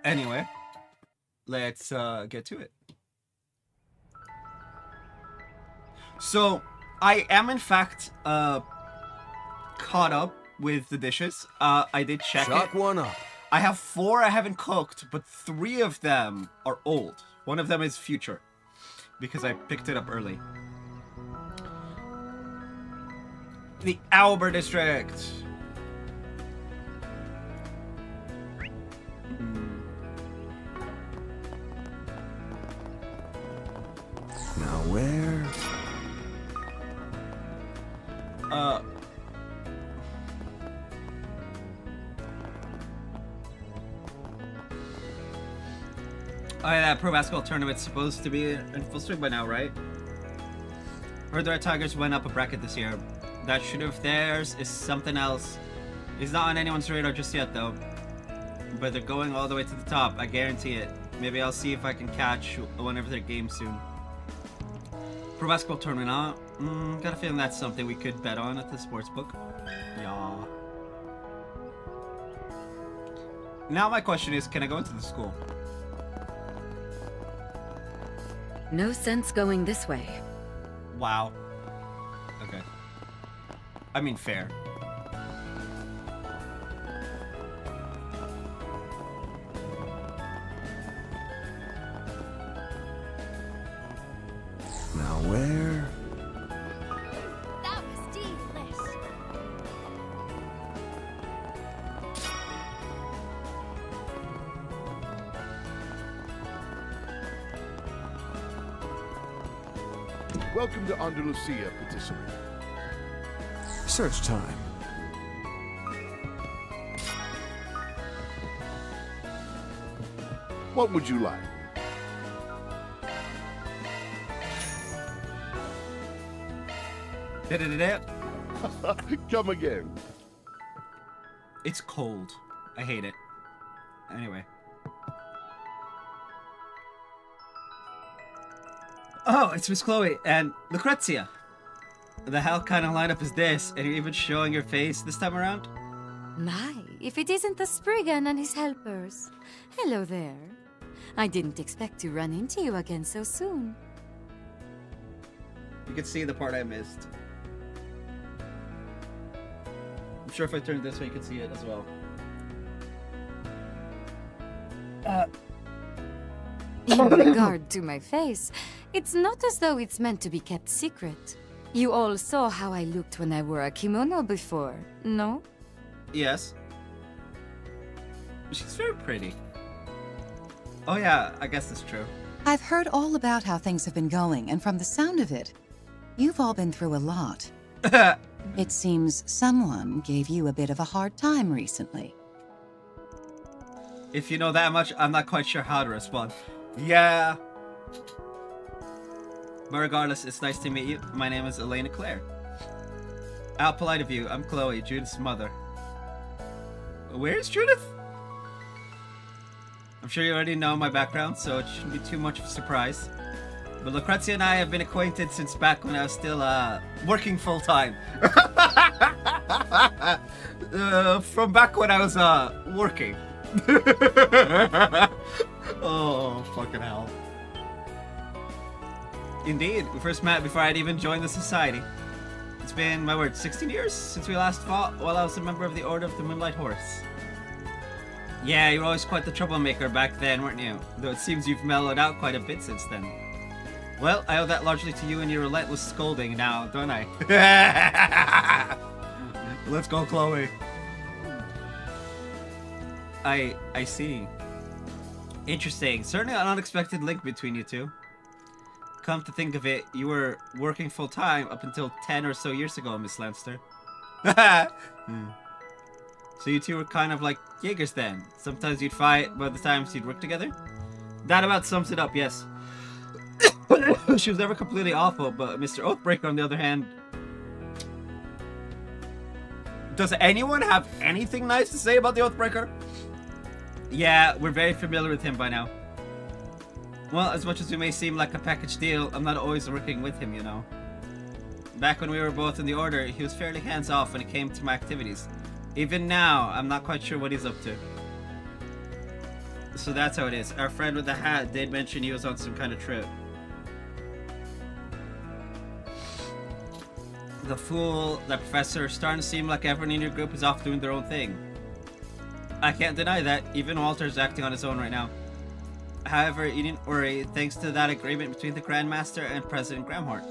Anyway, let's get to it. So, I am in fact caught up with the dishes. I did check Chalk it. one up. I have 4 I haven't cooked, but 3 of them are old. One of them is future, because I picked it up early. The Auber district. Now where? Oh yeah, that pro basketball tournament's supposed to be in full swing by now, right? Heard the Red Tigers went up a bracket this year. That shooter of theirs is something else. He's not on anyone's radar just yet, though. But they're going all the way to the top, I guarantee it. Maybe I'll see if I can catch one of their games soon. Pro basketball tournament, huh? Got a feeling that's something we could bet on at the sportsbook. Yeah. Now my question is, can I go into the school? No sense going this way. Wow. Okay. I mean, fair. Now where? That was delish. Welcome to Andalusia, Patisserie. Search time. What would you like? Da-da-da-da. Come again. It's cold. I hate it. Anyway. Oh, it's Miss Chloe and Lucrezia. The hell kind of lineup is this? And you're even showing your face this time around? My, if it isn't the Spriggan and his helpers. Hello there. I didn't expect to run into you again so soon. You can see the part I missed. I'm sure if I turn this way, you can see it as well. In regard to my face, it's not as though it's meant to be kept secret. You all saw how I looked when I wore a kimono before, no? Yes. She's very pretty. Oh yeah, I guess that's true. I've heard all about how things have been going, and from the sound of it, you've all been through a lot. It seems someone gave you a bit of a hard time recently. If you know that much, I'm not quite sure how to respond. Yeah. But regardless, it's nice to meet you. My name is Elena Claire. How polite of you. I'm Chloe, Judith's mother. Where's Judith? I'm sure you already know my background, so it shouldn't be too much of a surprise. But Lucrezia and I have been acquainted since back when I was still, working full-time. From back when I was, working. Oh, fucking hell. Indeed, we first met before I'd even joined the society. It's been, my word, 16 years since we last fought while I was a member of the Order of the Moonlight Horse. Yeah, you were always quite the troublemaker back then, weren't you? Though it seems you've mellowed out quite a bit since then. Well, I owe that largely to you and your relentless scolding now, don't I? Let's go, Chloe. I see. Interesting. Certainly an unexpected link between you two. Come to think of it, you were working full-time up until 10 or so years ago, Miss Lanster. So you two were kind of like Jaegers then. Sometimes you'd fight, but other times you'd work together? That about sums it up, yes. She was never completely awful, but Mr. Oathbreaker, on the other hand... Does anyone have anything nice to say about the Oathbreaker? Yeah, we're very familiar with him by now. Well, as much as we may seem like a package deal, I'm not always working with him, you know. Back when we were both in the Order, he was fairly hands-off when it came to my activities. Even now, I'm not quite sure what he's up to. So that's how it is. Our friend with the hat did mention he was on some kind of trip. The fool, the professor, starting to seem like everyone in your group is off doing their own thing. I can't deny that, even Walter's acting on his own right now. However, you didn't worry, thanks to that agreement between the Grandmaster and President Gramhart.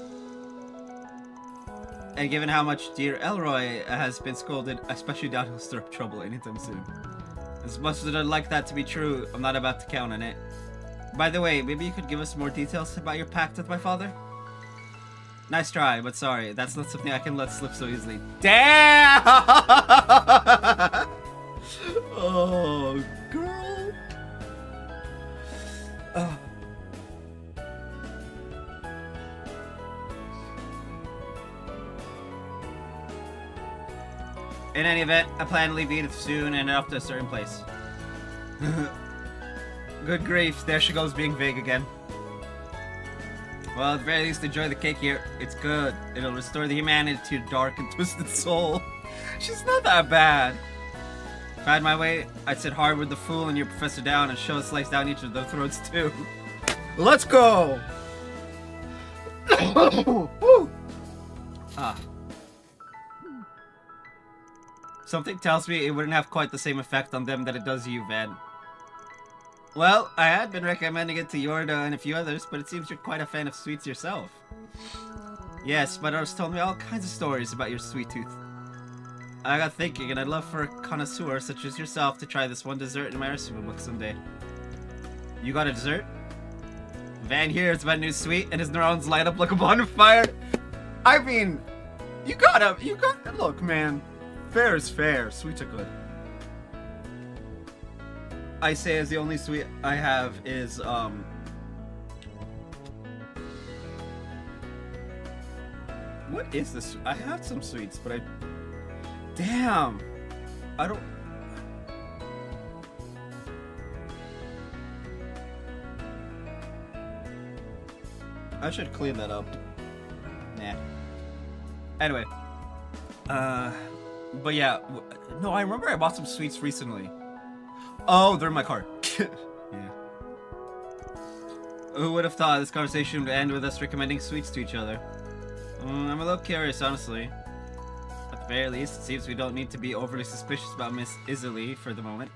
And given how much dear Elroy has been scolded, I especially doubt he'll stir up trouble anytime soon. As much as I'd like that to be true, I'm not about to count on it. By the way, maybe you could give us more details about your pact with my father? Nice try, but sorry, that's not something I can let slip so easily. Damn! Oh, girl. Oh. In any event, I plan to leave Edith soon and head off to a certain place. Good grief, there she goes being vague again. Well, at the very least, enjoy the cake here. It's good. It'll restore the humanity to your dark and twisted soul. She's not that bad. If I had my way, I'd sit hard with the fool and your professor down and shove a slice down each of their throats too. Let's go! Ah. Something tells me it wouldn't have quite the same effect on them that it does you, Van. Well, I had been recommending it to Yorda and a few others, but it seems you're quite a fan of sweets yourself. Yes, my daughter's told me all kinds of stories about your sweet tooth. I got thinking, and I'd love for a connoisseur such as yourself to try this one dessert in my recipe book someday. You got a dessert? Van hears about new sweet, and his neurons light up like a bonfire. I mean, you gotta, look, man. Fair is fair. Sweets are good. I say as the only sweet I have is, what is this? I have some sweets, but damn! I don't... I should clean that up. Nah. Anyway. But yeah. No, I remember I bought some sweets recently. Oh, they're in my car. Yeah. Who would have thought this conversation would end with us recommending sweets to each other? I'm a little curious, honestly. At the very least, it seems we don't need to be overly suspicious about Miss Isley for the moment.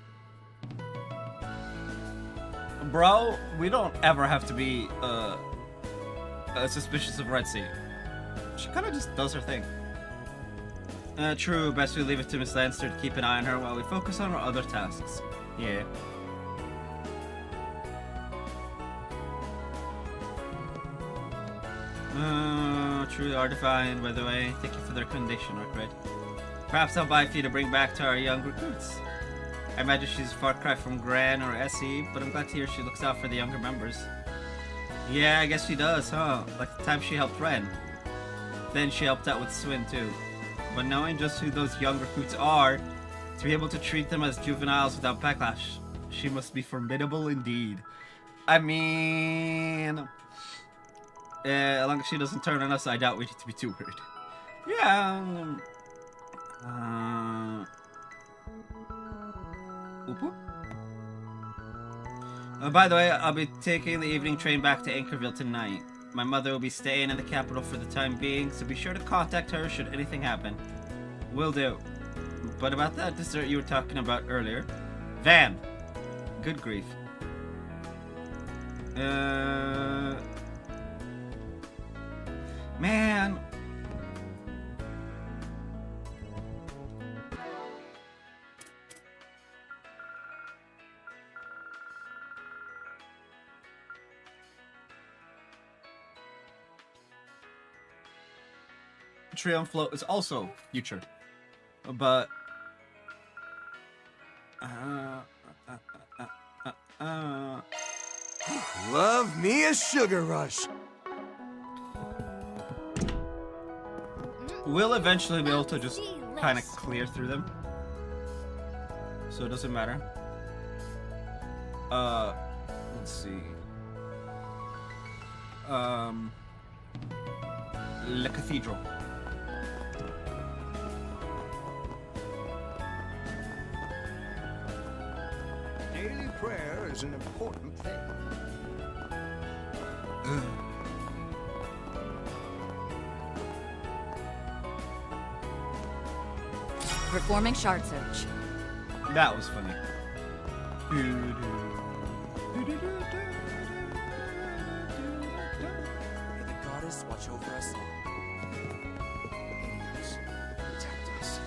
Bro, we don't ever have to be, suspicious of Red Sea. She kinda just does her thing. True, best we leave it to Miss Lancer to keep an eye on her while we focus on our other tasks. Yeah. Truly are divine, by the way. Thank you for the recommendation, Rickred. Perhaps I'll buy a few to bring back to our young recruits. I imagine she's a far cry from Gran or Essie, but I'm glad to hear she looks out for the younger members. Yeah, I guess she does, huh? Like the time she helped Ren. Then she helped out with Swin, too. But knowing just who those young recruits are, to be able to treat them as juveniles without backlash, she must be formidable indeed. I mean... as long as she doesn't turn on us, I doubt we need to be too worried. Yeah. By the way, I'll be taking the evening train back to Anchorville tonight. My mother will be staying in the capital for the time being, so be sure to contact her should anything happen. Will do. But about that dessert you were talking about earlier. Van! Good grief. Man! Triumph Float is also future, but Love me a sugar rush. we'll eventually be able to just kind of clear through them, so it doesn't matter. Let's see. La Cathedral. Daily prayer is an important thing. Performing shard search. That was funny. May the goddess watch over us all. Hades, protect us.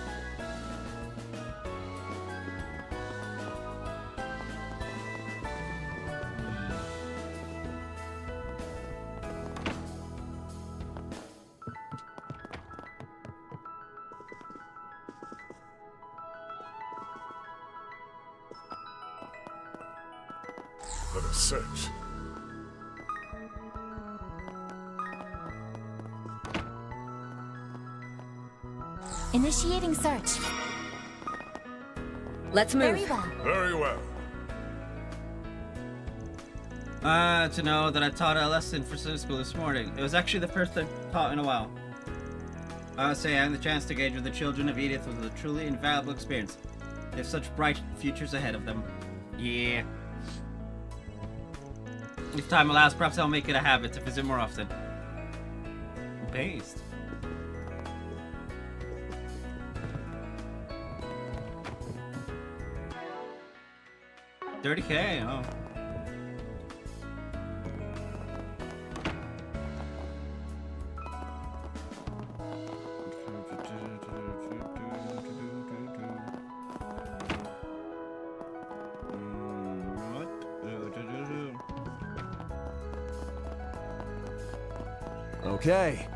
Let us search. Initiating search. Let's move. Very well. Very well. To know that I taught a lesson for Sunday school this morning. It was actually the first I've taught in a while. I would say having the chance to engage with the children of Edith was a truly invaluable experience. They have such bright futures ahead of them. Yeah. If time allows, perhaps I'll make it a habit to visit more often. Based. $30K, oh. Okay.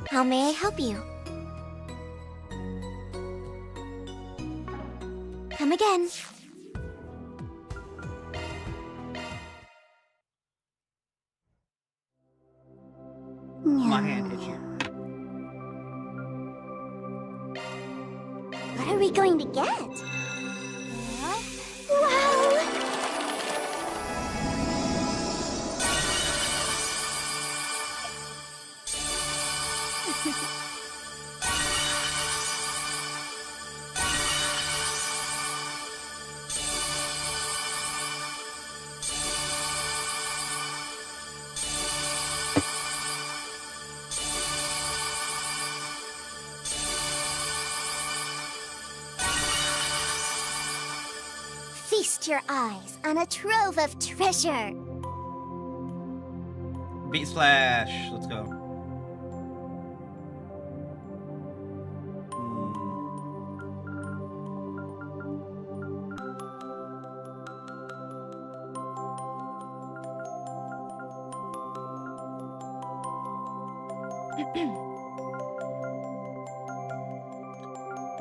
How may I help you? Come again. My hand itchy. What are we going to get? Wow! Feast your eyes on a trove of treasure. Beat Splash. Let's go.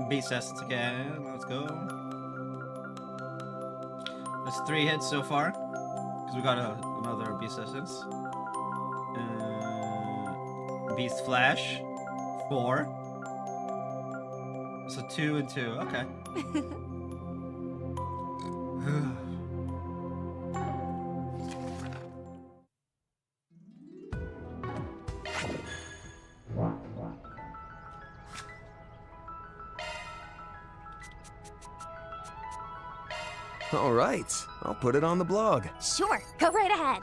Beast Essence again. Let's go. There's 3 hits so far. Because we got another Beast Essence. Beast Flash. 4. So 2 and 2. Okay. All right. I'll put it on the blog. Sure, go right ahead.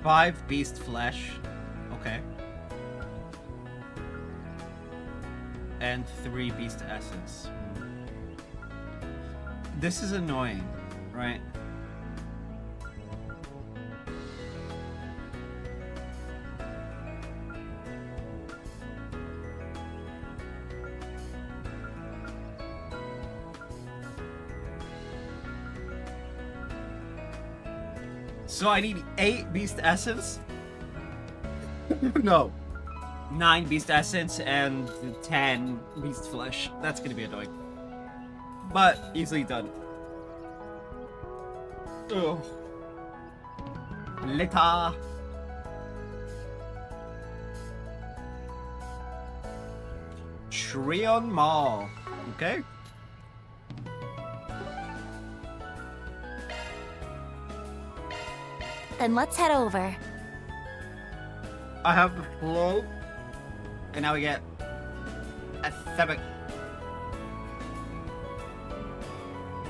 Five Beast Flesh. Okay. And 3 Beast Essence. This is annoying, right? So I need 8 Beast Essence? No. 9 beast essence and 10 beast flesh. That's gonna be annoying. But easily done. Ugh. Later. Trion Mall. Okay. Then let's head over. I have the float. And now we get a 7.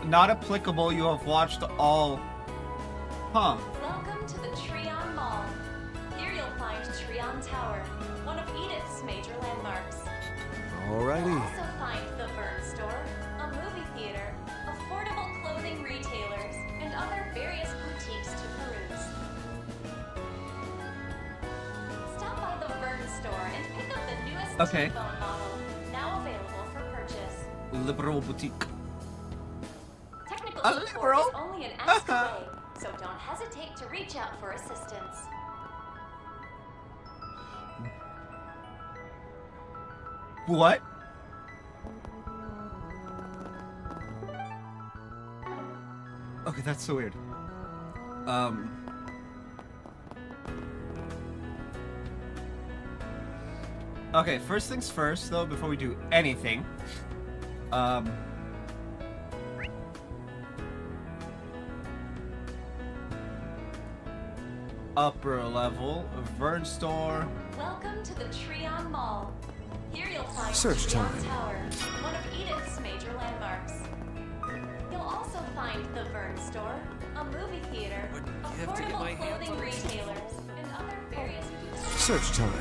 Not applicable, you have watched all. Huh. Welcome to the Trion Mall. Here you'll find Trion Tower, one of Edith's major landmarks. You'll Alrighty. also find the Vern Store, a movie theater, affordable clothing retailers, and other various boutiques to peruse. Stop by the Vern Store and pick up the newest Okay. T-phone model, now available for purchase. Liberal boutique. Technical A support liberal? is only an ask away, so don't hesitate to reach out for assistance. What? Okay, that's so weird. Okay, first things first, though, before we do anything. Upper level, Vern Store. Welcome to the Trion Mall. Here you'll find Search Trion time. Tower, one of Edith's major landmarks. You'll also find the Vern Store, a movie theater, give to get my affordable hands clothing on this? retailers, and other various Search time.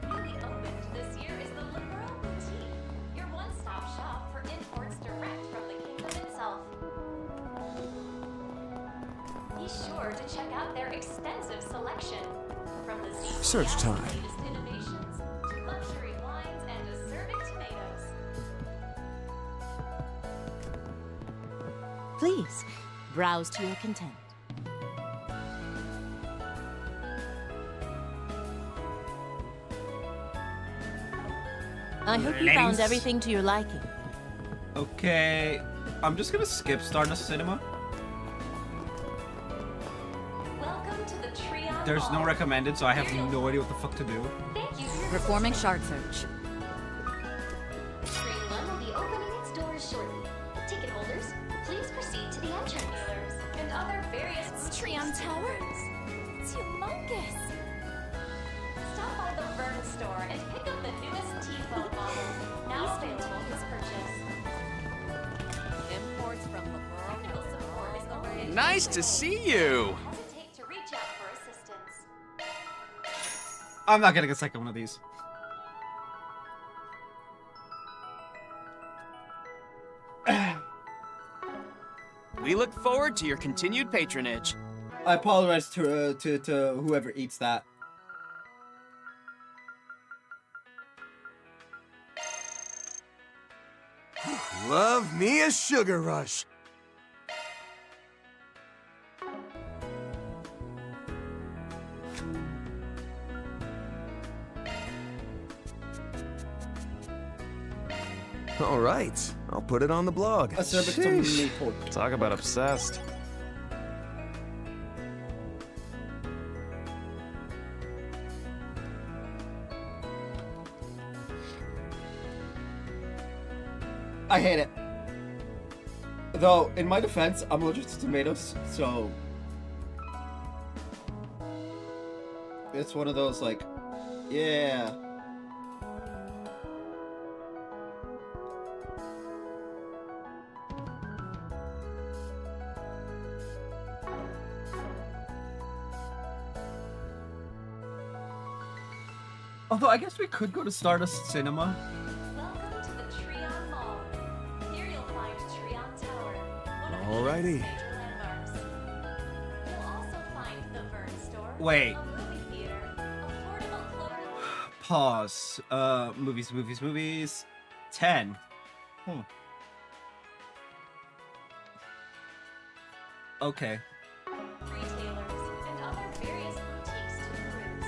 Newly opened this year is the Liberal Boutique, your one-stop shop for imports direct from the kingdom itself. Be sure to check out their extensive selection, from the Zemuria Search time. latest innovations to luxury wines and acerbic tomatoes. Please, browse to your content. I hope you found Ladies. everything to your liking. Okay, I'm just gonna skip Stardust Cinema. Welcome to the Trion There's no Mall. recommended, so I have no idea what the fuck to do. Thank you for your Performing shard search. Screen 1 will be opening its doors shortly. Ticket holders, please proceed to the entrance. retailers and other various boutiques Trion to Tower? peruse. It's humongous. Stop by the Vern Store and pick up the newest T-phone model, now available for purchase. Imports from the Technical support is only an Nice to see you. Don't hesitate to reach out for assistance. I'm not getting a second one of these. We look forward to your continued patronage. I apologize to whoever eats that. Love me a sugar rush. All right, I'll put it on the blog. Acerbic Sheesh. tomato. Talk about obsessed. I hate it. Though, in my defense, I'm allergic to tomatoes, so... It's one of those, like, yeah. Although, I guess we could go to Stardust Cinema. Welcome to the Trion Mall. Here you'll find Trion Tower, one of Alrighty. Edith's major landmarks. You'll also find the Vern Store, Wait. a movie theater, affordable clothing. Pause. Movies. 10. Okay. Retailers and other various boutiques to peruse.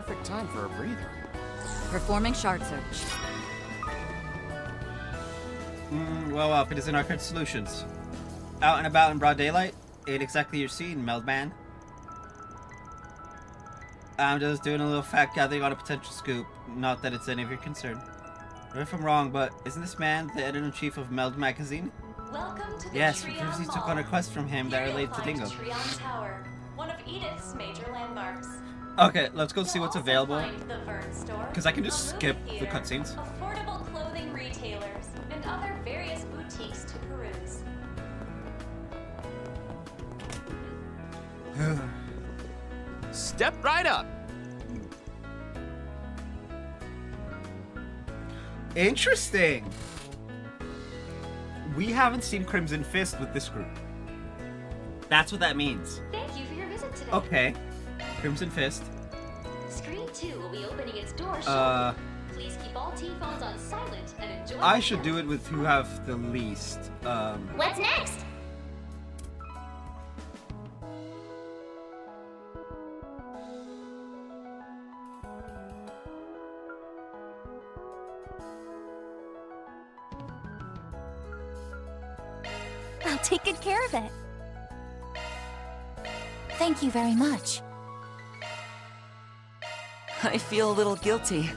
perfect time for a breather. Performing shard search. Well, if it is in Arcade Solutions. Out and about in broad daylight? Ain't exactly your scene, Meldman. I'm just doing a little fact gathering on a potential scoop. Not that it's any of your concern. Or if I'm wrong, but isn't this man the editor-in-chief of Meld magazine? Welcome to the Yes, we Treon previously Mall. took on a quest from him that Here related you'll to Dingo. find Treon Tower, one of Edith's major landmarks. Okay, let's go see You'll what's also available. find the Vern store, Because I can just a skip movie the theater, cutscenes. affordable clothing retailers, and other various boutiques to peruse. Step right up. Interesting. We haven't seen Crimson Fist with this group. That's what that means. Thank you for your visit today. Okay. Crimson Fist. Screen 2 will be opening its doors Uh, shortly. Please keep all T-phones on silent and enjoy I the should film. do it with who have the least. What's next? I'll take good care of it. Thank you very much. I feel a little guilty.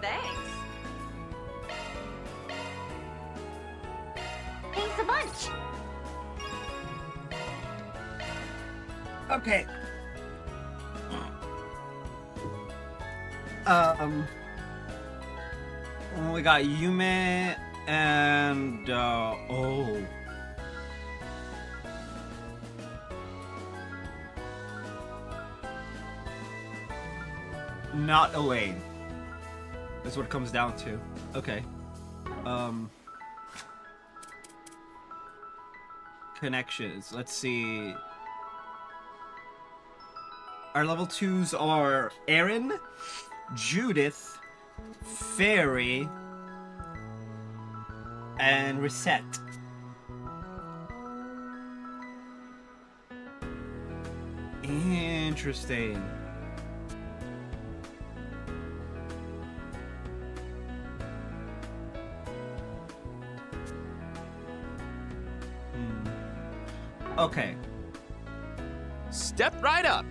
Thanks. Thanks a bunch. Okay. We got Yume and oh. Not Elaine. That's what it comes down to. Okay. Connections. Let's see. Our level 2s are Erin, Judith, Fairy, and Reset. Interesting. Okay. Step right up.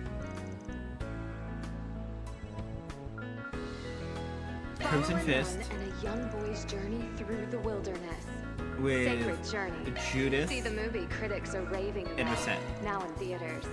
Crimson Fist And a young boy's journey through the wilderness. with Sacred Journey. Judith See the movie critics are raving about. and Reset. Now in theaters.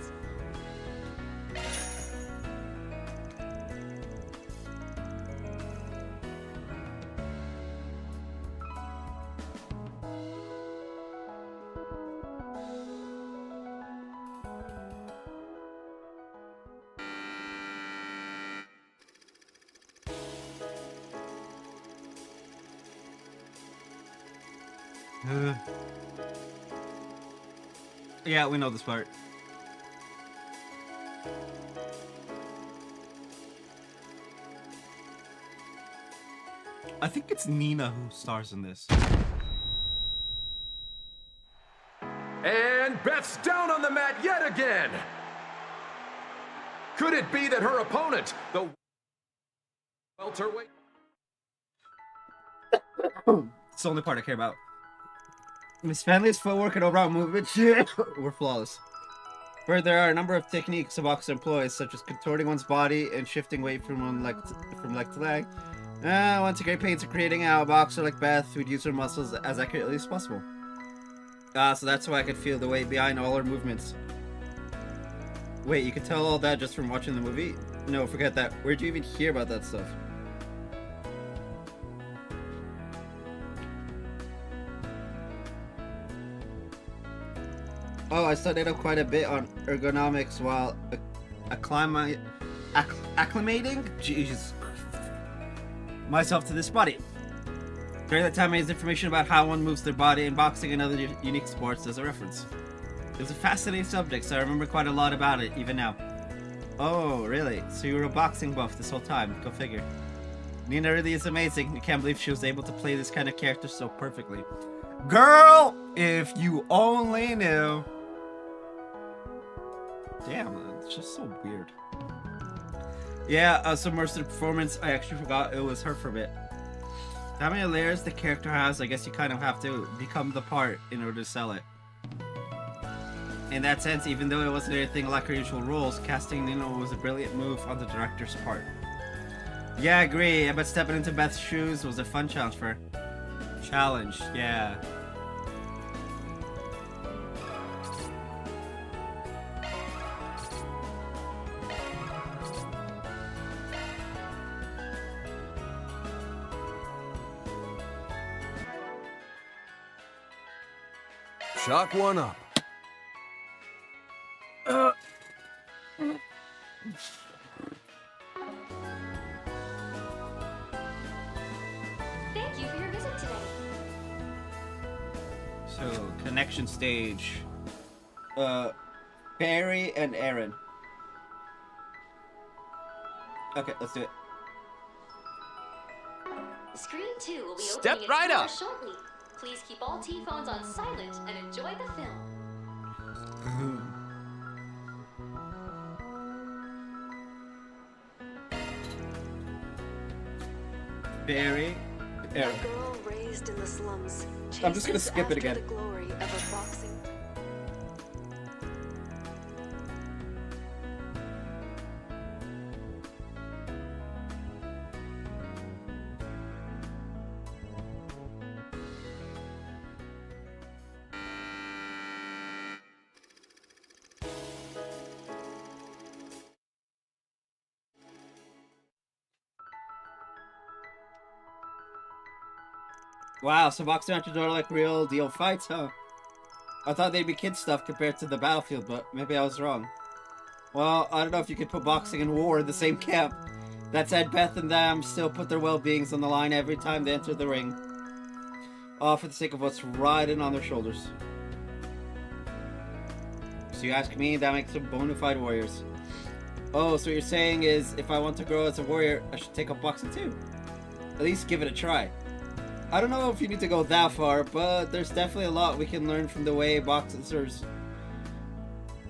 Yeah, we know this part. I think it's Nina who stars in this. And Beth's down on the mat yet again. Could it be that her opponent, the welterweight? It's the only part I care about. Miss Fanley's footwork and overall movement were flawless. Further, there are a number of techniques a boxer employs, such as contorting one's body and shifting weight from leg to leg. Once a great pains of creating a boxer like Beth who'd use her muscles as accurately as possible. So that's why I could feel the weight behind all her movements. Wait, you could tell all that just from watching the movie? No, forget that. Where'd you even hear about that stuff? Oh, I studied up quite a bit on ergonomics while acclimating Jesus, myself to this body. During that time, I used information about how one moves their body in boxing and other unique sports as a reference. It was a fascinating subject, so I remember quite a lot about it, even now. Oh, really? So you were a boxing buff this whole time? Go figure. Nina really is amazing. I can't believe she was able to play this kind of character so perfectly. Girl, if you only knew. Damn, it's just so weird. Yeah, so most of the performance, I actually forgot it was her for a bit. How many layers the character has, I guess you kind of have to become the part in order to sell it. In that sense, even though it wasn't anything like her usual roles, casting Nina was a brilliant move on the director's part. Yeah, I agree. I bet stepping into Beth's shoes was a fun challenge for her. Challenge, yeah. Shock one up. Thank you for your visit today. So, connection stage. Barry and Aaron. Okay, let's do it. Screen 2 will be Step opening right its up. doors shortly. Please keep all T-phones on silent and enjoy the film. Barry, Aaron. A girl raised in the slums. I'm just gonna chases skip it after again. The glory of a boxing. Wow, so boxing after door like real deal fights, huh? I thought they'd be kid stuff compared to the battlefield, but maybe I was wrong. Well, I don't know if you could put boxing and war in the same camp. That said, Beth and them still put their well-beings on the line every time they enter the ring. All for the sake of what's riding on their shoulders. So you ask me, that makes them bona fide warriors. Oh, so what you're saying is, if I want to grow as a warrior, I should take up boxing too? At least give it a try. I don't know if you need to go that far, but there's definitely a lot we can learn from the way boxers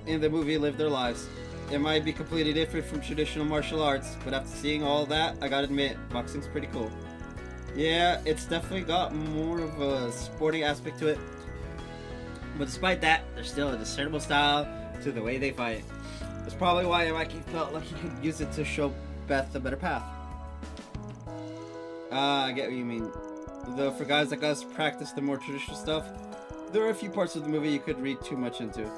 in the movie live their lives. It might be completely different from traditional martial arts, but after seeing all that, I gotta admit, boxing's pretty cool. Yeah, it's definitely got more of a sporting aspect to it. But despite that, there's still a discernible style to the way they fight. That's probably why Mikey felt like he could use it to show Beth a better path. I get what you mean. Though for guys like us practice the more traditional stuff, there are a few parts of the movie you could read too much into.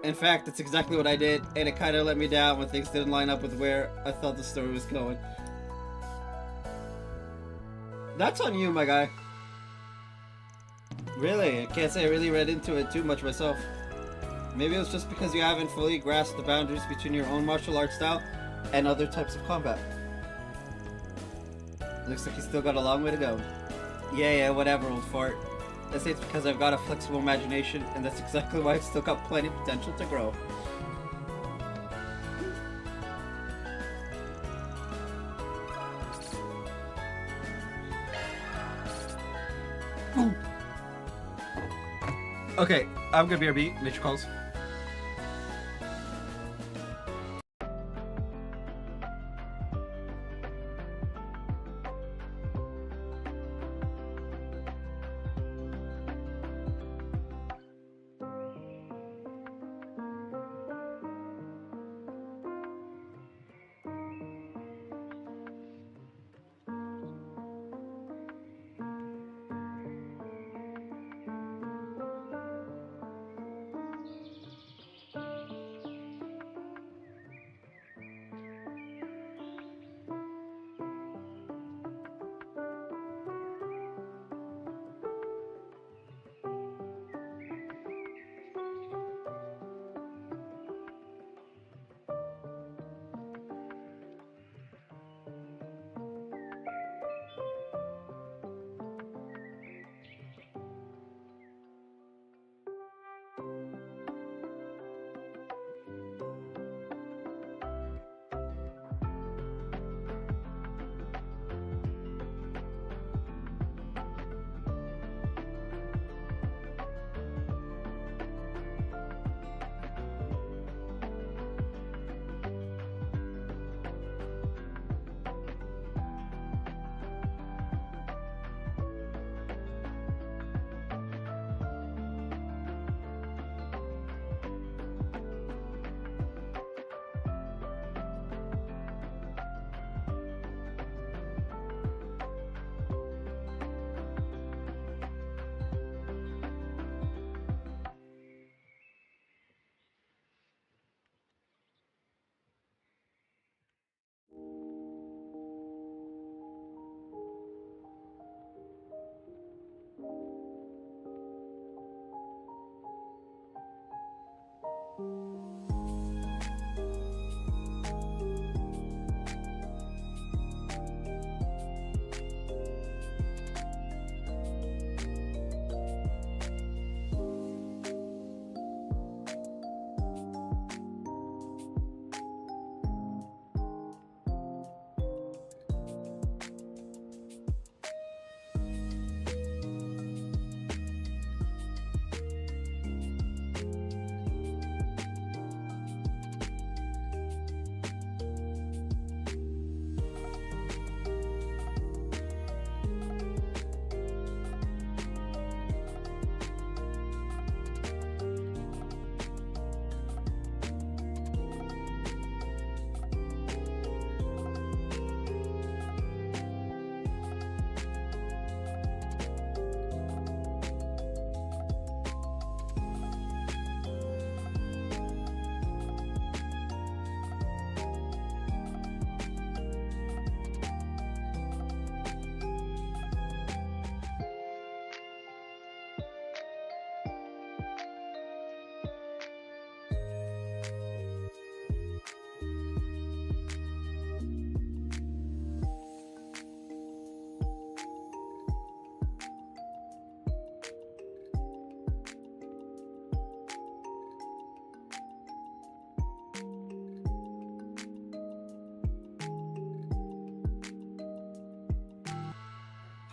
In fact, that's exactly what I did, and it kind of let me down when things didn't line up with where I thought the story was going. That's on you, my guy. Really, I can't say I really read into it too much myself. Maybe it was just because you haven't fully grasped the boundaries between your own martial arts style and other types of combat. Looks like you still got a long way to go. Yeah, whatever, old fart. I say it's because I've got a flexible imagination, and that's exactly why I've still got plenty of potential to grow. Okay, I'm gonna BRB. Nature calls.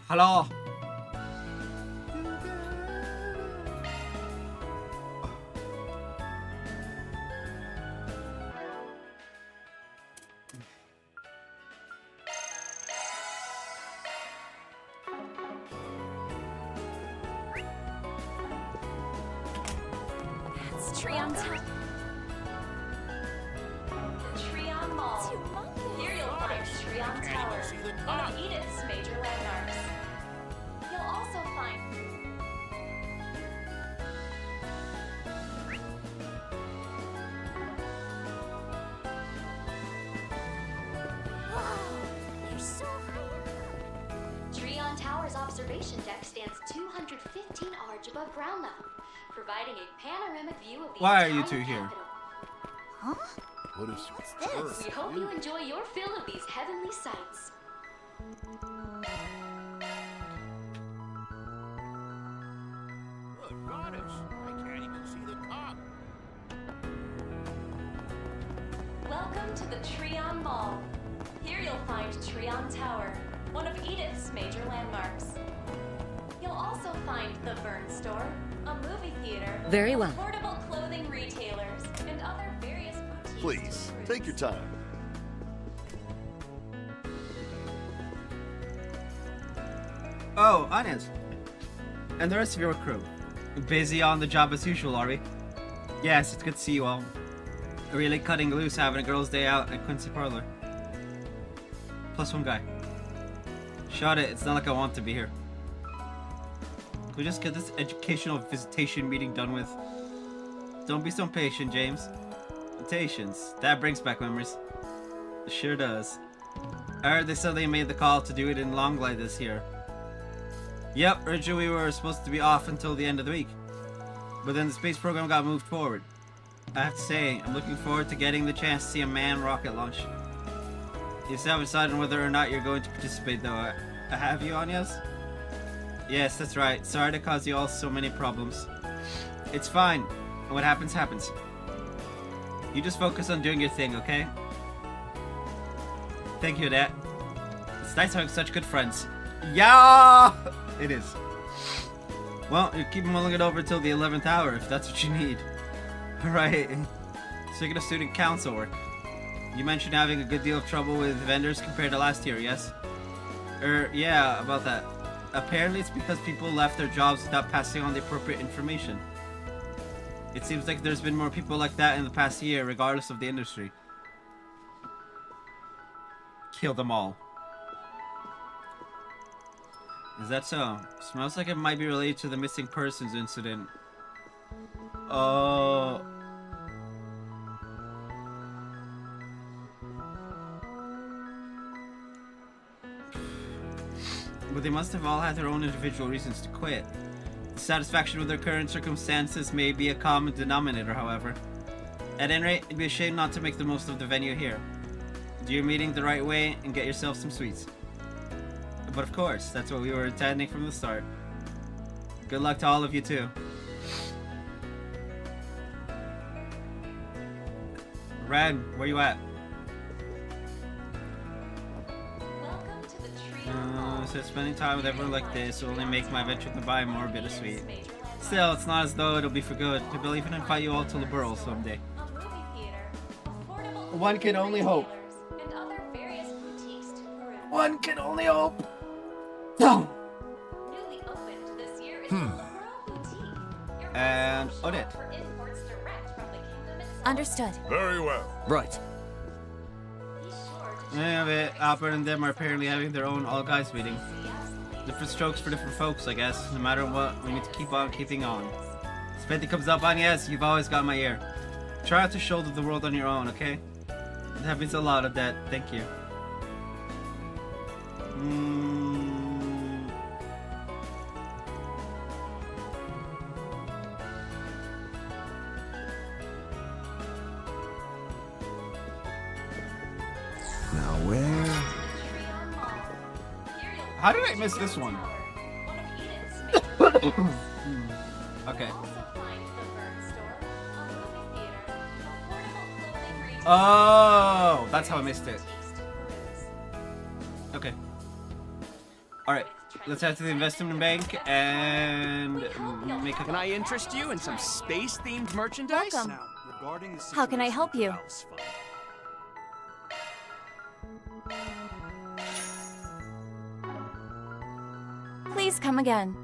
Hello. It's Treon Tower. The Treon Mall. Here you'll find Treon Tower, one of Edith's major landmarks. You'll also find... Wow, they're so high up. Treon Tower's observation deck stands 215 arch above ground level, providing a panoramic view of the Why are you entire two here? capital. Huh? What is What's your this? We hope you enjoy your fill of these heavenly sights. Good goddess, I can't even see the top. Welcome to the Treon Mall. Here you'll find Treon Tower, one of Edith's major landmarks. You'll also find the Burn Store, a movie theater, Very well. affordable clothing retailers, and other various boutiques. Please, and take your groups. time. Oh, Inez. And the rest of your crew. Busy on the job as usual, are we? Yes, it's good to see you all. Really cutting loose having a girls' day out at Quincy Parlor. Plus one guy. Shut it, it's not like I want to be here. Can we just get this educational visitation meeting done with? Don't be so impatient, James. Invitations. That brings back memories. It sure does. I heard they said they made the call to do it in Longglide this year. Yep, originally we were supposed to be off until the end of the week. But then the space program got moved forward. I have to say, I'm looking forward to getting the chance to see a manned rocket launch. You still haven't decided whether or not you're going to participate though. Have you, Anyas? Yes, that's right. Sorry to cause you all so many problems. It's fine. What happens, happens. You just focus on doing your thing, okay? Thank you, Dad. It's nice having such good friends. Yeah! It is. Well, you keep mulling it over till the 11th hour if that's what you need. Alright. Speaking of student council work, you mentioned having a good deal of trouble with vendors compared to last year, yes? Yeah, about that. Apparently it's because people left their jobs without passing on the appropriate information. It seems like there's been more people like that in the past year, regardless of the industry. Kill them all. Is that so? Smells like it might be related to the missing persons incident. Oh. But they must have all had their own individual reasons to quit. Dissatisfaction with their current circumstances may be a common denominator, however. At any rate, it'd be a shame not to make the most of the venue here. Do your meeting the right way and get yourself some sweets. But of course, that's what we were intending from the start. Good luck to all of you too. Ren, where you at? Welcome to the Treon Mall. So spending time with everyone like this will only make my venture to buy more bittersweet. Still, it's not as though it'll be for good. Maybe I'll even invite you all to the Burl someday. A movie theater, affordable One can only hope. retailers, and other various boutiques to peruse. One can only hope. Newly opened this year is the Liberal Boutique. Your And one-stop Odette. shop for imports direct from the kingdom itself. Understood. Very well. Right. Be sure to Yeah, but Albert and them are apparently having their own all-guys meeting. see absolutely Different strokes for different folks, I guess. No matter what, we need to keep on keeping on. If anything comes up on yes, you've always got my ear. Try not to shoulder the world on your own, okay? That means a lot of that. Thank you. Now where? Treon Mall. Here you'll How did I find miss this Treon one? Tower, one of Edith's major landmarks. Okay. You'll also find the Burn Store, a movie theater, affordable clothing retailers, Oh, that's how I missed it. boutiques to peruse. Okay. Alright. With let's head to the investment bank and make a... Can I interest you in some space-themed merchandise? Welcome. How can I help you? Please come again.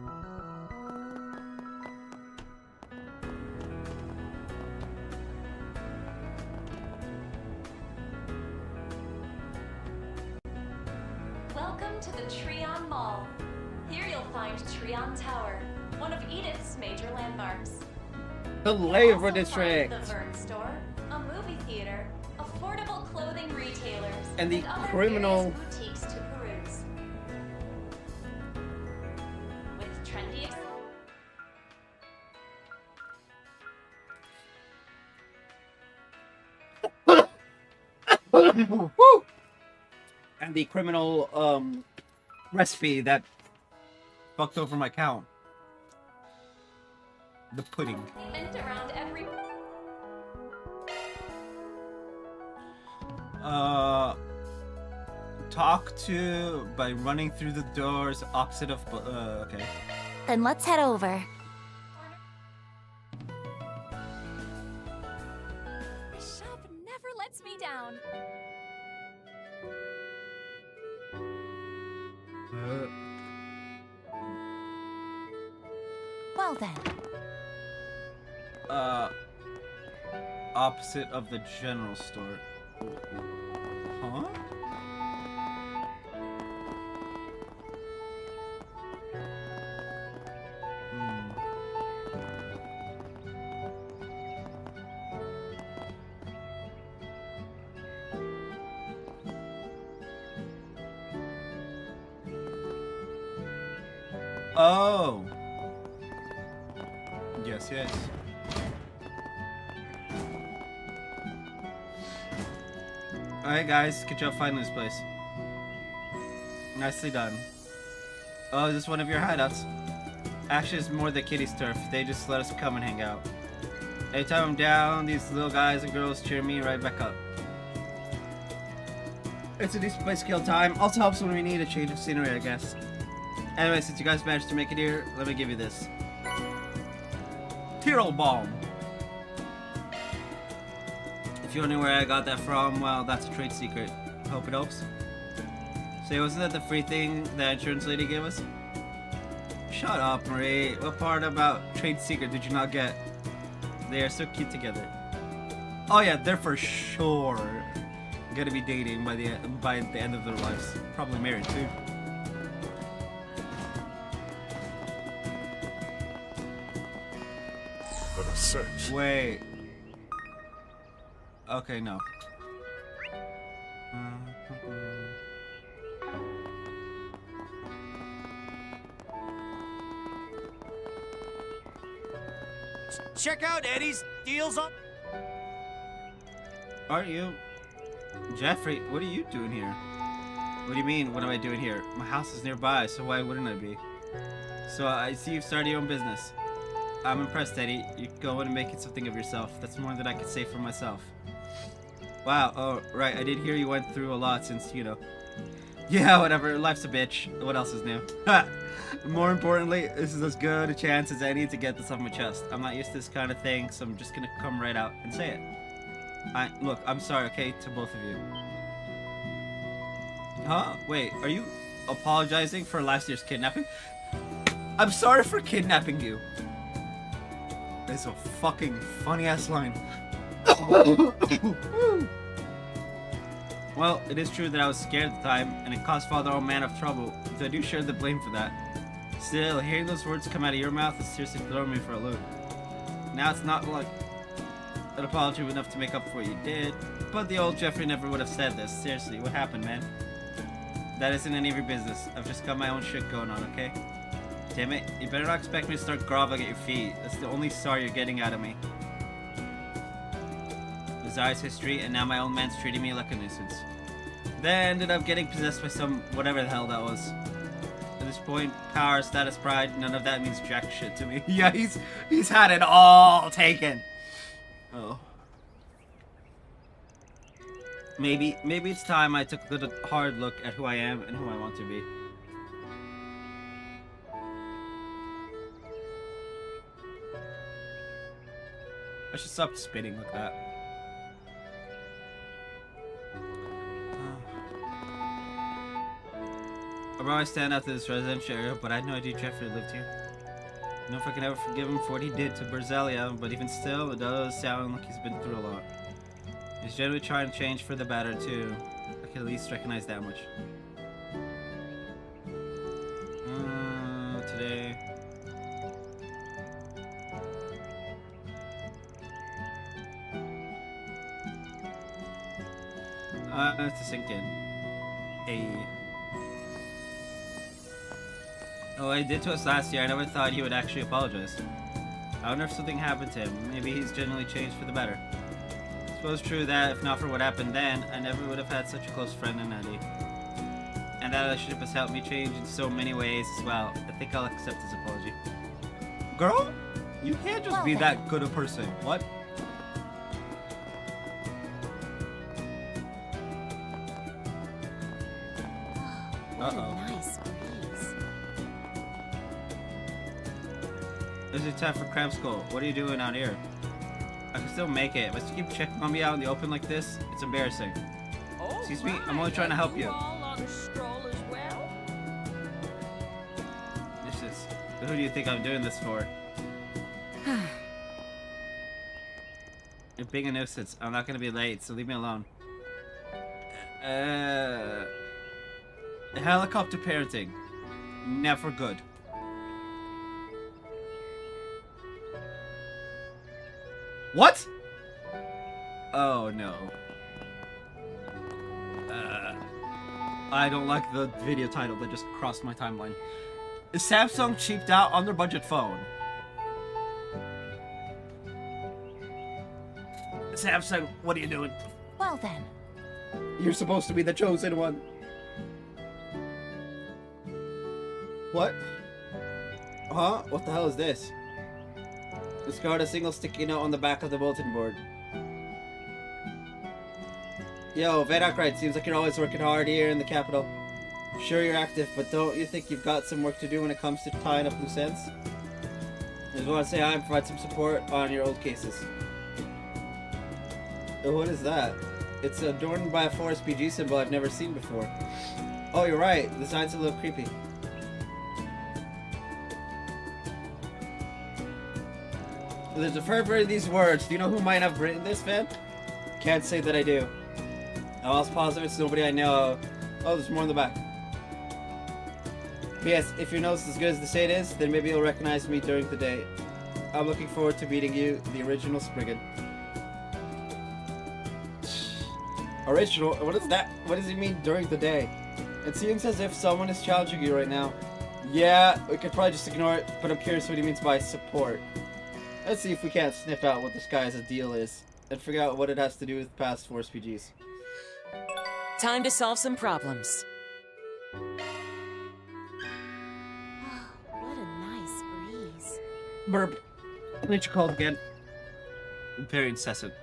Welcome to the Treon Mall. Here you'll find Treon Tower, one of Edith's major landmarks. The You'll Labor also District. find the Vern Store, a movie theater, affordable clothing retailers, And the other criminal- various boutiques to peruse. With trendy Woo! And the criminal recipe that fucked over my count. The pudding. excitement around every Talk to by running through the doors opposite of okay. Then let's head over. The shop never lets me down. Well then. Opposite of the general store. Huh? Oh. Yes, yes. Alright guys, good job finding this place. Nicely done. Oh, is this one of your hideouts? Actually, it's more the kitty's turf. They just let us come and hang out. Anytime I'm down, these little guys and girls cheer me right back up. It's a decent place to kill time. Also helps when we need a change of scenery, I guess. Anyway, since you guys managed to make it here, let me give you this. Tyrol Balm. If you're wondering where I got that from, well, that's a trade secret. Hope it helps. Say, wasn't that the free thing the insurance lady gave us? Shut up, Marie. What part about trade secret did you not get? They are so cute together. Oh yeah, they're for sure gonna be dating by the end of their lives. Probably married too. Let us search. Wait. Okay, no. Check out Eddie's deals on... Aren't you? Jeffrey, what are you doing here? What do you mean, what am I doing here? My house is nearby, so why wouldn't I be? So I see you've started your own business. I'm impressed, Eddie. You're going and making something of yourself. That's more than I could say for myself. Wow, oh, right, I did hear you went through a lot since, you know. Yeah, whatever, life's a bitch. What else is new? More importantly, this is as good a chance as any to get this off my chest. I'm not used to this kind of thing, so I'm just gonna come right out and say it. Look, I'm sorry, okay, to both of you. Huh? Wait, are you apologizing for last year's kidnapping? I'm sorry for kidnapping you. It's a fucking funny-ass line. Well, it is true that I was scared at the time, and it caused Father Old Man of trouble, so I do share the blame for that. Still, hearing those words come out of your mouth is seriously throwing me for a loop. Now it's not like an apology enough to make up for what you did, but the old Jeffrey never would have said this. Seriously, what happened, man? That isn't any of your business. I've just got my own shit going on, okay? Damn it, you better not expect me to start groveling at your feet. That's the only sorry you're getting out of me. Desires history, and now my old man's treating me like a nuisance. Then ended up getting possessed by some whatever the hell that was. At this point, power, status, pride, none of that means jack shit to me. Yeah, he's had it all taken. Oh. Maybe it's time I took a good hard look at who I am and who I want to be. I should stop spinning like that. I always stand out to this residential area, but I had no idea Jeffrey lived here. I don't know if I can ever forgive him for what he did to Berzelia, but even still, it does sound like he's been through a lot. He's generally trying to change for the better, too. I can at least recognize that much. Today... to sink in. Hey. Oh, I did to us last year. I never thought he would actually apologize. I wonder if something happened to him. Maybe he's genuinely changed for the better. I suppose it's true that if not for what happened then, I never would have had such a close friend in Andy. And that relationship has helped me change in so many ways as well. I think I'll accept his apology. Girl, you can't just be that good a person. What? What a nice breeze. This is time for cram school. What are you doing out here? I can still make it, but to keep checking on me out in the open like this, it's embarrassing. Excuse me, I'm only trying to help you. This is... Who do you think I'm doing this for? You're being a nuisance. I'm not gonna be late, so leave me alone. Helicopter parenting. Never good. What? Oh no. I don't like the video title that just crossed my timeline. Samsung cheaped out on their budget phone. Samsung, what are you doing? Well then. You're supposed to be the chosen one. What? Huh? What the hell is this? Discard a single sticky note on the back of the bulletin board. Yo, Vedakrite, seems like you're always working hard here in the capital. Sure, you're active, but don't you think you've got some work to do when it comes to tying up loose ends? I just want to say hi and provide some support on your old cases. What is that? It's adorned by a forest PG symbol I've never seen before. Oh, you're right. The design's a little creepy. There's a fervor in these words. Do you know who might have written this, Van? Can't say that I do. I'm almost positive it's nobody I know. Oh, there's more in the back. P.S. If your note's as good as they say it is, then maybe you'll recognize me during the day. I'm looking forward to meeting you, the original Spriggan. Original? What is that? What does he mean during the day? It seems as if someone is challenging you right now. Yeah, we could probably just ignore it, but I'm curious what he means by support. Let's see if we can't sniff out what this guy's deal is, and figure out what it has to do with past Force PGs. Time to solve some problems. What a nice breeze. Burp. Nature called again. Very incessant.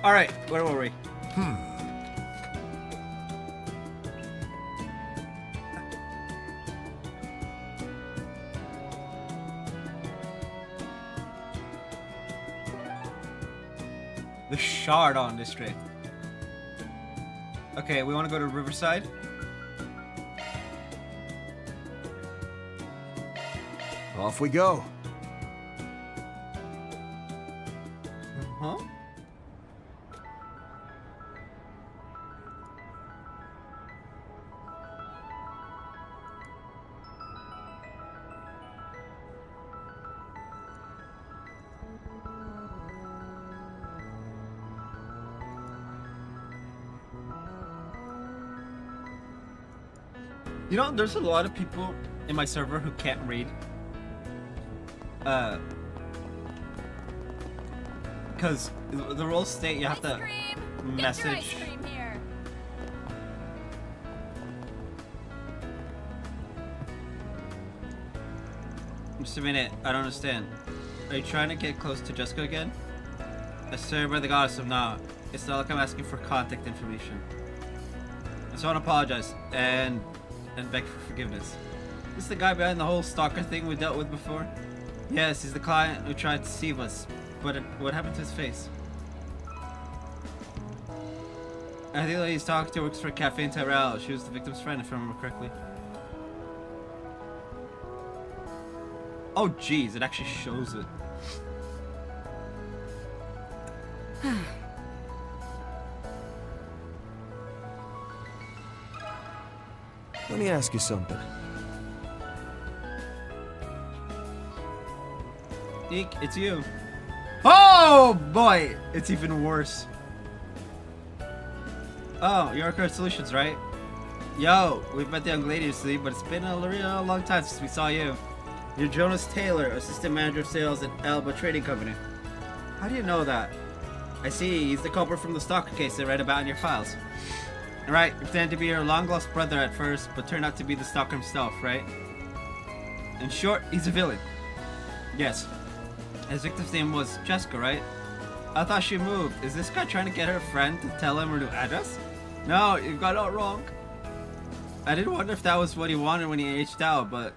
Alright, where were we? The Chardon district. Okay, we want to go to Riverside. Off we go. Huh? You know, there's a lot of people in my server who can't read. Because the rules state you have to message. Just a minute, I don't understand. Are you trying to get close to Jessica again? I swear by the goddess I'm not. It's not like I'm asking for contact information. I just want to apologize and beg for forgiveness. Is this the guy behind the whole stalker thing we dealt with before? Yes, he's the client who tried to deceive us. But what happened to his face? I think that he's talking to works for Cafe in Tyrell. She was the victim's friend, if I remember correctly. Oh, jeez, it actually shows it. Let me ask you something. Eek, it's you. Oh boy, it's even worse. Oh, you're Current Solutions, right? Yo, we've met the young lady recently, but it's been a real long time since we saw you. You're Jonas Taylor, Assistant Manager of Sales at Alba Trading Company. How do you know that? I see, he's the culprit from the stalker case I read about in your files. Right, pretended to be your long-lost brother at first, but turned out to be the stalker himself, right? In short, he's a villain. Yes. His victim's name was Jessica, right? I thought she moved. Is this guy trying to get her friend to tell him her new address? No, you've got it all wrong. I did wonder if that was what he wanted when he aged out, but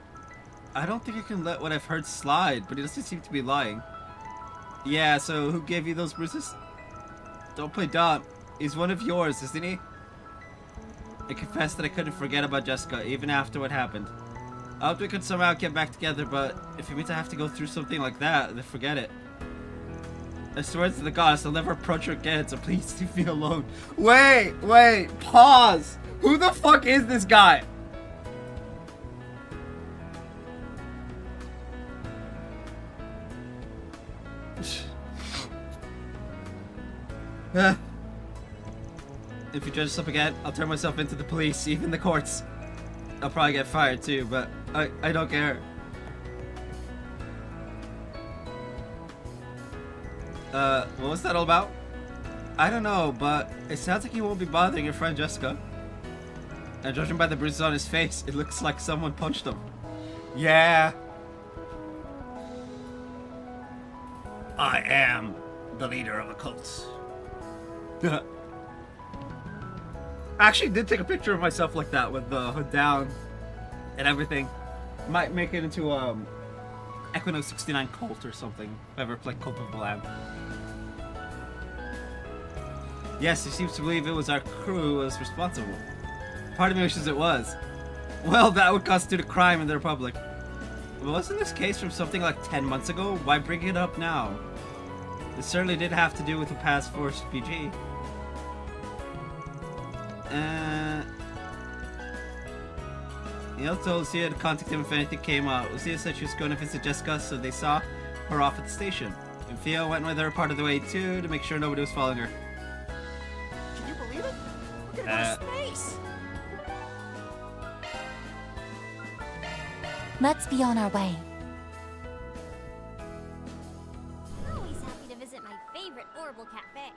I don't think I can let what I've heard slide, but he doesn't seem to be lying. Yeah, so who gave you those bruises? Don't play dumb. He's one of yours, isn't he? I confess that I couldn't forget about Jessica, even after what happened. I hoped we could somehow get back together, but if it means I have to go through something like that, then forget it. I swear to the goddess, I'll never approach her again, so please leave me alone. Wait, pause! Who the fuck is this guy? If you judge us up again, I'll turn myself into the police, even the courts. I'll probably get fired too, but I don't care. What was that all about? I don't know, but it sounds like he won't be bothering your friend Jessica. And judging by the bruises on his face, it looks like someone punched him. Yeah. I am the leader of a cult. I actually did take a picture of myself like that with the hood down and everything. Might make it into Equinox 69 cult or something. If I ever played Cult of the Lamb. Yes, he seems to believe it was our crew who was responsible. Part of me wishes it was. Well, that would constitute a crime in the Republic. But wasn't this case from something like 10 months ago? Why bring it up now? It certainly did have to do with the past Force PG. He also told Lucia to contact him if anything came up. Lucia said she was going to visit Jessica, so they saw her off at the station. And Theo went with her part of the way too, to make sure nobody was following her. Can you believe it? We're gonna go to space! Let's be on our way. Always happy to visit my favorite Orbital Cafe.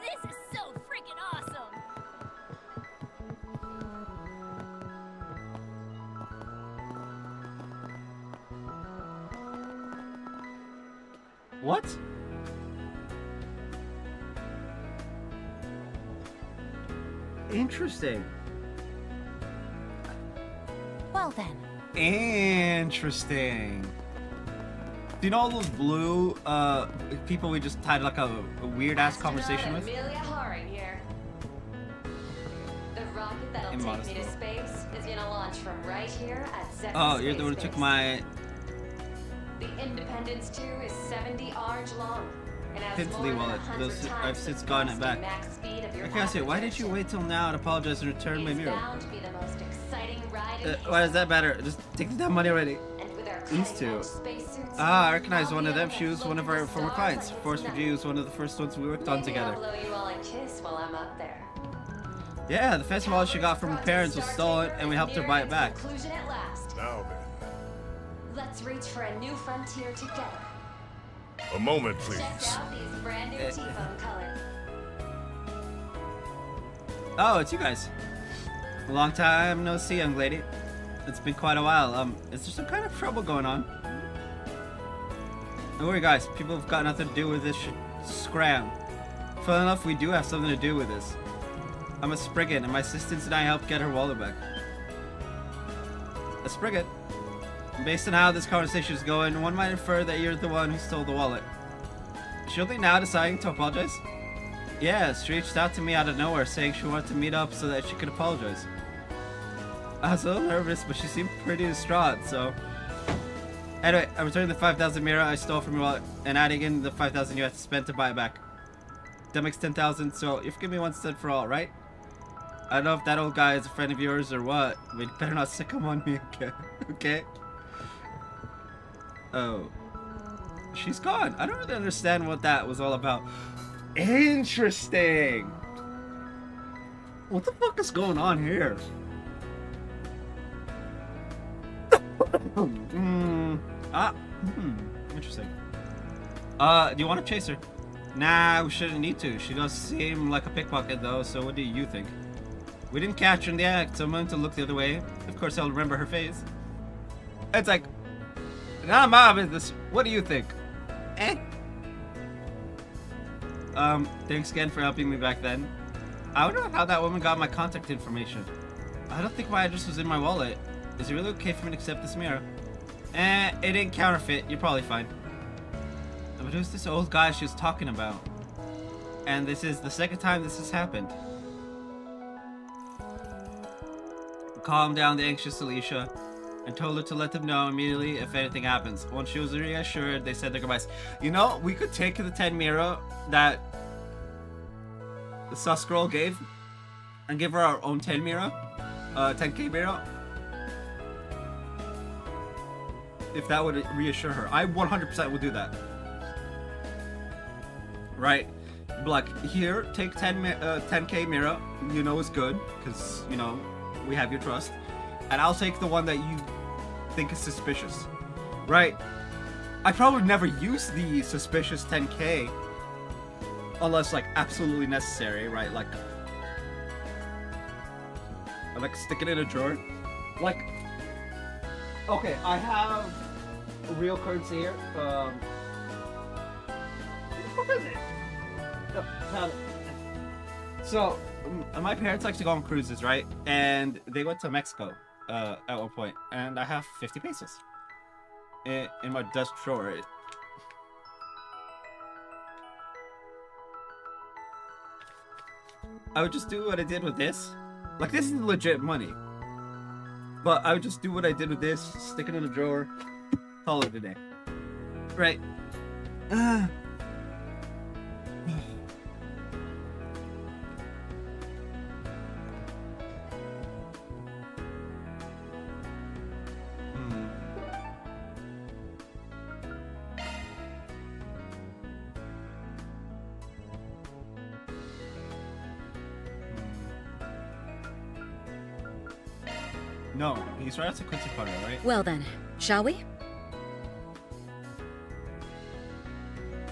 This is so freaking awesome! What? Interesting. Well then. Interesting. Do you know all those blue people we just had like a weird ass conversation with? Amelia Haring here. The rocket that'll take me to space is gonna launch from right here at Zemuria. Oh, you're the one who took my The Independence 2 is 70 arj long. And has Pintley more than wallet. 100 I've times since the gotten it velocity back. max speed of your I can't say, why did you wait till now to apologize and return my It's mirror? bound to be the most exciting ride in Why does that matter? Just take the damn money already. And with our These two. I recognize one of them. She was one of our former clients. Force for G was one of the first ones we worked on together. I'll blow you all a kiss while I'm up there. Yeah, the fancy wallet she got from her parents was stolen, and we helped her buy it back. Conclusion at last. Now then. Let's reach for a new frontier together. A moment, please. Check out these brand new T-bone colors. Oh, it's you guys. Long time no see, young lady. It's been quite a while. Is there some kind of trouble going on? Don't worry, guys. People have got nothing to do with this scram. Funnily enough, we do have something to do with this. I'm a Spriggan, and my assistants and I helped get her wallet back. A Spriggan? Based on how this conversation is going, one might infer that you're the one who stole the wallet. Is she only now deciding to apologize? Yes, she reached out to me out of nowhere, saying she wanted to meet up so that she could apologize. I was a little nervous, but she seemed pretty distraught, so... Anyway, I'm returning the 5,000 mirror I stole from your wallet, and adding in the 5,000 you have to spend to buy it back. That makes 10,000, so you forgive me once and for all, right? I don't know if that old guy is a friend of yours or what, but you better not sick him on me again, okay? Oh. She's gone. I don't really understand what that was all about. Interesting! What the fuck is going on here? Interesting. Do you want to chase her? Nah, we shouldn't need to. She does seem like a pickpocket though, so what do you think? We didn't catch her in the act, so I'm going to look the other way. Of course I'll remember her face. It's like, not my business. What do you think? Eh? Thanks again for helping me back then. I wonder how that woman got my contact information. I don't think my address was in my wallet. Is it really okay for me to accept this mirror? It ain't counterfeit. You're probably fine. But who's this old guy she was talking about? And this is the second time this has happened. Calm down the anxious Alicia and told her to let them know immediately if anything happens. Once she was reassured, they said their goodbyes. You know, we could take the 10 mirror that the sus girl gave and give her our own 10 mirror, 10k mirror. If that would reassure her. I 100% would do that. Right? Like, here, take 10k mirror. You know it's good, because, you know, we have your trust. And I'll take the one that you think is suspicious. Right? I probably never use the suspicious 10k unless, like, absolutely necessary, right? Like, I like stick it in a drawer. Like, okay, I have real currency here. What is it? So, my parents like to go on cruises, right? And they went to Mexico at one point, and I have 50 pesos in my desk drawer. I would just do what I did with this. Like, this is legit money. But I would just do what I did with this, stick it in a drawer, call it a day. Right. No, he's right at the Quincy Carter, right? Well then, shall we?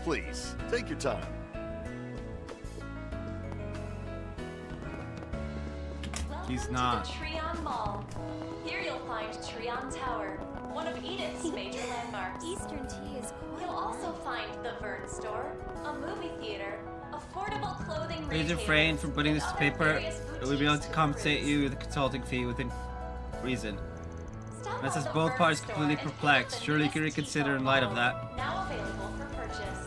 Please, take your time. He's not. To the Treon Mall. Here you'll find Treon Tower, one of Edith's major landmarks. landmarks. Eastern tea is quite You'll also nice. find the Vern store, a movie theater, affordable clothing Please retailers, refrain from putting and this to other paper. various It would be able boutiques to compensate tourists. you with a consulting fee within reason. Stop That by says the both Vern parties store completely and pick up perplexed. the Surely you newest can reconsider tea in light of phone that. model, now available for purchase.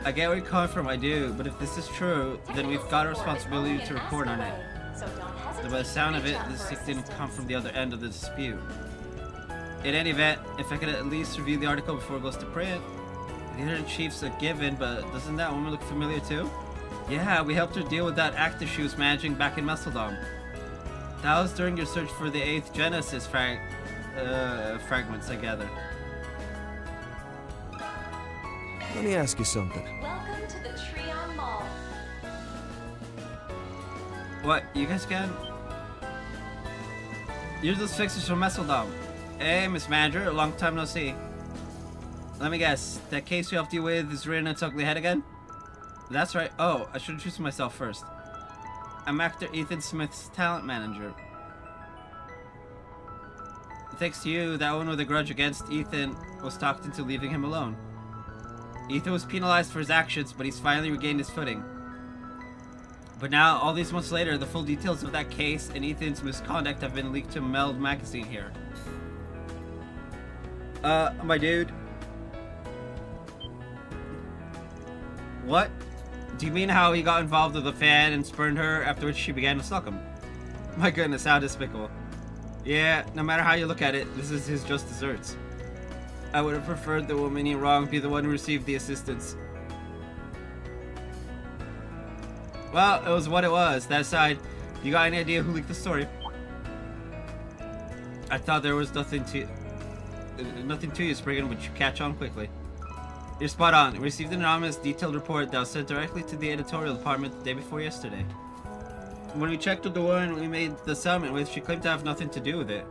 I get where you're coming from, I do, but if this is true, then we've got a responsibility to report on it. So don't But hesitate by the sound to of reach it, out this for sick didn't come assistance. from the other end of the dispute. In any event, if I could at least review the article before it goes to print. The editor-in-chief's a given, but doesn't that woman look familiar too? Yeah, we helped her deal with that active she was managing back in Messeldom. That was during your search for the 8th Genesis fragments, I gather. Let me ask you something. Welcome to the Treon Mall. What, you guys can? You're those fixers from Messeldom. Hey, Miss Manager, long time no see. Let me guess, that case we helped you with is rearing its ugly head again? That's right. Oh, I should introduce myself first. I'm actor Ethan Smith's talent manager. Thanks to you, that one with a grudge against Ethan was talked into leaving him alone. Ethan was penalized for his actions, but he's finally regained his footing. But now, all these months later, the full details of that case and Ethan's misconduct have been leaked to Meld magazine here. My dude. What? Do you mean how he got involved with a fan and spurned her, after which she began to stalk him? My goodness, how despicable. Yeah, no matter how you look at it, this is his just desserts. I would have preferred the woman he wronged be the one who received the assistance. Well, it was what it was. That aside, you got any idea who leaked the story? I thought there was nothing to you, Spriggan, but you catch on quickly. You're spot on. We received an anonymous, detailed report that was sent directly to the editorial department the day before yesterday. When we checked with the woman we made the settlement with, she claimed to have nothing to do with it.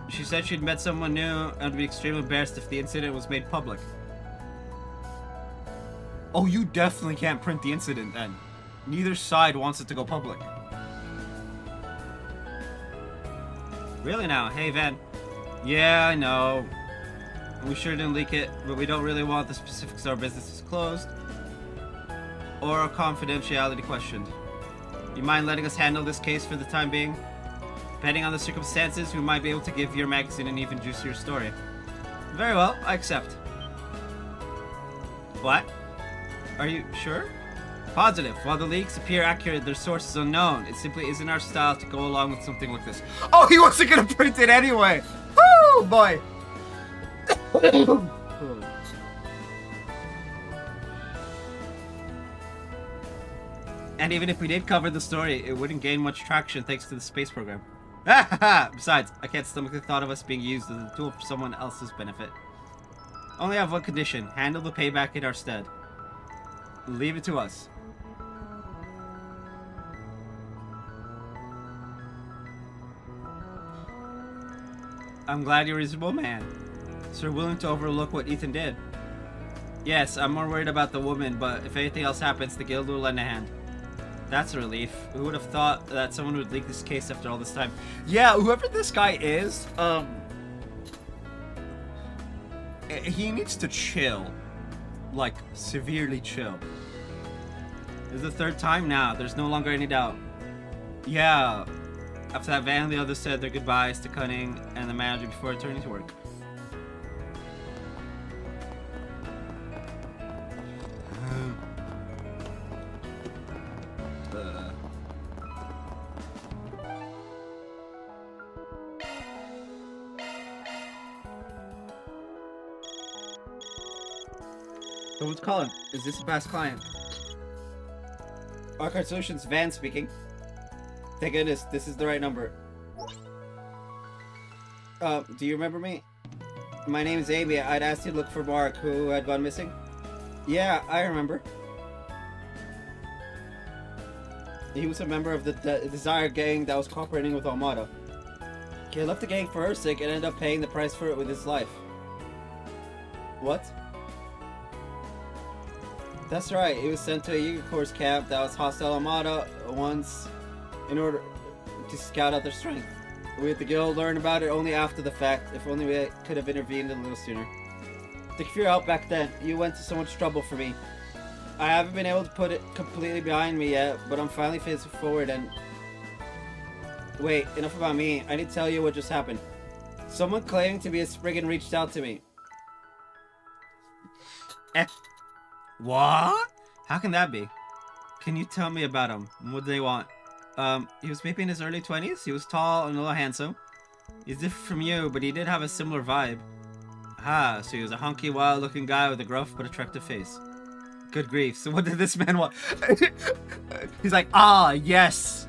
She said she'd met someone new and would be extremely embarrassed if the incident was made public. Oh, you definitely can't print the incident then. Neither side wants it to go public. Really now? Hey, Van. Yeah, I know. We sure didn't leak it, but we don't really want the specifics of our business disclosed or our confidentiality questioned. You mind letting us handle this case for the time being? Depending on the circumstances, we might be able to give your magazine an even juicier story. Very well, I accept. What? Are you sure? Positive. While the leaks appear accurate, their source is unknown. It simply isn't our style to go along with something like this. Oh, he wasn't gonna print it anyway! Woo, boy! And even if we did cover the story, it wouldn't gain much traction thanks to the space program. Besides, I can't stomach the thought of us being used as a tool for someone else's benefit. Only have one condition: handle the payback in our stead. Leave it to us. I'm glad you're a reasonable man. So you're willing to overlook what Ethan did. Yes, I'm more worried about the woman, but if anything else happens, the guild will lend a hand. That's a relief. Who would have thought that someone would leak this case after all this time? Yeah, whoever this guy is, he needs to chill. Like, severely chill. This is the third time now. There's no longer any doubt. Yeah. After that, Van and the others said their goodbyes to Cunning and the manager before returning to work. Who's calling? Is this a past client? Arcade Solutions, Van speaking. Thank goodness, this is the right number. Do you remember me? My name is Amy. I'd asked you to look for Mark, who had gone missing. Yeah, I remember. He was a member of the Desire gang that was cooperating with Armada. He left the gang for her sake and ended up paying the price for it with his life. What? That's right, he was sent to a Yeager Corps camp that was hostile Armada once in order to scout out their strength. We at the guild learned about it only after the fact. If only we could have intervened a little sooner. Thank you for your help back then. You went to so much trouble for me. I haven't been able to put it completely behind me yet, but I'm finally facing forward and... Wait, enough about me. I need to tell you what just happened. Someone claiming to be a Spriggan reached out to me. What? How can that be? Can you tell me about him? What do they want? He was maybe in his early 20s. He was tall and a little handsome. He's different from you, but he did have a similar vibe. Ah, so he was a hunky, wild-looking guy with a gruff but attractive face. Good grief. So what did this man want? He's like, ah, yes.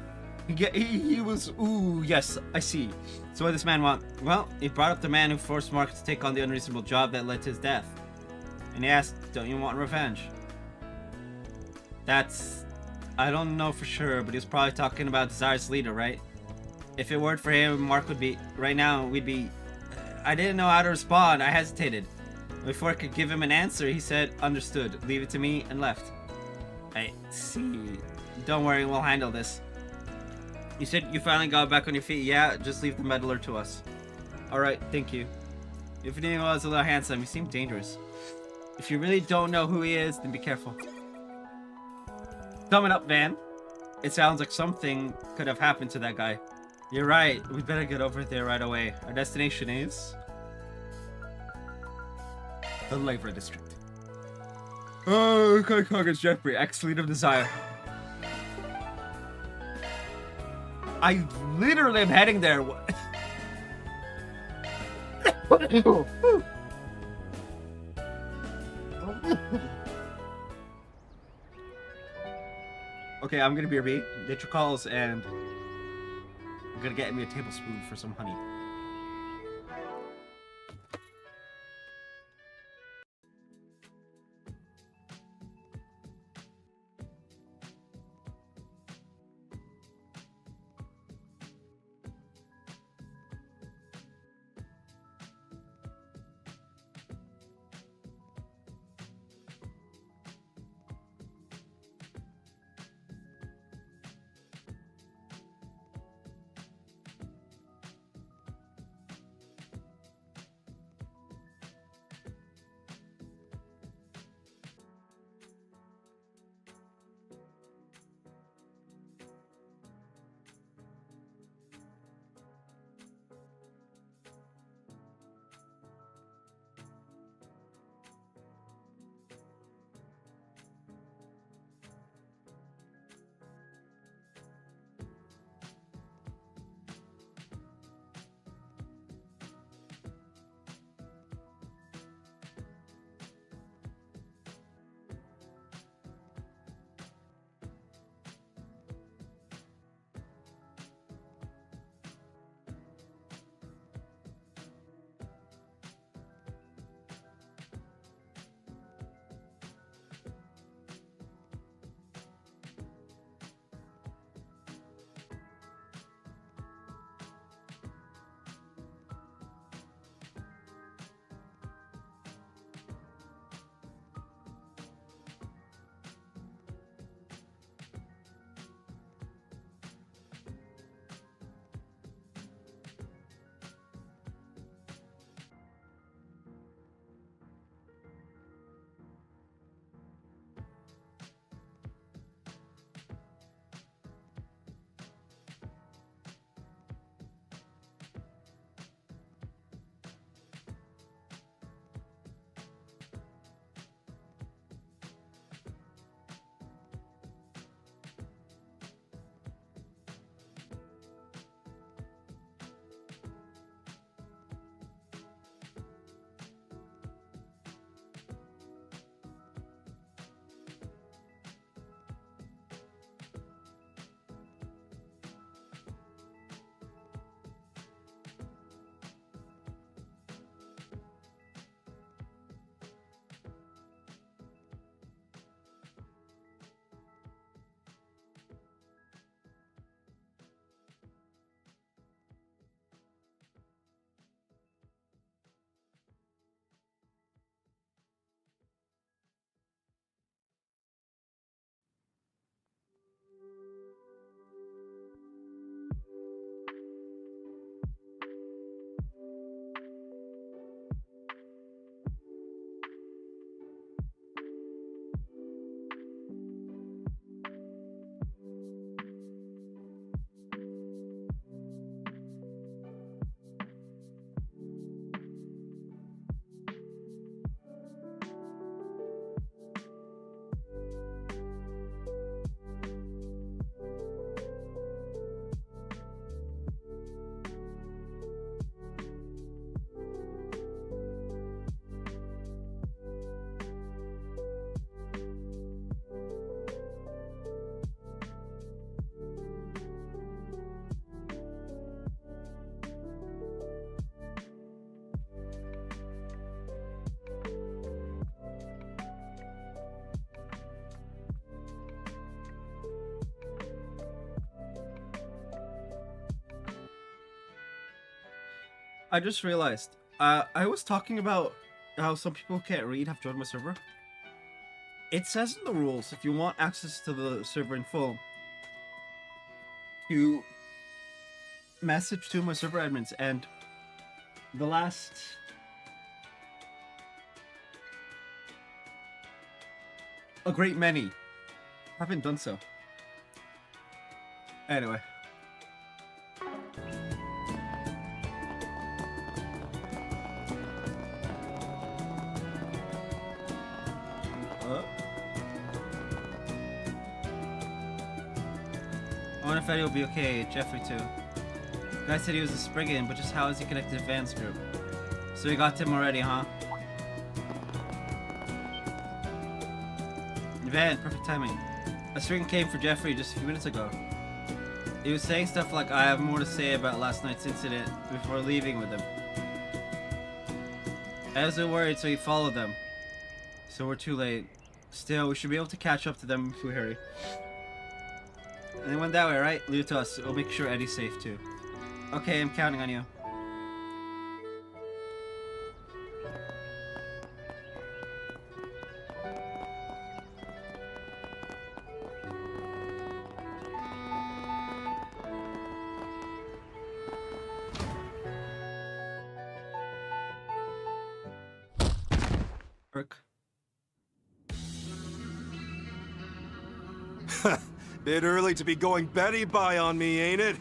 He was, ooh, yes, I see. So what did this man want? Well, he brought up the man who forced Mark to take on the unreasonable job that led to his death. And he asked, don't you want revenge? That's... I don't know for sure, but he was probably talking about Desire's leader, right? If it weren't for him, Mark would be... Right now, we'd be... I didn't know how to respond. I hesitated. Before I could give him an answer, he said, understood. Leave it to me, and left. I see. Don't worry, we'll handle this. You said you finally got back on your feet. Yeah, just leave the meddler to us. Alright, thank you. If he was a little handsome, he seemed dangerous. If you really don't know who he is, then be careful. Coming up, Van. It sounds like something could have happened to that guy. You're right. We better get over there right away. Our destination is... the Labor District. Oh, congrats, Jeffrey. Ex-leader of Desire. I literally am heading there. Okay, I'm gonna BRB. Nature calls, and I'm gonna get me a tablespoon for some honey. I just realized, I was talking about how some people who can't read have joined my server. It says in the rules, if you want access to the server in full, you message to my server admins, and the last a great many haven't done so. Anyway. I wonder if Eddie will be okay. Jeffrey too. Guy said he was a Spriggan, but just how is he connected to Van's group? So he got him already, huh? Van, perfect timing. A Spriggan came for Jeffrey just a few minutes ago. He was saying stuff like, I have more to say about last night's incident before leaving with him. I was so worried, so he followed them. So we're too late. Still, we should be able to catch up to them if we hurry. And they went that way, right? Leave it to us. We'll make sure Eddie's safe too. Okay, I'm counting on you. Irk. Bit early to be going Betty by on me, ain't it?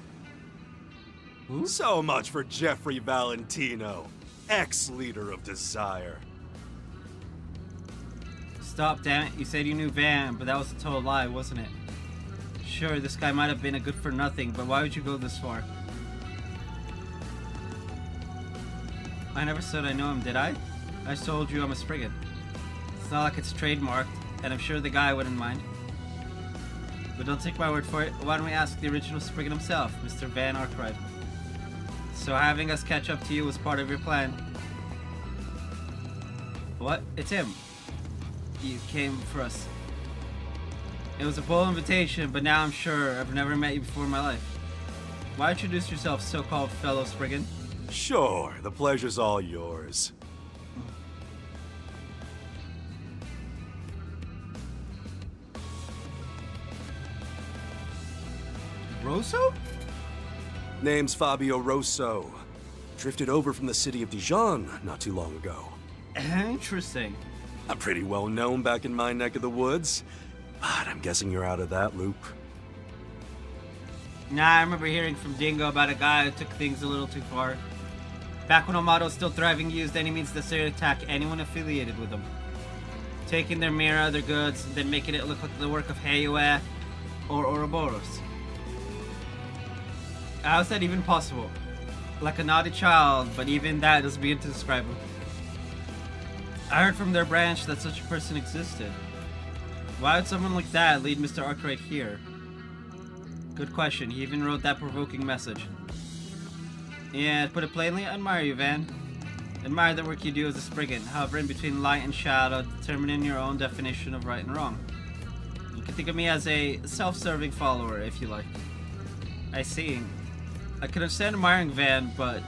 Who? So much for Jeffrey Valentino, ex-leader of Desire. Stop, damn it. You said you knew Van, but that was a total lie, wasn't it? Sure, this guy might have been a good-for-nothing, but why would you go this far? I never said I know him, did I? I just told you I'm a Spriggan. It's not like it's trademarked, and I'm sure the guy wouldn't mind. But don't take my word for it. Why don't we ask the original Spriggan himself, Mr. Van Arkwright? So having us catch up to you was part of your plan. What? It's him. You came for us. It was a bold invitation, but now I'm sure I've never met you before in my life. Why introduce yourself, so-called fellow Spriggan? Sure, the pleasure's all yours. Rosso? Name's Fabio Rosso. Drifted over from the city of Dijon not too long ago. Interesting. I'm pretty well known back in my neck of the woods, but I'm guessing you're out of that loop. Nah, I remember hearing from Dingo about a guy who took things a little too far. Back when Amato was still thriving, he used any means necessary to attack anyone affiliated with him. Taking their mirror, their goods, and then making it look like the work of Heiue or Ouroboros. How is that even possible? Like a naughty child, but even that doesn't begin to describe him. I heard from their branch that such a person existed. Why would someone like that lead Mr. Arkwright here? Good question. He even wrote that provoking message. Yeah, to put it plainly, I admire you, Van. Admire the work you do as a Spriggan, hovering between light and shadow, determining your own definition of right and wrong. You can think of me as a self-serving follower, if you like. I see. I can understand admiring Van, but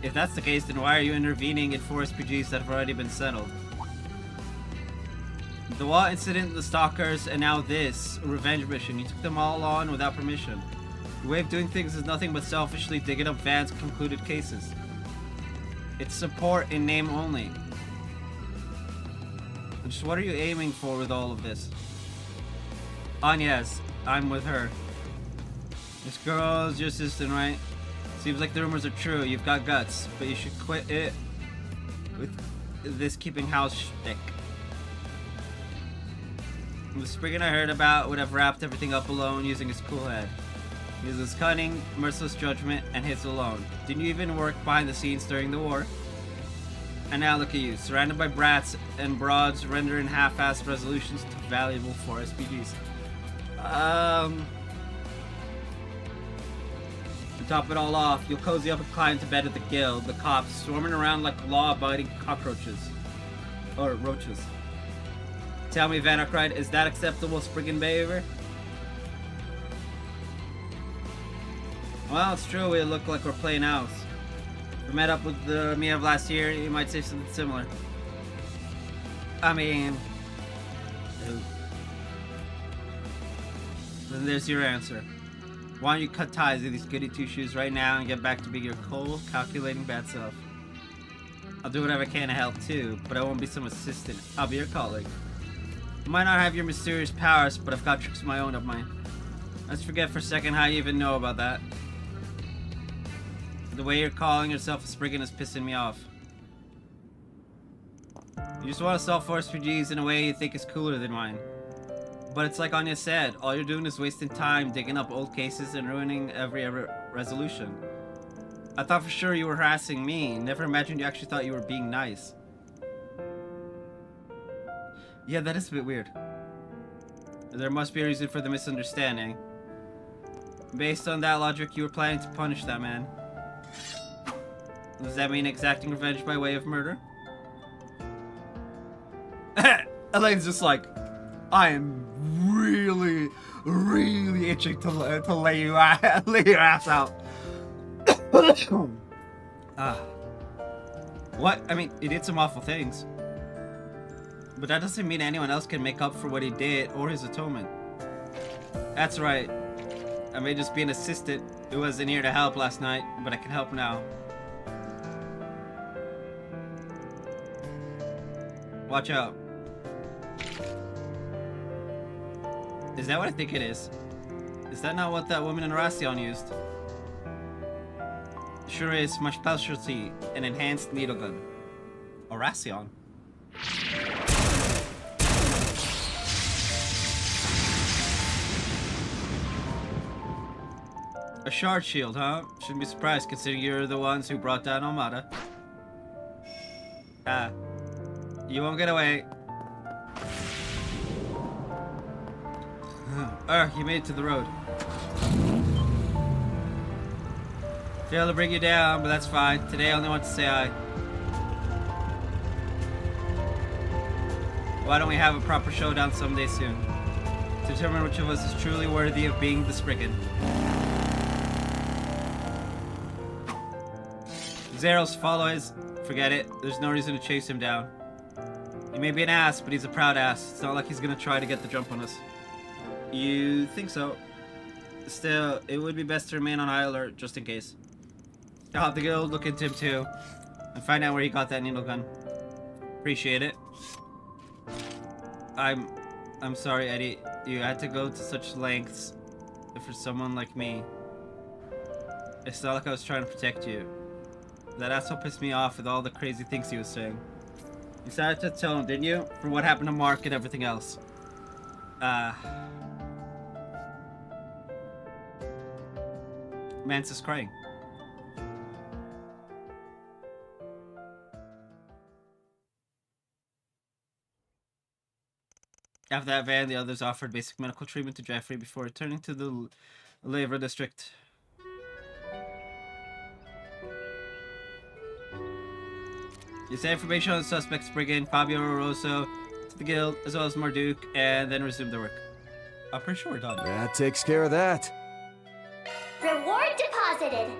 if that's the case, then why are you intervening in 4 SPGs that have already been settled? The Wall incident, the Stalkers, and now this, a revenge mission. You took them all on without permission. Your way of doing things is nothing but selfishly digging up Van's concluded cases. It's support in name only. Just what are you aiming for with all of this? Agnes, I'm with her. This girl's your assistant, right? Seems like the rumors are true. You've got guts, but you should quit it with this keeping house shtick. The Spriggan I heard about would have wrapped everything up alone using his cool head. He was cunning, merciless judgment, and his alone. Didn't you even work behind the scenes during the war? And now look at you, surrounded by brats and broads rendering half-assed resolutions to valuable 4 SPGs. To top it all off, you'll cozy up and climb to bed at the guild, the cops swarming around like law-abiding cockroaches. Or roaches. Tell me, Van Arkwright, is that acceptable Spriggan behavior? Well, it's true, we look like we're playing house. If we met up with the me of last year, you might say something similar. I mean... Then there's your answer. Why don't you cut ties with these goody two-shoes right now and get back to being your cold, calculating bad self? I'll do whatever I can to help too, but I won't be some assistant. I'll be your colleague. I might not have your mysterious powers, but I've got tricks of my own of mine. Let's forget for a second how you even know about that. The way you're calling yourself a Spriggan is pissing me off. You just want to solve force refugees in a way you think is cooler than mine. But it's like Anya said, all you're doing is wasting time digging up old cases and ruining every resolution. I thought for sure you were harassing me, never imagined you actually thought you were being nice. Yeah, that is a bit weird. There must be a reason for the misunderstanding. Based on that logic, you were planning to punish that man. Does that mean exacting revenge by way of murder? Elaine's just like, I am really, really itching to lay your ass out. What? I mean, he did some awful things. But that doesn't mean anyone else can make up for what he did or his atonement. That's right. I may just be an assistant who wasn't here to help last night, but I can help now. Watch out. Is that what I think it is? Is that not what that woman in Racion used? Sure is my specialty, an enhanced needle gun. Racion. A shard shield, huh? Shouldn't be surprised considering you're the ones who brought down Armada. You won't get away. You made it to the road. Failed to bring you down, but that's fine. Today I only want to say hi. Why don't we have a proper showdown someday soon? To determine which of us is truly worthy of being the Spriggan. Zeros follow his... Forget it. There's no reason to chase him down. He may be an ass, but he's a proud ass. It's not like he's gonna try to get the jump on us. You think so? Still, it would be best to remain on high alert, just in case. I'll have to go look into him too, and find out where he got that needle gun. Appreciate it. I'm sorry, Eddie. You had to go to such lengths for someone like me. It's not like I was trying to protect you. That asshole pissed me off with all the crazy things he was saying. You started to tell him, didn't you? For what happened to Mark and everything else. Mance is crying. After that van, the others offered basic medical treatment to Jeffrey before returning to the Leyva district. You sent information on the suspects, Spriggan, Fabio Rosso, to the guild, as well as Marduk, and then resumed their work. I'm pretty sure we're done. That takes care of that. Reward deposited.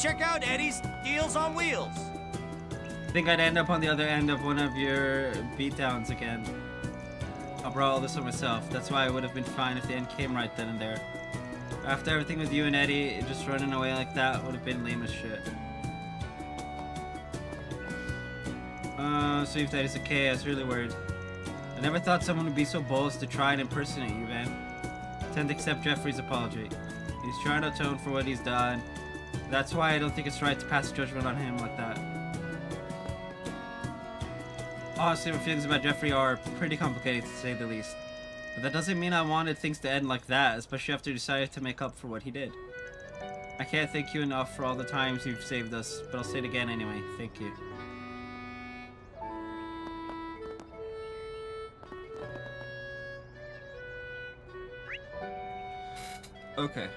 Check out Eddie's Deals on Wheels. I think I'd end up on the other end of one of your beatdowns again. I brought all this on myself. That's why it would have been fine if the end came right then and there. After everything with you and Eddie, just running away like that would have been lame as shit. See if Eddie's okay. I was really worried. I never thought someone would be so bold as to try and impersonate you, Van. Tend to accept Jeffrey's apology. He's trying to atone for what he's done. That's why I don't think it's right to pass judgment on him like that. Honestly, my feelings about Jeffrey are pretty complicated to say the least. But that doesn't mean I wanted things to end like that, especially after he decided to make up for what he did. I can't thank you enough for all the times you've saved us, but I'll say it again anyway. Thank you. Okay.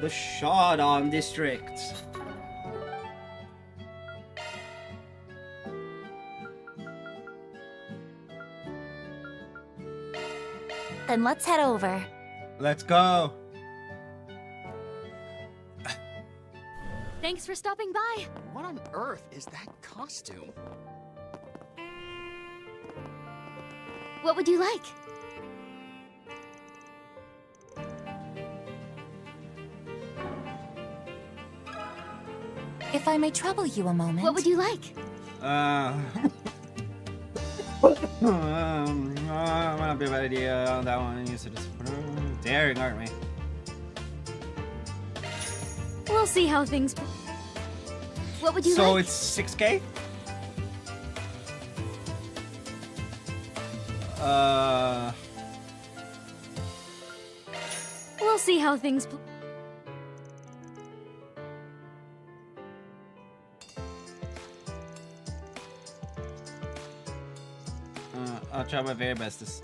The Shadon District. Then let's head over. Let's go. Thanks for stopping by. What on earth is that costume? What would you like? If I may trouble you a moment. What would you like? Might not be a bad idea on that one. You said it's daring, aren't we? We'll see how things. What would you so like? it's 6K? We'll see how things. I'll try my very bestest.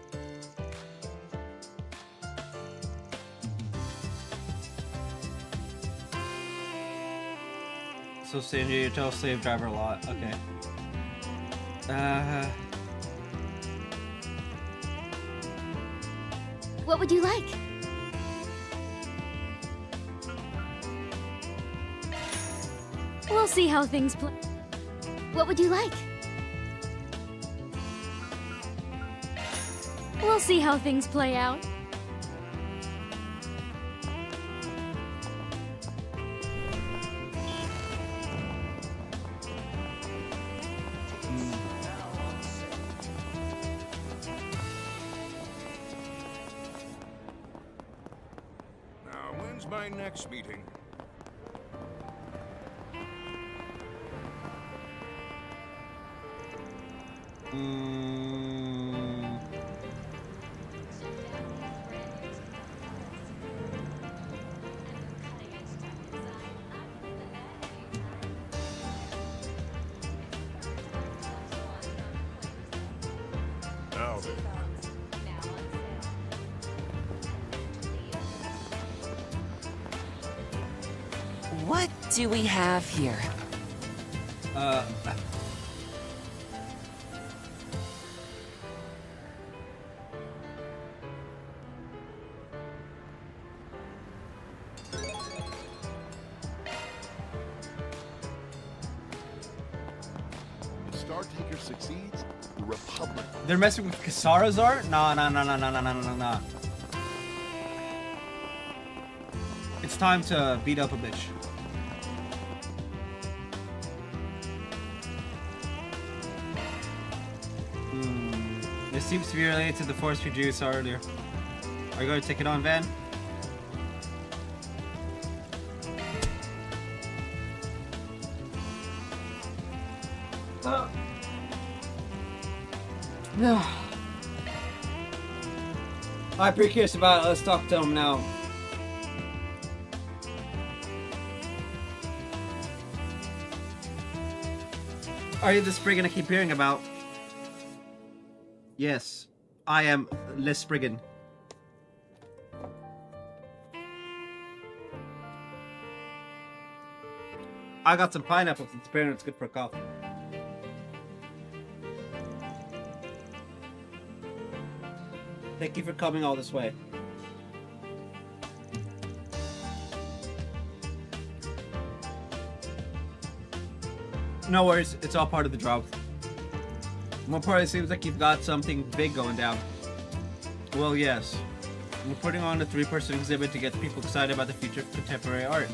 So Sanjay, you tell slave driver a lot. Okay. What would you like? We'll see how things play. What would you like? We'll see how things play out. Now, when's my next meeting? Now then. What do we have here? If Star Taker succeeds, the Republic. They're messing with Kisara's art? No. It's time to beat up a bitch. This seems to be related to the force we drew saw earlier. Are you going to take it on, Van? No. I'm pretty curious about it. Let's talk to him now. Are you the Spriggan I keep hearing about? Yes, I am Les Spriggan. I got some pineapples. It's apparently it's good for coffee. Thank you for coming all this way. No worries, it's all part of the job. More part, it seems like you've got something big going down. Well, yes. We're putting on a 3-person exhibit to get people excited about the future of contemporary art.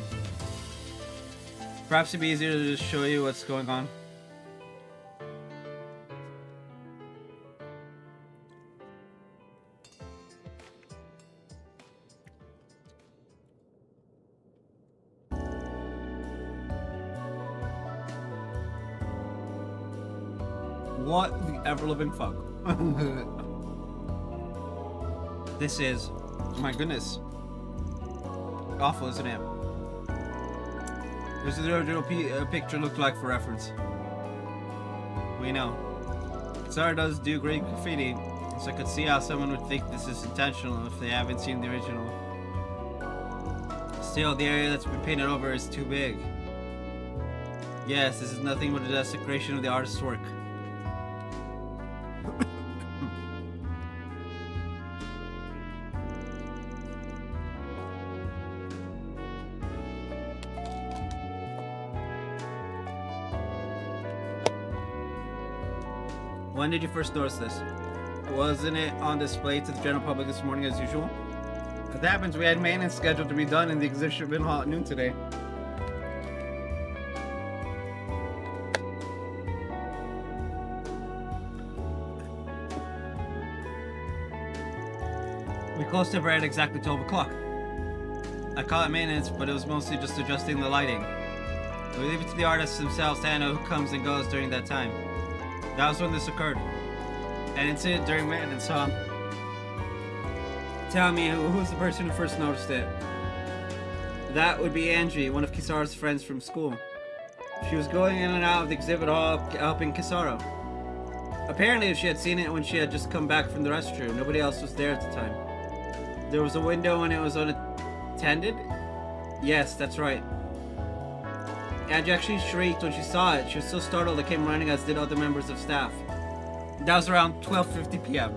Perhaps it'd be easier to just show you what's going on. What the ever-living fuck? This is, my goodness, awful, isn't it? This is the original picture looked like for reference. We know. Zara does do great graffiti, so I could see how someone would think this is intentional if they haven't seen the original. Still, the area that's been painted over is too big. Yes, this is nothing but a desecration of the artist's work. When did you first notice this? Wasn't it on display to the general public this morning as usual? As it happens, we had maintenance scheduled to be done in the exhibition hall at noon today. We closed up right at exactly 12 o'clock. I call it maintenance, but it was mostly just adjusting the lighting. We leave it to the artists themselves to handle who comes and goes during that time. That was when this occurred. An incident during maintenance, huh? Tell me, who's the person who first noticed it? That would be Angie, one of Kisara's friends from school. She was going in and out of the exhibit hall helping Kisara. Apparently, she had seen it when she had just come back from the restroom. Nobody else was there at the time. There was a window and it was unattended? Yes, that's right. Angie actually shrieked when she saw it. She was so startled it came running, as did other members of staff. That was around 12:50 p.m.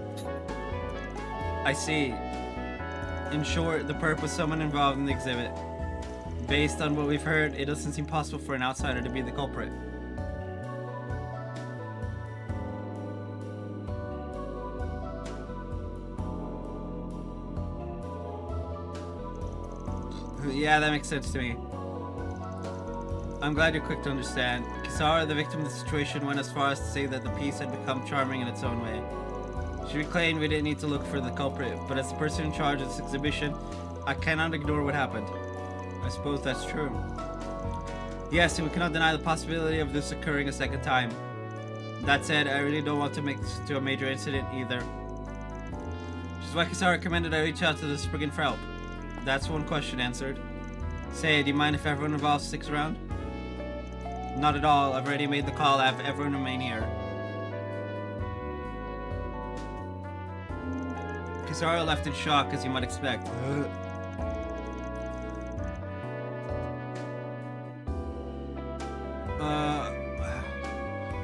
I see. In short, the perp was someone involved in the exhibit. Based on what we've heard, it doesn't seem possible for an outsider to be the culprit. Yeah, that makes sense to me. I'm glad you're quick to understand. Kisara, the victim of the situation, went as far as to say that the piece had become charming in its own way. She claimed we didn't need to look for the culprit, but as the person in charge of this exhibition, I cannot ignore what happened. I suppose that's true. Yes, and we cannot deny the possibility of this occurring a second time. That said, I really don't want to make this into a major incident either. Which is why Kisara recommended I reach out to the Spriggan for help. That's one question answered. Say, do you mind if everyone involved sticks around? Not at all. I've already made the call. I have everyone remain here. Kisara left in shock, as you might expect.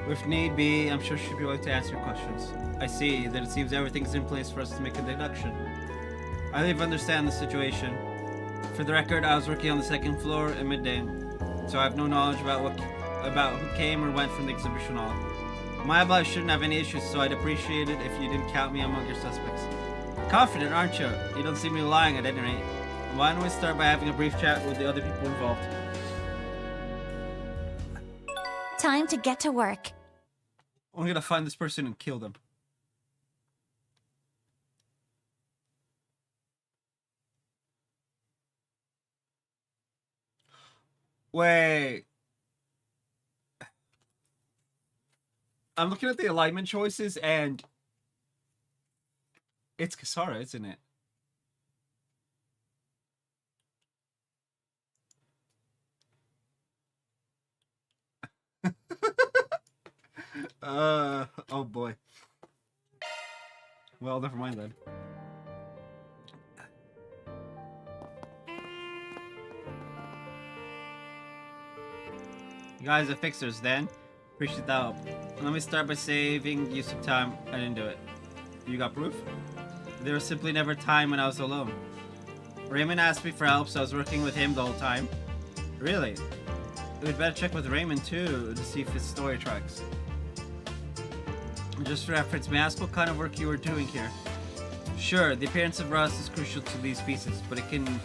If need be, I'm sure she'll be willing to answer your questions. I see that it seems everything's in place for us to make a deduction. I leave understand the situation. For the record, I was working on the second floor at midday, so I have no knowledge about who came or went from the exhibition hall. My oblige shouldn't have any issues, so I'd appreciate it if you didn't count me among your suspects. Confident, aren't you? You don't see me lying at any rate. Why don't we start by having a brief chat with the other people involved? Time to get to work. I'm gonna find this person and kill them. Wait. I'm looking at the alignment choices and it's Kisara, isn't it? Oh boy. Well, never mind then. You guys are fixers then. Appreciate the help. Let me start by saving you some time. I didn't do it. You got proof? There was simply never time when I was alone. Raymond asked me for help, so I was working with him the whole time. Really? We'd better check with Raymond too to see if his story tracks. Just for reference, may I ask what kind of work you were doing here? Sure, the appearance of rust is crucial to these pieces, but it can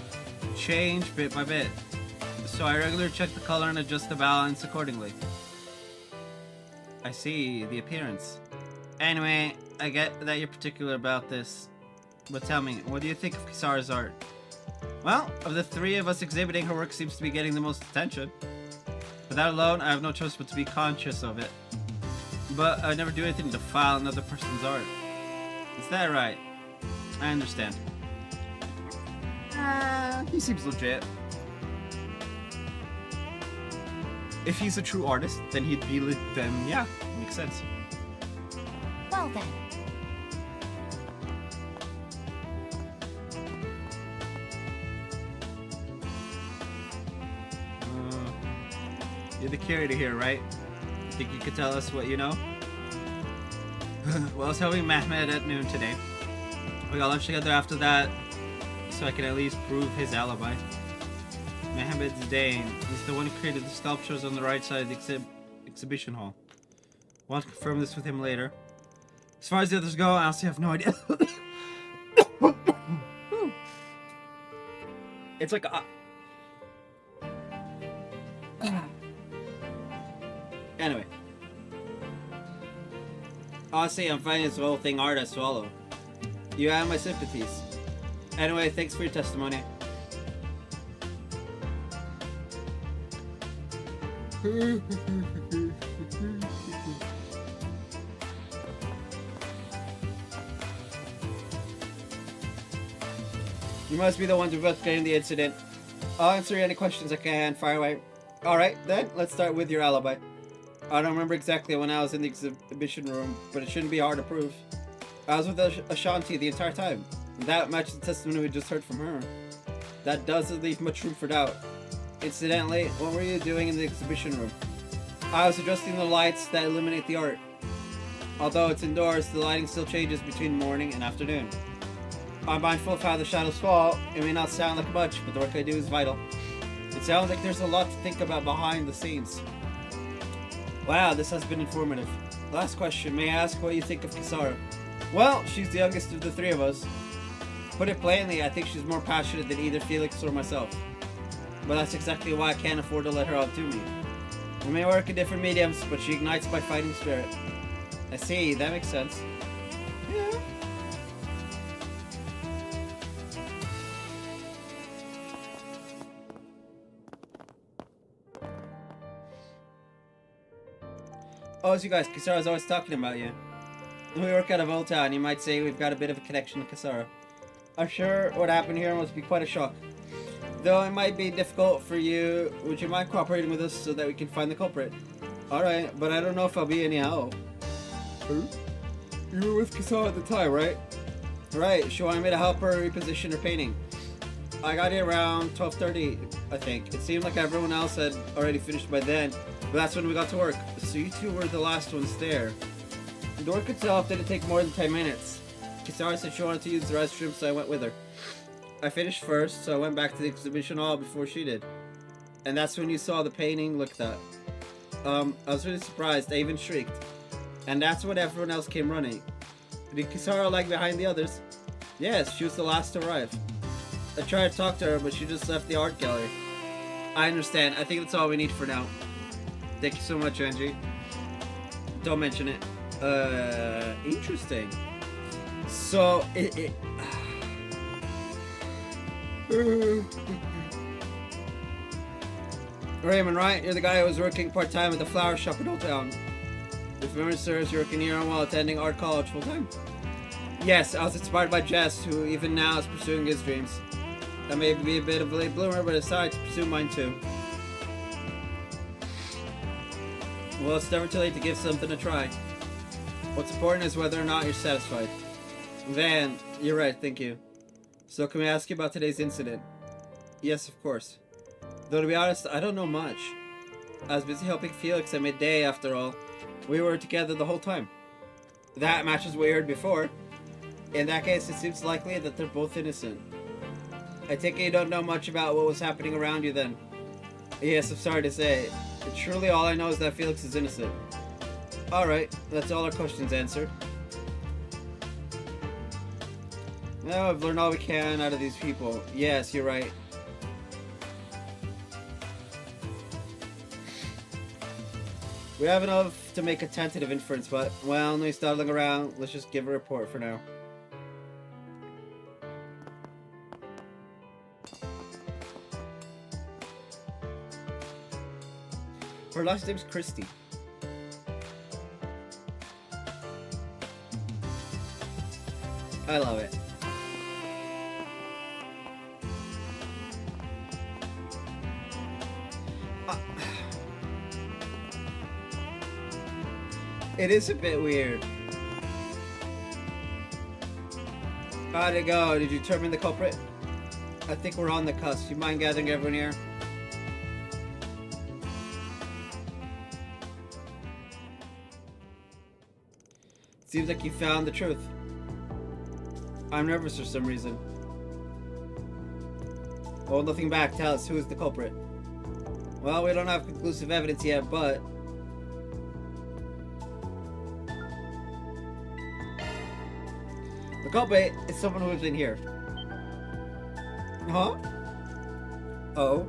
change bit by bit. So I regularly check the color and adjust the balance accordingly. I see, the appearance. Anyway, I get that you're particular about this. But tell me, what do you think of Kisara's art? Well, of the three of us exhibiting, her work seems to be getting the most attention. For that alone, I have no choice but to be conscious of it. but I never do anything to defile another person's art. Is that right? I understand. He seems legit. If he's a true artist, then he'd be then yeah, makes sense. Well then. You're the curator here, right? Think you could tell us what you know? Well, I was helping Mehmet at noon today. We got lunch together after that, so I can at least prove his alibi. Mehmet Zidane is the one who created the sculptures on the right side of the exhibition hall. Want to confirm this with him later. As far as the others go, I honestly have no idea. It's like anyway. Honestly, I'm finding this whole thing hard to swallow. You have my sympathies. Anyway, thanks for your testimony. You must be the one investigating the incident. I'll answer any questions I can. Fire away. Alright, then, let's start with your alibi. I don't remember exactly when I was in the exhibition room, but it shouldn't be hard to prove. I was with Ashanti the entire time. That matches the testimony we just heard from her. That doesn't leave much room for doubt. Incidentally, what were you doing in the exhibition room? I was adjusting the lights that illuminate the art. Although it's indoors, the lighting still changes between morning and afternoon. I'm mindful of how the shadows fall. It may not sound like much, but the work I do is vital. It sounds like there's a lot to think about behind the scenes. Wow, this has been informative. Last question, may I ask what you think of Kisara? Well, she's the youngest of the three of us. Put it plainly, I think she's more passionate than either Felix or myself. But that's exactly why I can't afford to let her outdo me. We may work in different mediums, but she ignites my fighting spirit. I see, that makes sense. Yeah. Oh, as you guys, Kisara's always talking about you. We work out of Old Town, you might say we've got a bit of a connection to Kisara. I'm sure what happened here must be quite a shock. Though it might be difficult for you, would you mind cooperating with us so that we can find the culprit? Alright, but I don't know if I'll be any help. Who? You were with Kisara at the time, right? Right, she wanted me to help her reposition her painting. I got here around 12:30, I think. It seemed like everyone else had already finished by then, but that's when we got to work. So you two were the last ones there. The work itself didn't take more than 10 minutes. Kisara said she wanted to use the restroom, so I went with her. I finished first, so I went back to the exhibition hall before she did. And that's when you saw the painting looked at. I was really surprised, I even shrieked. And that's when everyone else came running. Did Kisara lag behind the others? Yes, she was the last to arrive. I tried to talk to her, but she just left the art gallery. I understand, I think that's all we need for now. Thank you so much, Angie. Don't mention it. Interesting. So, Raymond, right? You're the guy who was working part-time at the flower shop in Old Town. If memory serves, you're working here while attending art college full-time. Yes, I was inspired by Jess, who even now is pursuing his dreams. I may be a bit of a late bloomer, but I decided to pursue mine too. Well, it's never too late to give something a try. What's important is whether or not you're satisfied. Van, you're right, thank you. So can we ask you about today's incident? Yes, of course. Though to be honest, I don't know much. I was busy helping Felix at midday after all. We were together the whole time. That matches what you heard before. In that case, it seems likely that they're both innocent. I take it you don't know much about what was happening around you then. Yes, I'm sorry to say. Truly all I know is that Felix is innocent. Alright, that's all our questions answered. Now I've learned all we can out of these people. Yes, you're right. We have enough to make a tentative inference, but, well, no use dawdling around. Let's just give a report for now. Her last name's Christy. I love it. It is a bit weird. How'd it go? Did you determine the culprit? I think we're on the cusp. You mind gathering everyone here? Seems like you found the truth. I'm nervous for some reason. Hold nothing back. Tell us, who is the culprit? Well, we don't have conclusive evidence yet, but... the culprit is someone who lives in here. Huh? Oh?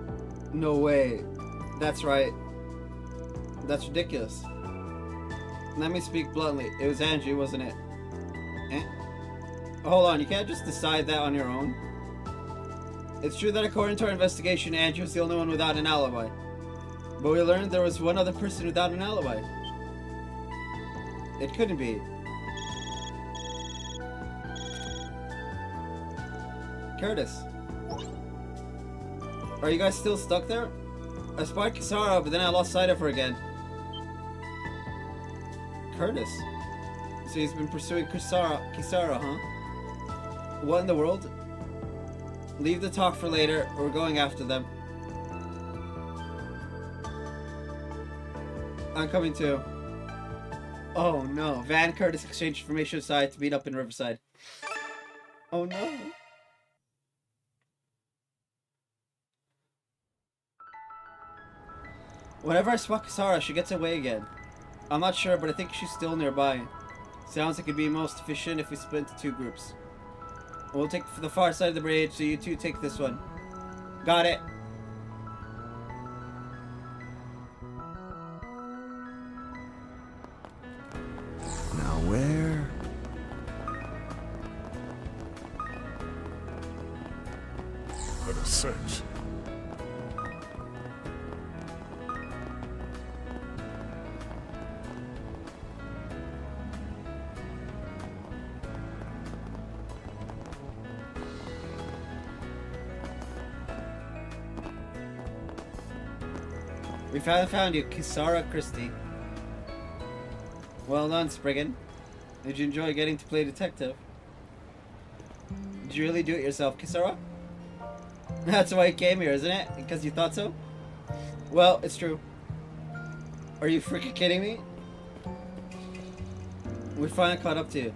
No way. That's right. That's ridiculous. Let me speak bluntly. It was Andrew, wasn't it? Eh? Hold on, you can't just decide that on your own. It's true that according to our investigation, Andrew was the only one without an alibi. But we learned there was one other person without an alibi. It couldn't be. Curtis. Are you guys still stuck there? I spotted Kisara, but then I lost sight of her again. Curtis? So he's been pursuing Kisara, huh? What in the world? Leave the talk for later. We're going after them. I'm coming too. Oh no. Van Curtis exchanged information aside to meet up in Riverside. Oh no. Whenever I spot Kisara, she gets away again. I'm not sure, but I think she's still nearby. Sounds like it'd be most efficient if we split into two groups. We'll take the far side of the bridge, so you two take this one. Got it. Now where? Let us search. We finally found you, Kisara Christie. Well done, Spriggan. Did you enjoy getting to play detective? Did you really do it yourself, Kisara? That's why you came here, isn't it? Because you thought so? Well, it's true. Are you freaking kidding me? We finally caught up to you.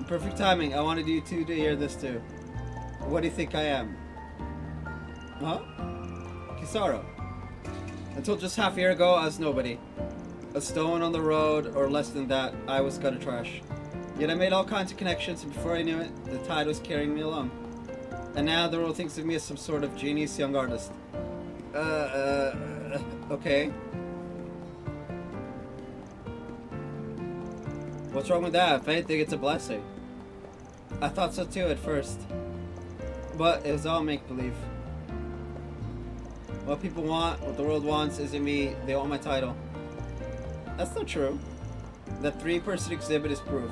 Perfect timing. I wanted you two to hear this too. What do you think I am? Huh? Kisara. Until just half a year ago, I was nobody. A stone on the road, or less than that, I was gutter trash. Yet I made all kinds of connections, and before I knew it, the tide was carrying me along. And now the world thinks of me as some sort of genius young artist. Okay. What's wrong with that? If anything, it's a blessing. I thought so too at first. But it was all make-believe. What people want, what the world wants, isn't me. They want my title. That's not true. That 3-person exhibit is proof.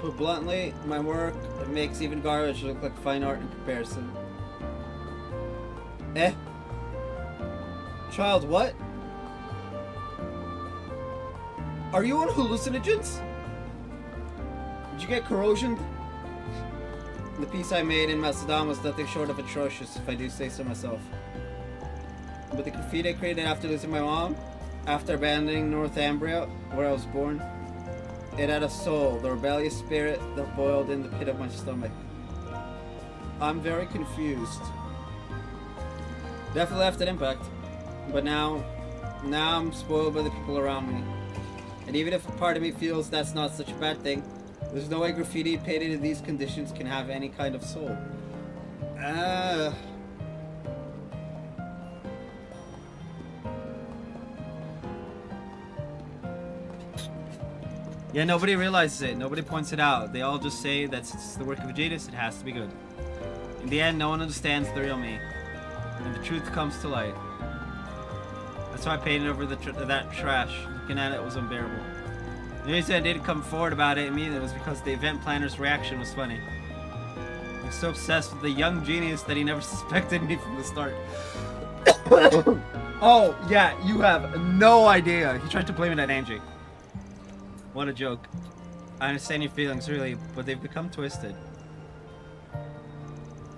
Put bluntly, my work makes even garbage look like fine art in comparison. Eh? Child, what? Are you on hallucinogens? Did you get corrosioned? The piece I made in Macedon was nothing short of atrocious, if I do say so myself. But the graffiti I created after losing my mom, after abandoning Northumbria, where I was born, it had a soul, the rebellious spirit that boiled in the pit of my stomach. I'm very confused. Definitely left an impact, but now I'm spoiled by the people around me. And even if a part of me feels that's not such a bad thing, there's no way graffiti painted in these conditions can have any kind of soul. Yeah, nobody realizes it. Nobody points it out. They all just say that since it's the work of a genius, it has to be good. In the end, no one understands the real me. And the truth comes to light. That's why I painted over that trash. Looking at it was unbearable. The reason I didn't come forward about it immediately was because the event planner's reaction was funny. He was so obsessed with the young genius that he never suspected me from the start. Oh, yeah, you have no idea. He tried to blame it on Angie. What a joke. I understand your feelings, really, but they've become twisted.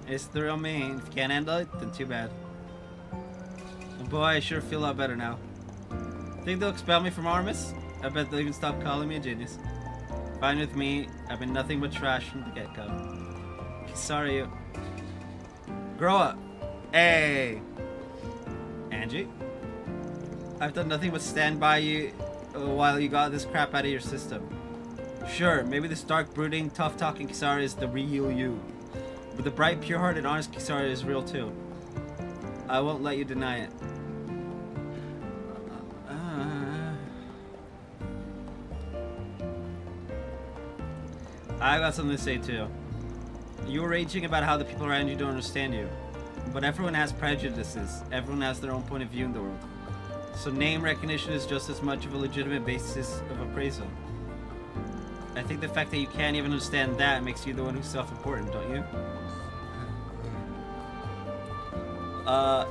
It's the real me. If you can't handle it, then too bad. And boy, I sure feel a lot better now. Think they'll expel me from Artemis? I bet they'll even stop calling me a genius. Fine with me. I've been nothing but trash from the get-go. Sorry, you. Grow up. Hey. Angie? I've done nothing but stand by you while you got this crap out of your system. Sure, maybe this dark, brooding, tough-talking Kisara is the real you. But the bright, pure-hearted, honest Kisara is real too. I won't let you deny it. I got something to say too. You were raging about how the people around you don't understand you. But everyone has prejudices. Everyone has their own point of view in the world. So name recognition is just as much of a legitimate basis of appraisal. I think the fact that you can't even understand that makes you the one who's self-important, don't you?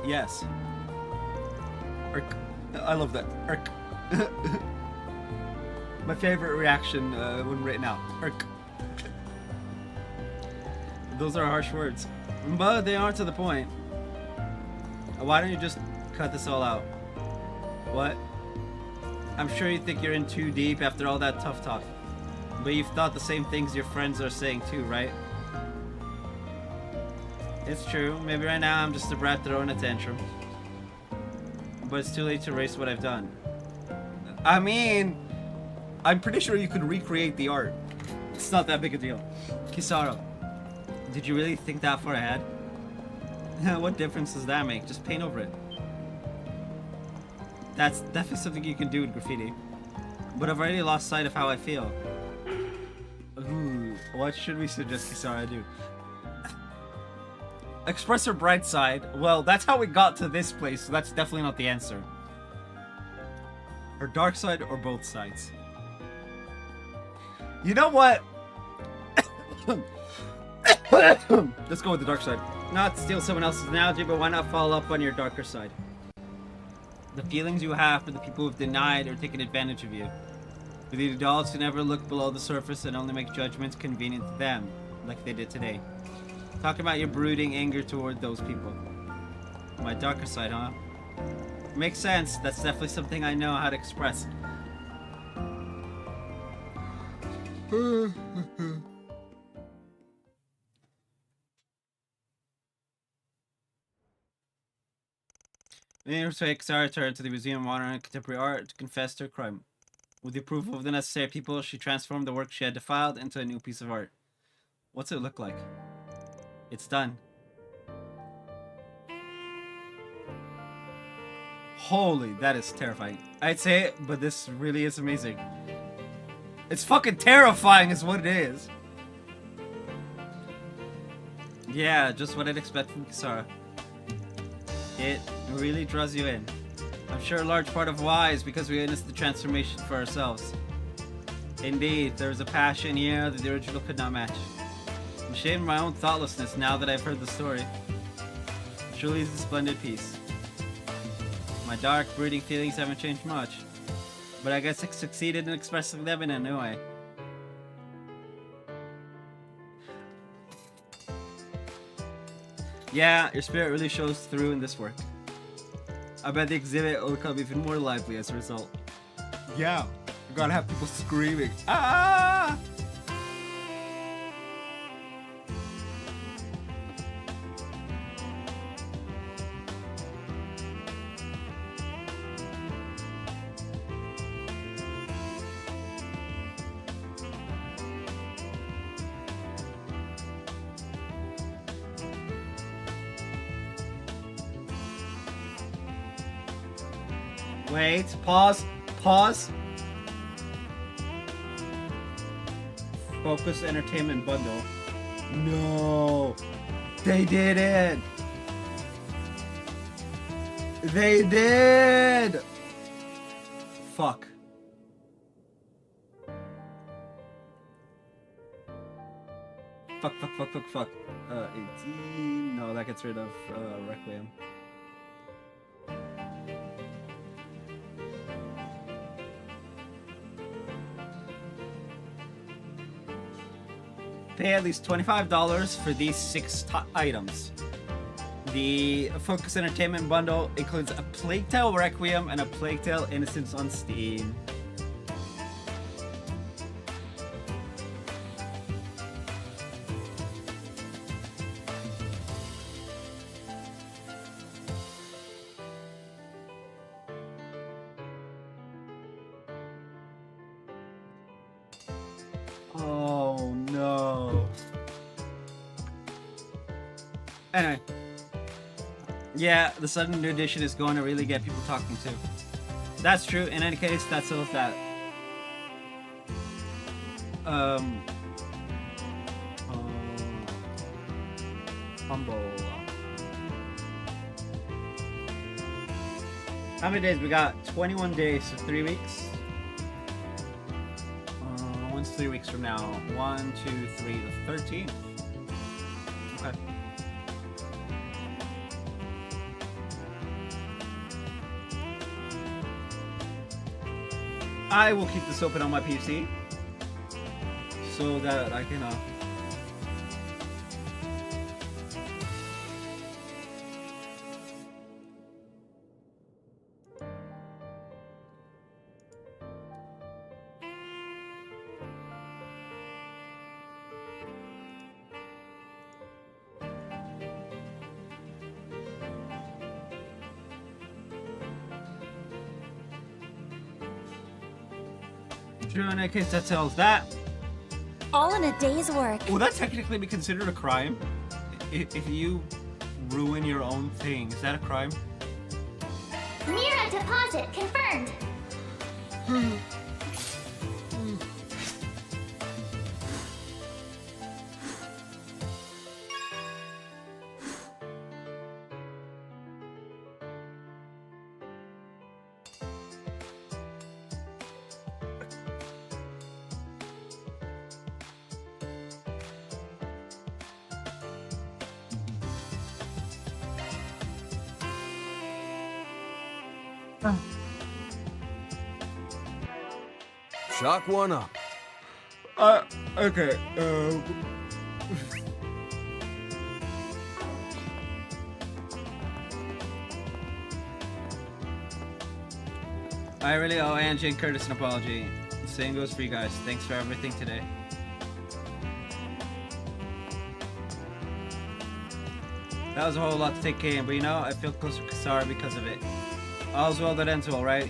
Yes. Erk. I love that. Erk. My favorite reaction when written out. Erk. Those are harsh words. But they are to the point. Why don't you just cut this all out? What? I'm sure you think you're in too deep after all that tough talk. But you've thought the same things your friends are saying too, right? It's true. Maybe right now I'm just a brat throwing a tantrum. But it's too late to erase what I've done. I mean, I'm pretty sure you could recreate the art. It's not that big a deal. Kisara, did you really think that far ahead? What difference does that make? Just paint over it. That's definitely something you can do with graffiti. But I've already lost sight of how I feel. Ooh, what should we suggest Kisara do? Express her bright side. Well, that's how we got to this place, so that's definitely not the answer. Her dark side or both sides? You know what? Let's go with the dark side. Not to steal someone else's analogy, but why not follow up on your darker side? The feelings you have for the people who've denied or taken advantage of you. For the adults who never look below the surface and only make judgments convenient to them, like they did today. Talk about your brooding anger toward those people. My darker side, huh? Makes sense. That's definitely something I know how to express. In respect, Sarah turned to the Museum of Modern and Contemporary Art to confess to her crime. With the approval of the necessary people, she transformed the work she had defiled into a new piece of art. What's it look like? It's done. Holy, that is terrifying. I'd say it, but this really is amazing. It's fucking terrifying is what it is. Yeah, just what I'd expect from Kisara. It really draws you in. I'm sure a large part of why is because we witnessed the transformation for ourselves. Indeed, there is a passion here that the original could not match. I'm ashamed of my own thoughtlessness now that I've heard the story. Truly is a splendid piece. My dark, brooding feelings haven't changed much, but I guess I succeeded in expressing them in a new way. Yeah, your spirit really shows through in this work. I bet the exhibit will become even more lively as a result. Yeah, you gotta have people screaming. Ah! Wait, pause. Focus Entertainment Bundle. No, they didn't. They did. Fuck. Fuck. 18. No, that gets rid of Requiem. Pay at least $25 for these 6 items. The Focus Entertainment bundle includes a Plague Tale Requiem and a Plague Tale Innocence on Steam. Oh no. Anyway. Yeah, the sudden new edition is going to really get people talking too. That's true. In any case, that settles that. Humble. How many days? We got 21 days, so 3 weeks. When's 3 weeks from now? 1, 2, 3, the 13th. Okay. I will keep this open on my PC so that I can True, in any case, that tells that. All in a day's work. Will that technically be considered a crime? If you ruin your own thing, is that a crime? Mira deposit confirmed. Chalk one up. Okay. I really owe Angie and Curtis an apology. The same goes for you guys. Thanks for everything today. That was a whole lot to take in, but you know, I feel closer to Kasara because of it. All's well that ends well, right?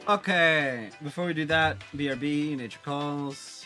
Okay, before we do that, BRB, nature calls.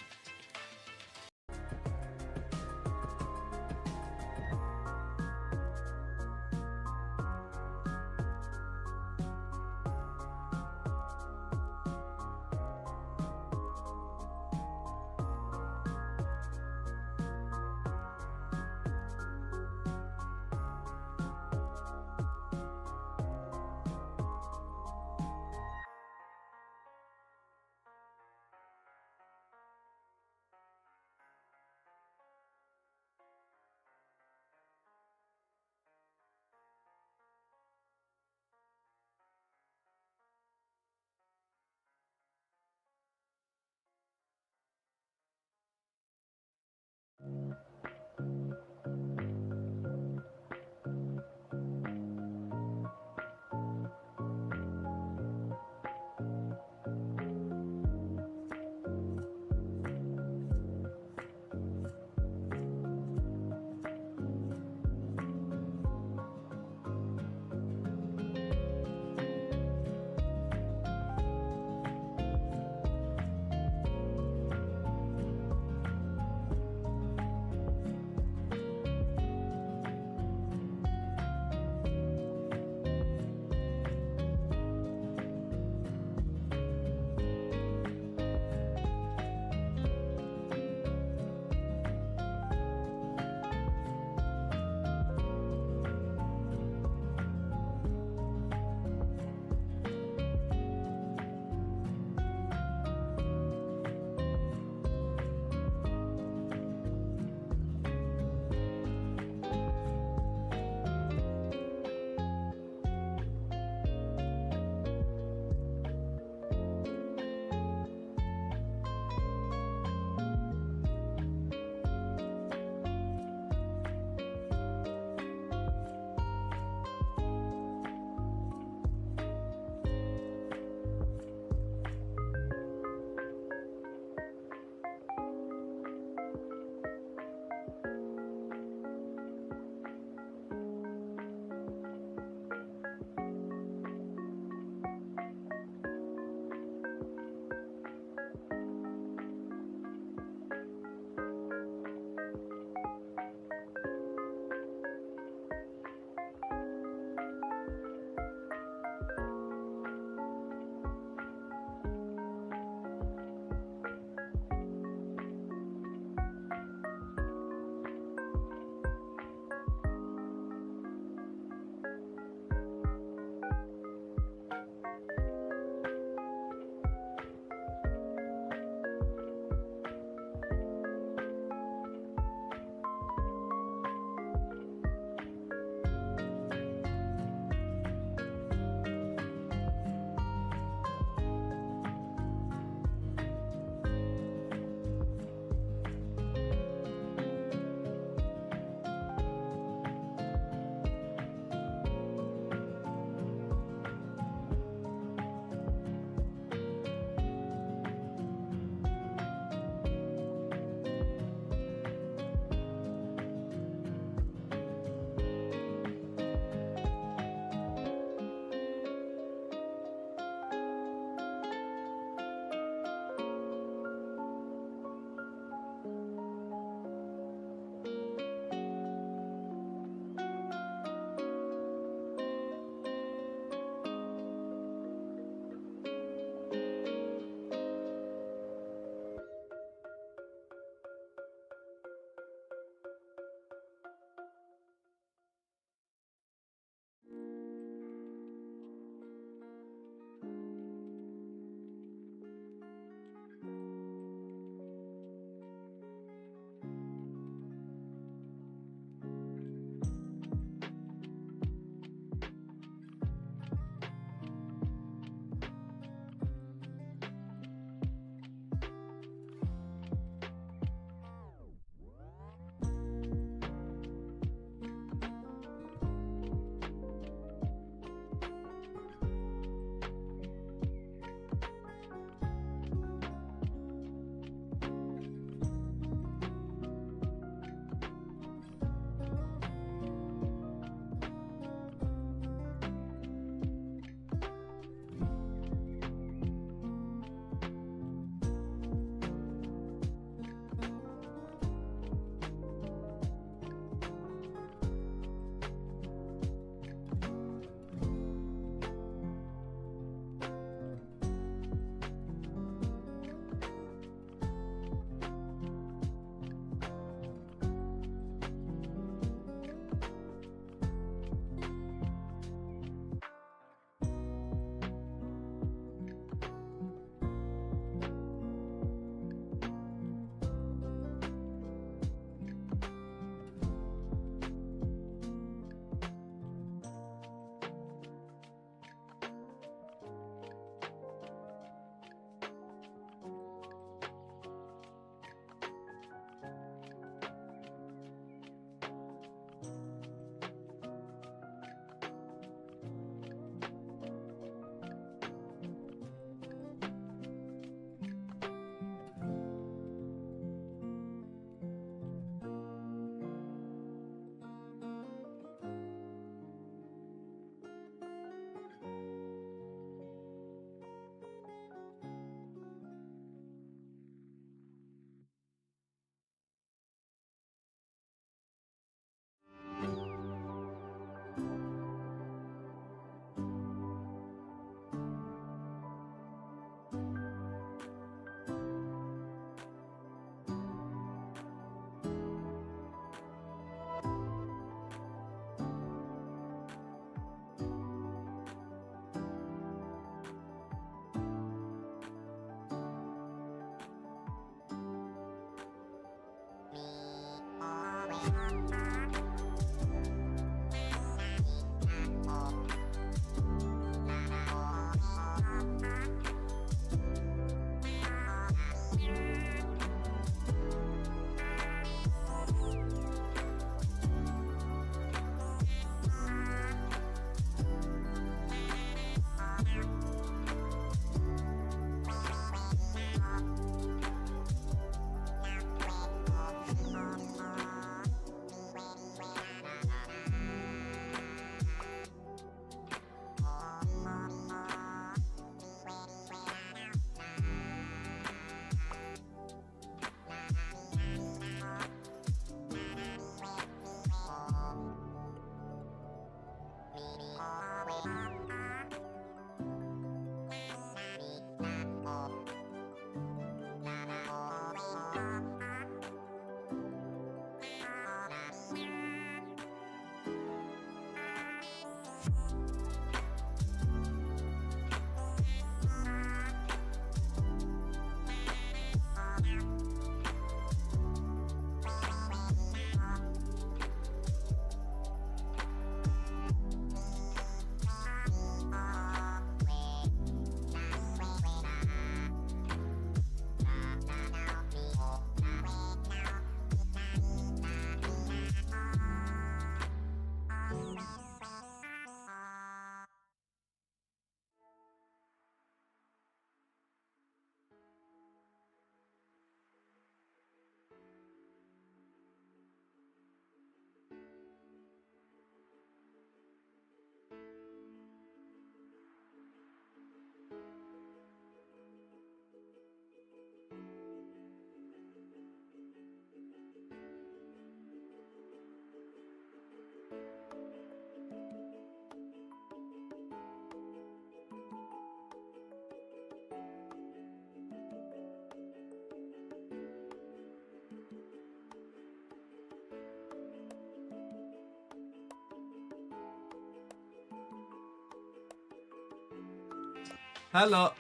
Hello.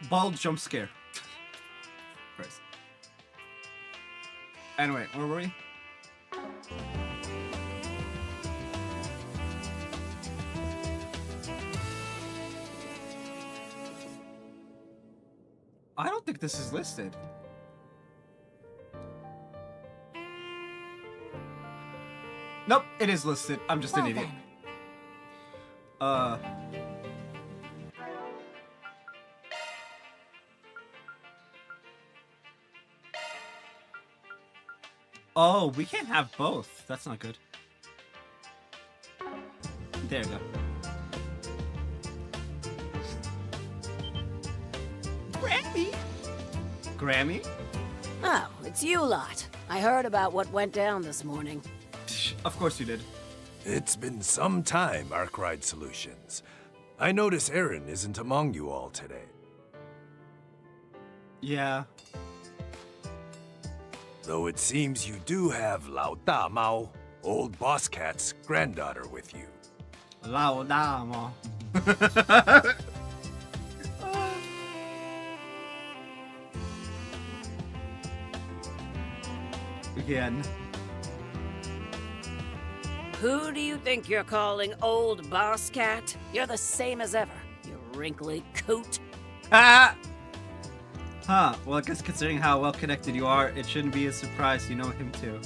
Bald jump scare. First. Anyway, where were we? I don't think this is listed. Nope, it is listed. I'm just an idiot. Oh, we can't have both. That's not good. There you go. Grammy? Grammy? Oh, it's you lot. I heard about what went down this morning. Of course you did. It's been some time, Arkwright Solutions. I notice Aaron isn't among you all today. Yeah. Though it seems you do have Lao Da Mao, old Boss Cat's granddaughter, with you. Lao Da Mao. Again. Who do you think you're calling old boss cat? You're the same as ever, you wrinkly coot. Ah! Huh, well I guess considering how well connected you are, it shouldn't be a surprise you know him too.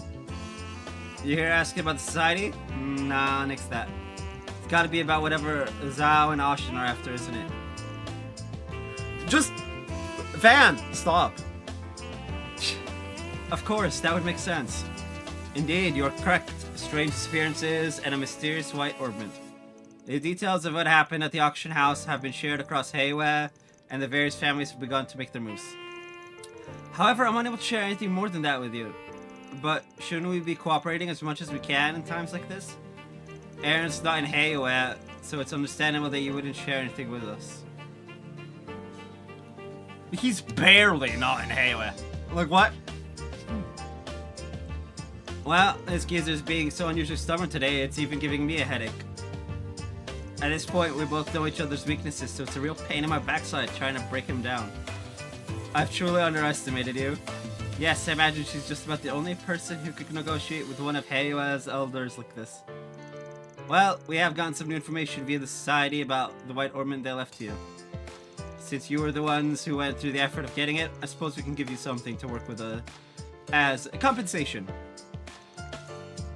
You here asking about the society? Nah, nix that. It's gotta be about whatever Zhao and Ashen are after, isn't it? Just... Van! Stop! Of course, that would make sense. Indeed, you're correct. Strange disappearances and a mysterious white orbment. The details of what happened at the auction house have been shared across Heiwa, and the various families have begun to make their moves. However, I'm unable to share anything more than that with you. But shouldn't we be cooperating as much as we can in times like this? Aaron's not in Heiwa, so it's understandable that you wouldn't share anything with us. He's barely not in Heiwa. Like, what? Well, this geezer's being so unusually stubborn today, it's even giving me a headache. At this point, we both know each other's weaknesses, so it's a real pain in my backside trying to break him down. I've truly underestimated you. Yes, I imagine she's just about the only person who could negotiate with one of Heiwa's elders like this. Well, we have gotten some new information via the society about the white ornament they left to you. Since you were the ones who went through the effort of getting it, I suppose we can give you something to work with as a compensation.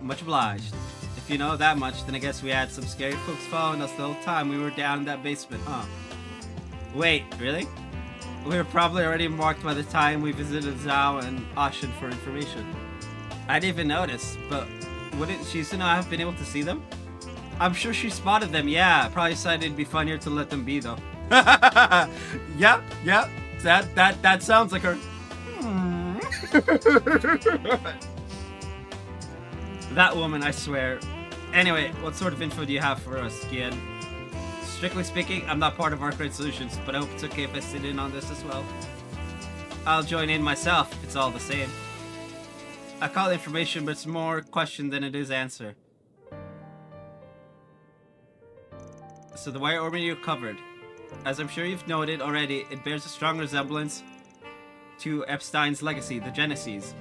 Much obliged. If you know that much, then I guess we had some scary folks following us the whole time we were down in that basement, huh? Wait, really? We were probably already marked by the time we visited Zhao and Ashen for information. I didn't even notice, but wouldn't Shizuna have been able to see them? I'm sure she spotted them, yeah. Probably decided it'd be funnier to let them be, though. Yep. That sounds like her. That woman, I swear. Anyway, what sort of info do you have for us, Gian? Strictly speaking, I'm not part of Arkwright Solutions, but I hope it's okay if I sit in on this as well. I'll join in myself if it's all the same. I call it information, but it's more question than it is answer. So the wire ornament you covered. As I'm sure you've noted already, it bears a strong resemblance to Epstein's legacy, the Genesis.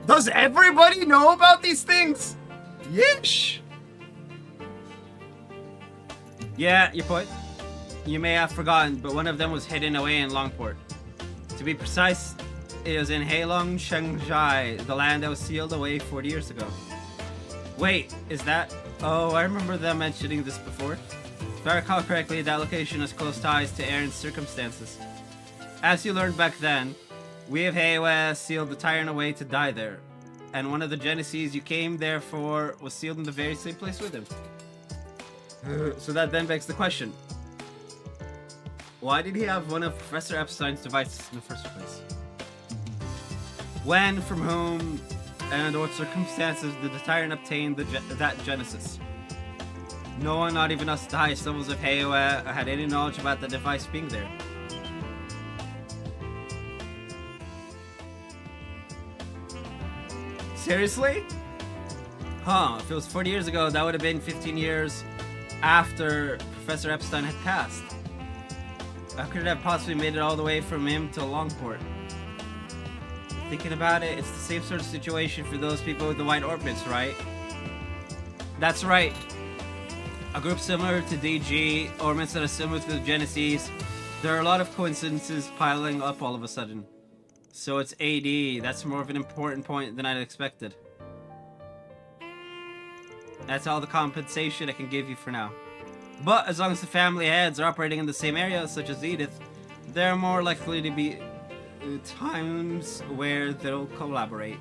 Does everybody know about these things? Yeesh! Yeah, your point. You may have forgotten, but one of them was hidden away in Longport. To be precise, it was in Heilong Shengjai, the land that was sealed away 40 years ago. Wait, is that... Oh, I remember them mentioning this before. If I recall correctly, that location has close ties to Aaron's circumstances. As you learned back then, we of Heiwa sealed the Tyrant away to die there, and one of the Genesis you came there for was sealed in the very same place with him. So that then begs the question. Why did he have one of Professor Epstein's devices in the first place? When, from whom, and under what circumstances did the Tyrant obtain that Genesis? No one, not even us at the highest levels of Heiwa, had any knowledge about the device being there. Seriously? Huh, if it was 40 years ago, that would have been 15 years after Professor Epstein had passed. How could it have possibly made it all the way from him to Longport? Thinking about it, it's the same sort of situation for those people with the white orbits, right? That's right. A group similar to DG, orbits that are similar to the Genesis. There are a lot of coincidences piling up all of a sudden. So it's AD. That's more of an important point than I'd expected. That's all the compensation I can give you for now. But as long as the family heads are operating in the same area, such as Edith, there are more likely to be times where they'll collaborate.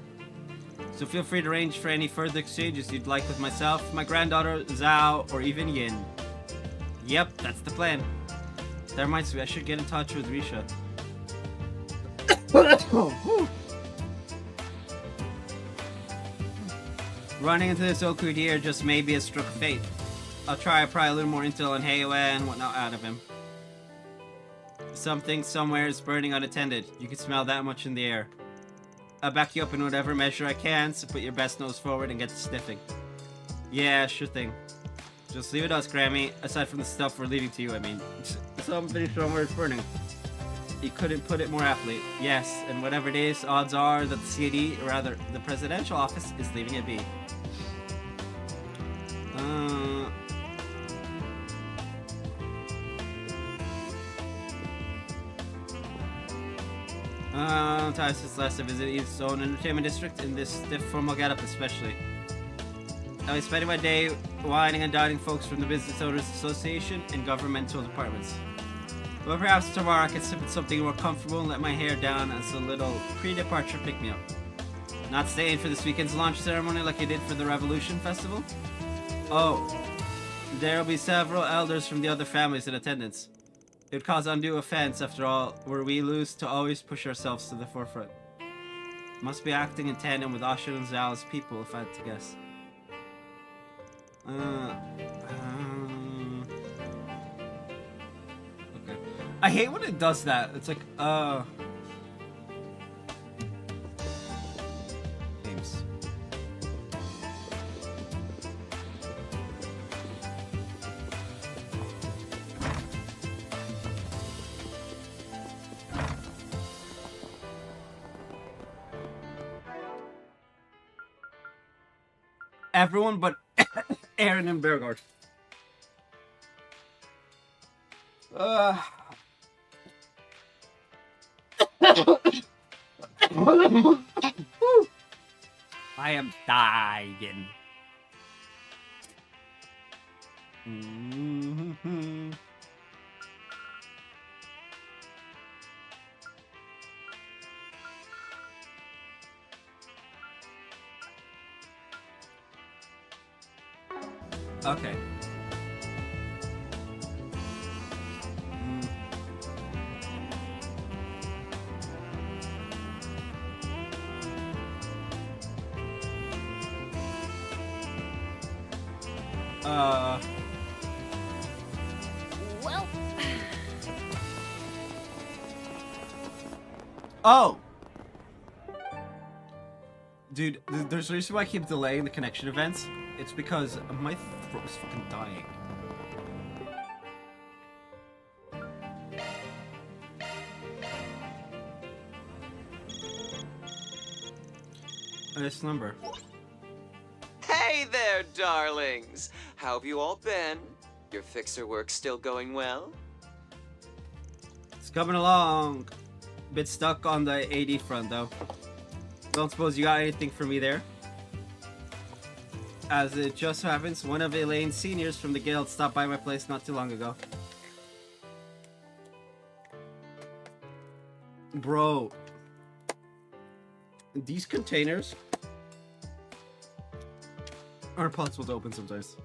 So feel free to arrange for any further exchanges you'd like with myself, my granddaughter, Zhao, or even Yin. Yep, that's the plan. That reminds me, I should get in touch with Risha. Running into this Oku deer just may be a stroke of fate. I'll try to pry a little more intel on Heiwa and whatnot out of him. Something somewhere is burning unattended. You can smell that much in the air. I'll back you up in whatever measure I can, so put your best nose forward and get to sniffing. Yeah, sure thing. Just leave it to us, Grammy, aside from the stuff we're leaving to you, I mean. Something somewhere is burning. You couldn't put it more aptly. Yes, and whatever it is, odds are that the CD, or rather, the presidential office, is leaving it be. Time since last I visited East's own entertainment district in this stiff formal getup especially. I'll be spending my day whining and dining folks from the Business Owners Association and governmental departments. But perhaps tomorrow I can sip at something more comfortable and let my hair down as a little pre-departure pick-me-up. Not staying for this weekend's launch ceremony like I did for the Revolution Festival? Oh, there'll be several elders from the other families in attendance. It would cause undue offense, after all, were we lose to always push ourselves to the forefront. Must be acting in tandem with Asha and Zhao's people, if I had to guess. Okay. I hate when it does that. It's like, Games. Everyone but Aaron and Bergard. I am dying. Okay. Well. Oh! Dude, there's a reason why I keep delaying the connection events. It's because my throat is fucking dying. This number. Hey there, darlings! How have you all been? Your fixer work still going well? It's coming along. Bit stuck on the AD front, though. Don't suppose you got anything for me there? As it just happens, one of Elaine's seniors from the guild stopped by my place not too long ago. Bro. These containers are impossible to open sometimes.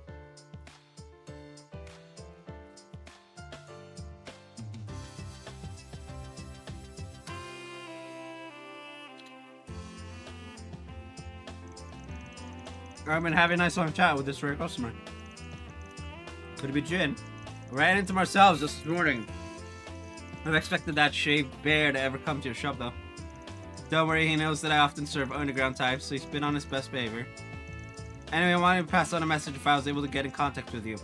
I've been having a nice long chat with this rare customer. Could it be Jin? Ran into Marcel's just this morning. I've expected that shaved bear to ever come to your shop though. Don't worry, he knows that I often serve underground types, so he's been on his best behavior. Anyway, I wanted to pass on a message if I was able to get in contact with you.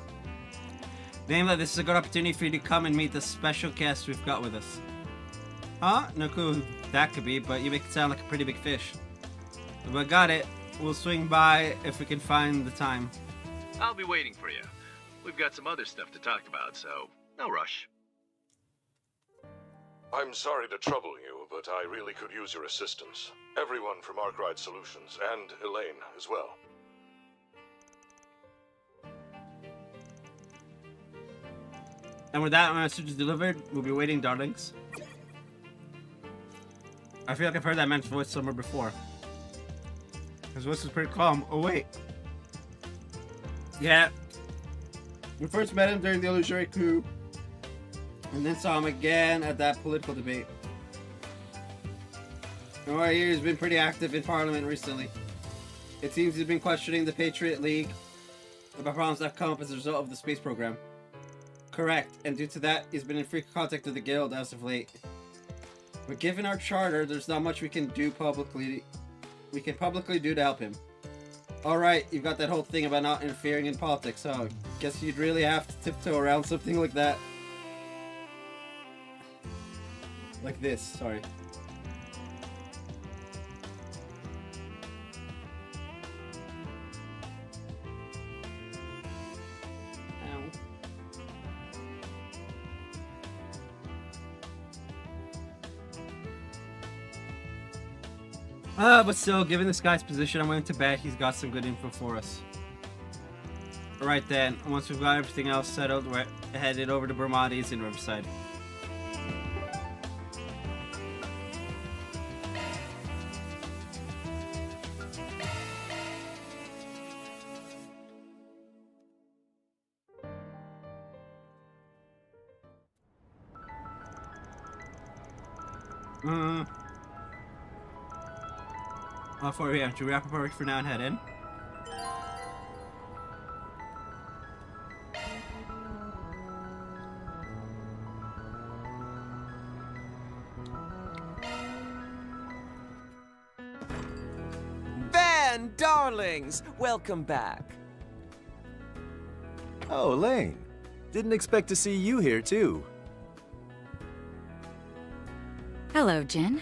Namely, this is a good opportunity for you to come and meet the special guest we've got with us. Huh? No clue who that could be, but you make it sound like a pretty big fish. But got it. We'll swing by if we can find the time. I'll be waiting for you. We've got some other stuff to talk about, so no rush. I'm sorry to trouble you, but I really could use your assistance. Everyone from Arkwright Solutions, and Elaine as well. And with that message is delivered, we'll be waiting, darlings. I feel like I've heard that man's voice somewhere before. His voice is pretty calm. Oh, wait. Yeah. We first met him during the illusory coup, and then saw him again at that political debate. And right here, he's been pretty active in Parliament recently. It seems he's been questioning the Patriot League about problems that come up as a result of the space program. Correct, and due to that, he's been in frequent contact with the Guild as of late. But given our charter, there's not much we can do publicly. We can publicly do to help him. Alright, you've got that whole thing about not interfering in politics, so guess you'd really have to tiptoe around something like that. Like this, sorry. But still, given this guy's position, I'm willing to bet he's got some good info for us. Alright then, once we've got everything else settled, we're headed over to Bermati's in Riverside. How far are we at? Should we wrap up our work for now and head in? Van, darlings! Welcome back. Oh, Lane. Didn't expect to see you here, too. Hello, Jen.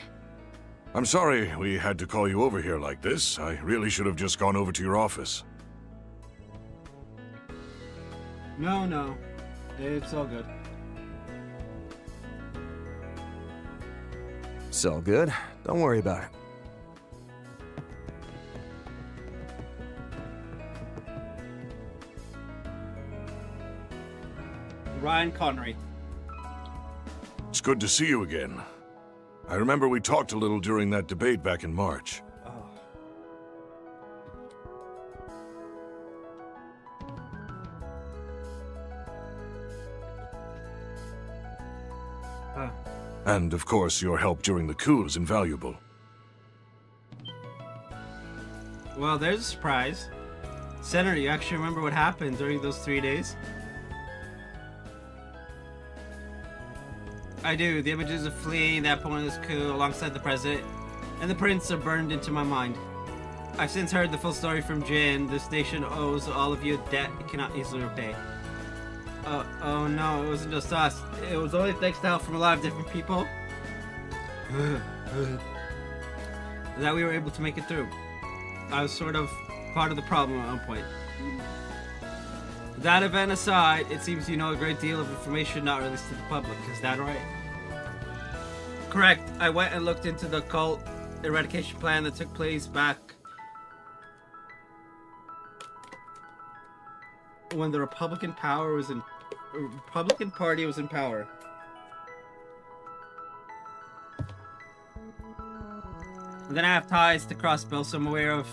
I'm sorry we had to call you over here like this. I really should have just gone over to your office. No. It's all good. It's all good. Don't worry about it. Ryan Connery. It's good to see you again. I remember we talked a little during that debate back in March. And, of course, your help during the coup is invaluable. Well, there's a surprise. Senator, you actually remember what happened during those 3 days? I do. The images of fleeing that pointless coup alongside the president and the prince are burned into my mind. I've since heard the full story from Jin. This nation owes all of you a debt it cannot easily repay. Oh no, it wasn't just us. It was only thanks to help from a lot of different people that we were able to make it through. I was sort of part of the problem at one point. That event aside, it seems you know a great deal of information not released to the public. Is that right? Correct. I went and looked into the cult eradication plan that took place back when the Republican Party was in power. And then I have ties to Crossbill, so I'm aware of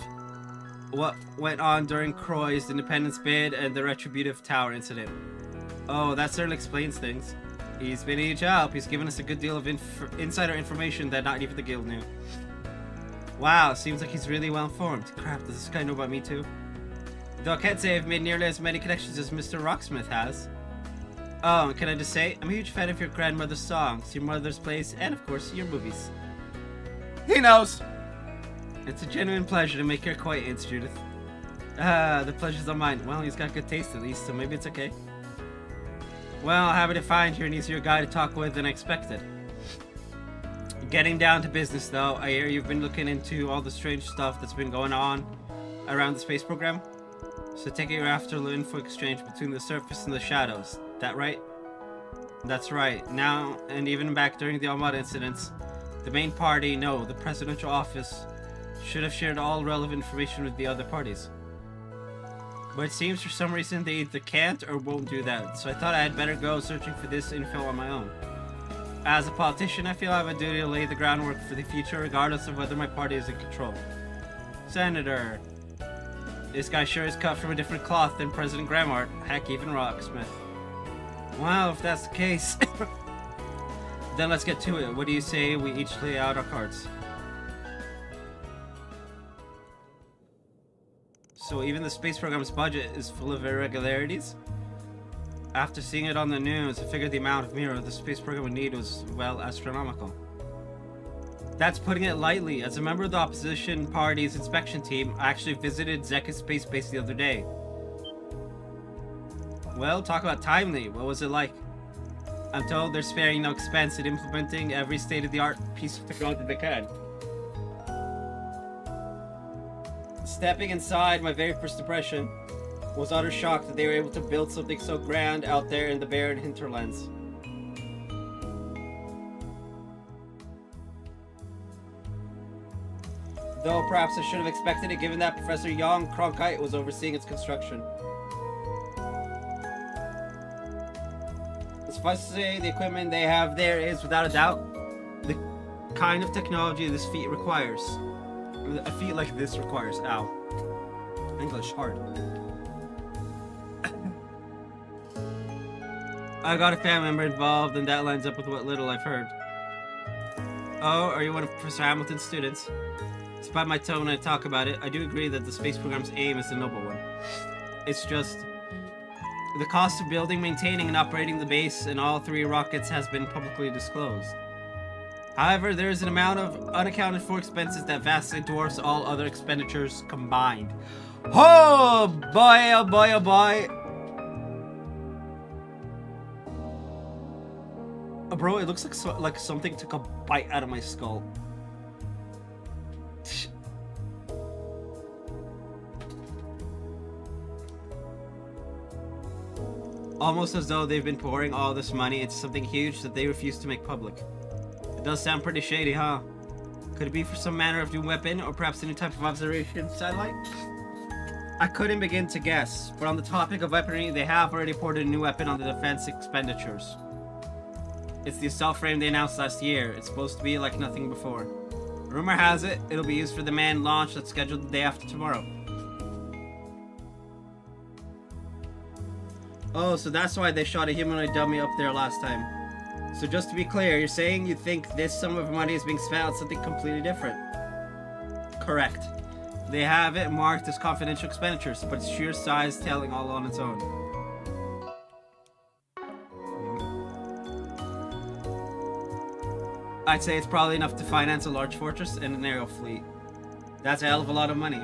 what went on during Croy's independence bid and the Retributive Tower incident. Oh, that certainly explains things. He's been a huge help. He's given us a good deal of insider information that not even the guild knew. Wow, seems like he's really well informed. Crap, does this guy know about me too? Though I can't say I've made nearly as many connections as Mr. Rocksmith has. Oh, and can I just say, I'm a huge fan of your grandmother's songs, your mother's plays, and of course, your movies. He knows! It's a genuine pleasure to make your acquaintance, Judith. The pleasure's all mine. Well, he's got good taste at least, so maybe it's okay. Well, happy to find you're an easier guy to talk with than I expected. Getting down to business, though, I hear you've been looking into all the strange stuff that's been going on around the space program. So take it you're after the info exchange between the surface and the shadows. That right? That's right. Now, and even back during the Armada incidents, the main party, no, the presidential office, should have shared all relevant information with the other parties. But it seems for some reason they either can't or won't do that, so I thought I had better go searching for this info on my own. As a politician, I feel I have a duty to lay the groundwork for the future regardless of whether my party is in control. Senator. This guy sure is cut from a different cloth than President Gramart. Heck, even Rocksmith. Well, if that's the case, then let's get to it. What do you say we each lay out our cards? So even the space program's budget is full of irregularities? After seeing it on the news, I figured the amount of mirror the space program would need was, well, astronomical. That's putting it lightly. As a member of the opposition party's inspection team, I actually visited Zeka's space base the other day. Well, talk about timely. What was it like? I'm told they're sparing no expense in implementing every state-of-the-art piece of technology they can. Stepping inside, my very first impression was utter shock that they were able to build something so grand out there in the barren hinterlands. Though perhaps I should have expected it given that Professor Young Cronkite was overseeing its construction. Suffice to say, the equipment they have there is, without a doubt, the kind of technology this feat requires. A feat like this requires. Ow. English hard. I got a family member involved, and that lines up with what little I've heard. Oh, are you one of Professor Hamilton's students? Despite my tone when I talk about it, I do agree that the space program's aim is a noble one. It's just the cost of building, maintaining, and operating the base and all 3 rockets has been publicly disclosed. However, there is an amount of unaccounted for expenses that vastly dwarfs all other expenditures combined. Oh boy, oh boy, oh boy. Bro, it looks like something took a bite out of my skull. Almost as though they've been pouring all this money into something huge that they refuse to make public. It does sound pretty shady, huh? Could it be for some manner of new weapon, or perhaps a new type of observation satellite? I couldn't begin to guess, but on the topic of weaponry, they have already poured a new weapon on the defense expenditures. It's the assault frame they announced last year. It's supposed to be like nothing before. Rumor has it, it'll be used for the manned launch that's scheduled the day after tomorrow. Oh, so that's why they shot a humanoid dummy up there last time. So just to be clear, you're saying you think this sum of money is being spent on something completely different? Correct. They have it marked as confidential expenditures, but its sheer size telling all on its own. I'd say it's probably enough to finance a large fortress and an aerial fleet. That's a hell of a lot of money.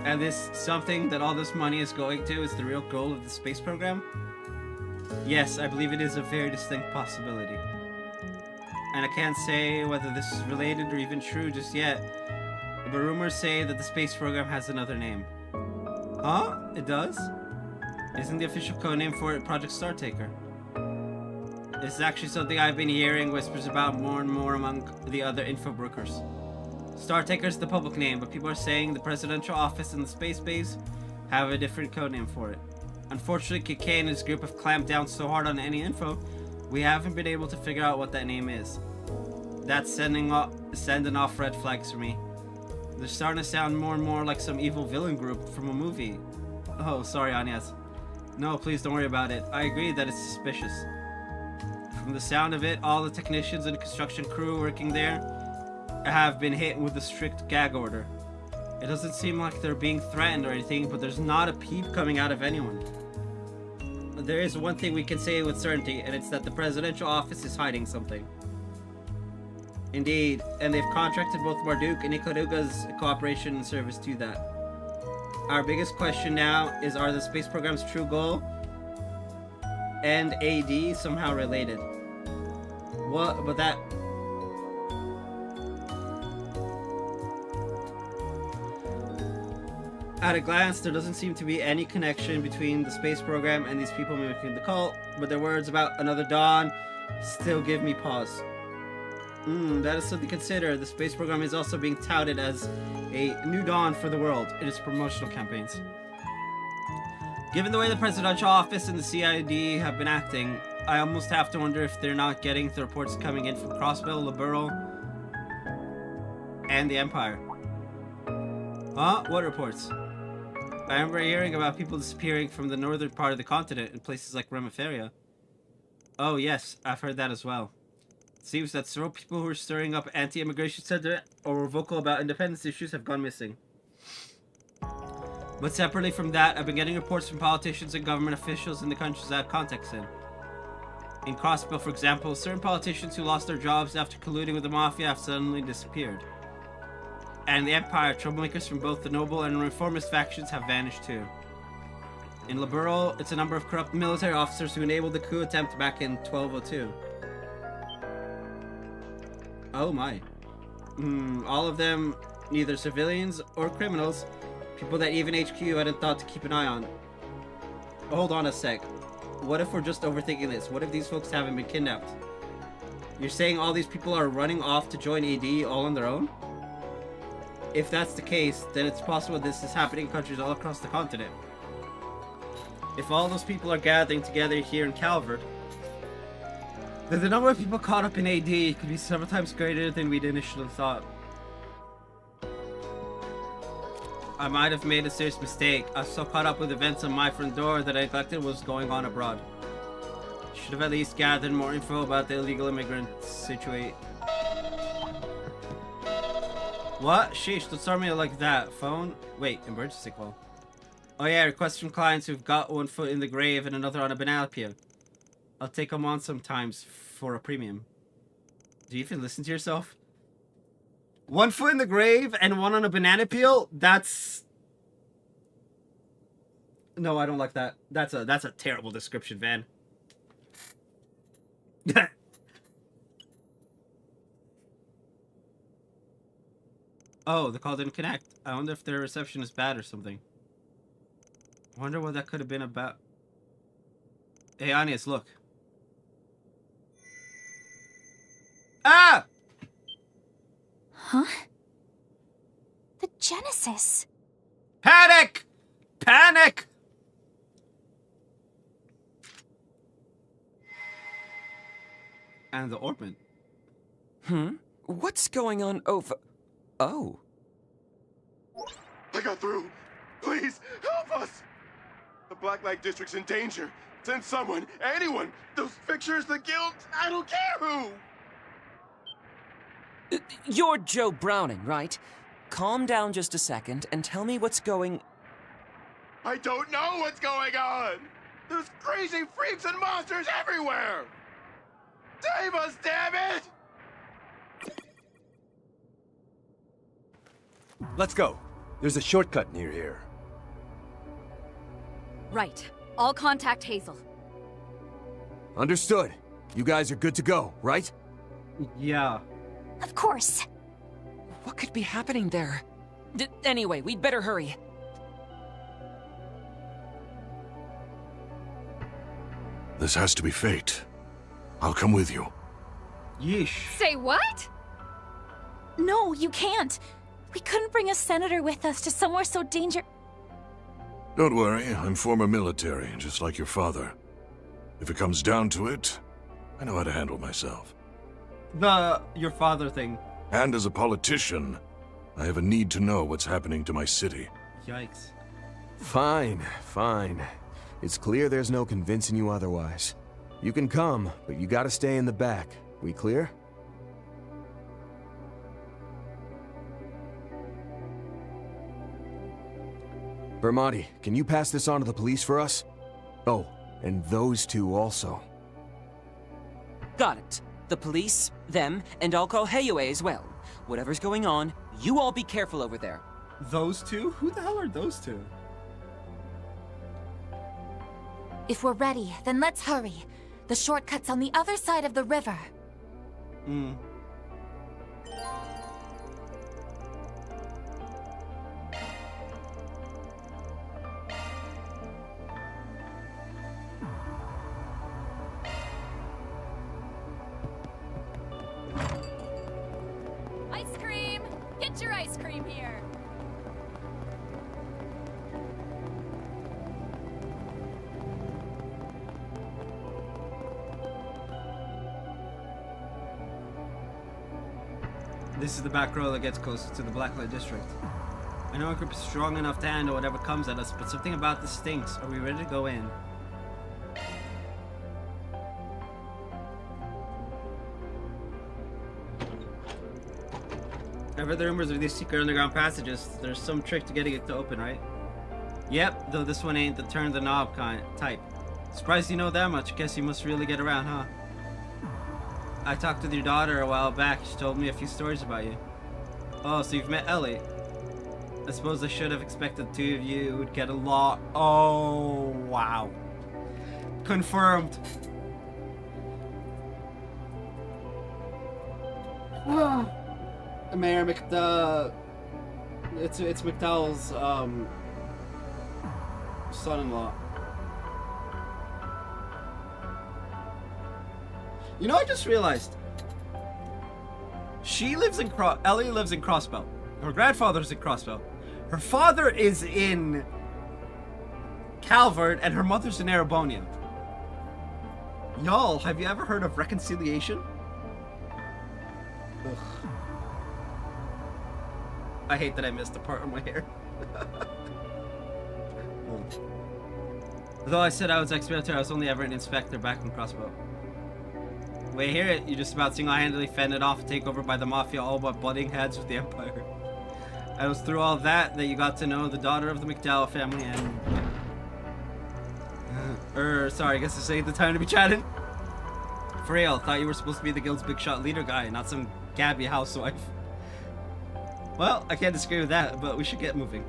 And this something that all this money is going to is the real goal of the space program? Yes, I believe it is a very distinct possibility. And I can't say whether this is related or even true just yet, but rumors say that the space program has another name. Huh? It does? Isn't the official codename for it Project Startaker? This is actually something I've been hearing whispers about more and more among the other info brokers. Startaker's the public name, but people are saying the presidential office and the space base have a different codename for it. Unfortunately, KK and his group have clamped down so hard on any info, we haven't been able to figure out what that name is. That's sending off red flags for me. They're starting to sound more and more like some evil villain group from a movie. Oh, sorry, Agnes. No, please don't worry about it. I agree that it's suspicious. From the sound of it, all the technicians and construction crew working there have been hit with a strict gag order. It doesn't seem like they're being threatened or anything, but there's not a peep coming out of anyone. There is one thing we can say with certainty, and it's that the presidential office is hiding something. Indeed, and they've contracted both Marduk and Ikaruga's cooperation and service to that. Our biggest question now is, are the space program's true goal and AD somehow related? What? But that... At a glance, there doesn't seem to be any connection between the space program and these people mimicking the cult, but their words about another dawn still give me pause. That is something to consider. The space program is also being touted as a new dawn for the world in its promotional campaigns. Given the way the presidential office and the CID have been acting, I almost have to wonder if they're not getting the reports coming in from Crossbell, Liberal, and the Empire. Huh? What reports? I remember hearing about people disappearing from the northern part of the continent in places like Remiferia. Oh yes, I've heard that as well. It seems that several people who were stirring up anti-immigration sentiment or were vocal about independence issues have gone missing. But separately from that, I've been getting reports from politicians and government officials in the countries I have contacts in. In Crossbell, for example, certain politicians who lost their jobs after colluding with the Mafia have suddenly disappeared. And in the Empire, troublemakers from both the noble and reformist factions have vanished too. In Liberal, it's a number of corrupt military officers who enabled the coup attempt back in 1202. Oh my. All of them neither civilians or criminals, people that even HQ hadn't thought to keep an eye on. Hold on a sec. What if we're just overthinking this? What if these folks haven't been kidnapped? You're saying all these people are running off to join AD all on their own? If that's the case, then it's possible this is happening in countries all across the continent. If all those people are gathering together here in Calvert, then the number of people caught up in AD could be several times greater than we'd initially thought. I might have made a serious mistake. I was so caught up with events on my front door that I neglected what was going on abroad. Should have at least gathered more info about the illegal immigrant situation. What? Sheesh, don't start me like that. Phone? Wait, emergency call. Oh yeah, requests from clients who've got one foot in the grave and another on a banana peel. I'll take them on sometimes for a premium. Do you even listen to yourself? 1 foot in the grave and one on a banana peel? That's... No, I don't like that. That's a terrible description, Van. Oh, the call didn't connect. I wonder if their reception is bad or something. I wonder what that could have been about. Hey, Agnes, look. Ah! Huh? The Genesis. Panic! Panic! And the orbit. What's going on over... Oh. I got through. Please, help us! The Black Light District's in danger. Send someone, anyone. Those pictures, the guild, I don't care who! You're Joe Browning, right? Calm down just a second and tell me what's going... I don't know what's going on! There's crazy freaks and monsters everywhere! Save us, damn it! Let's go. There's a shortcut near here. Right. I'll contact Hazel. Understood. You guys are good to go, right? Yeah. Of course. What could be happening there? Anyway, we'd better hurry. This has to be fate. I'll come with you. Yeesh. Say what? No, you can't. We couldn't bring a senator with us to somewhere so dangerous. Don't worry, I'm former military, just like your father. If it comes down to it, I know how to handle myself. Your father thing. And as a politician, I have a need to know what's happening to my city. Yikes. Fine, fine. It's clear there's no convincing you otherwise. You can come, but you gotta stay in the back. We clear? Bermati, can you pass this on to the police for us? Oh, and those two also. Got it. The police, them, and I'll call Heiue as well. Whatever's going on, you all be careful over there. Those two? Who the hell are those two? If we're ready, then let's hurry. The shortcut's on the other side of the river. Ice cream! Get your ice cream here! This is the back road that gets closest to the Blacklight District. I know our group is strong enough to handle whatever comes at us, but something about this stinks. Are we ready to go in? I've heard the rumors of these secret underground passages. There's some trick to getting it to open, right? Yep, though this one ain't the turn the knob type. Surprised you know that much. Guess you must really get around, huh? I talked with your daughter a while back. She told me a few stories about you. Oh, so you've met Ellie. I suppose I should have expected the two of you would get along. Oh, wow. Confirmed. Mayor it's McDowell's son-in-law. You know, I just realized she lives in Ellie lives in Crossbell. Her grandfather's in Crossbell. Her father is in Calvert, and her mother's in Erebonia. Y'all, have you ever heard of reconciliation? Ugh. I hate that I missed a part of my hair. Though I said I was ex-military, I was only ever an inspector back in Crossbow. Wait, hear it? You just about single-handedly fended off a takeover by the Mafia, all but butting heads with the Empire. I was through all that you got to know the daughter of the McDowell family and... sorry, I guess this ain't the time to be chatting. For real, thought you were supposed to be the guild's big shot leader guy, not some Gabby housewife. Well, I can't disagree with that, but we should get moving.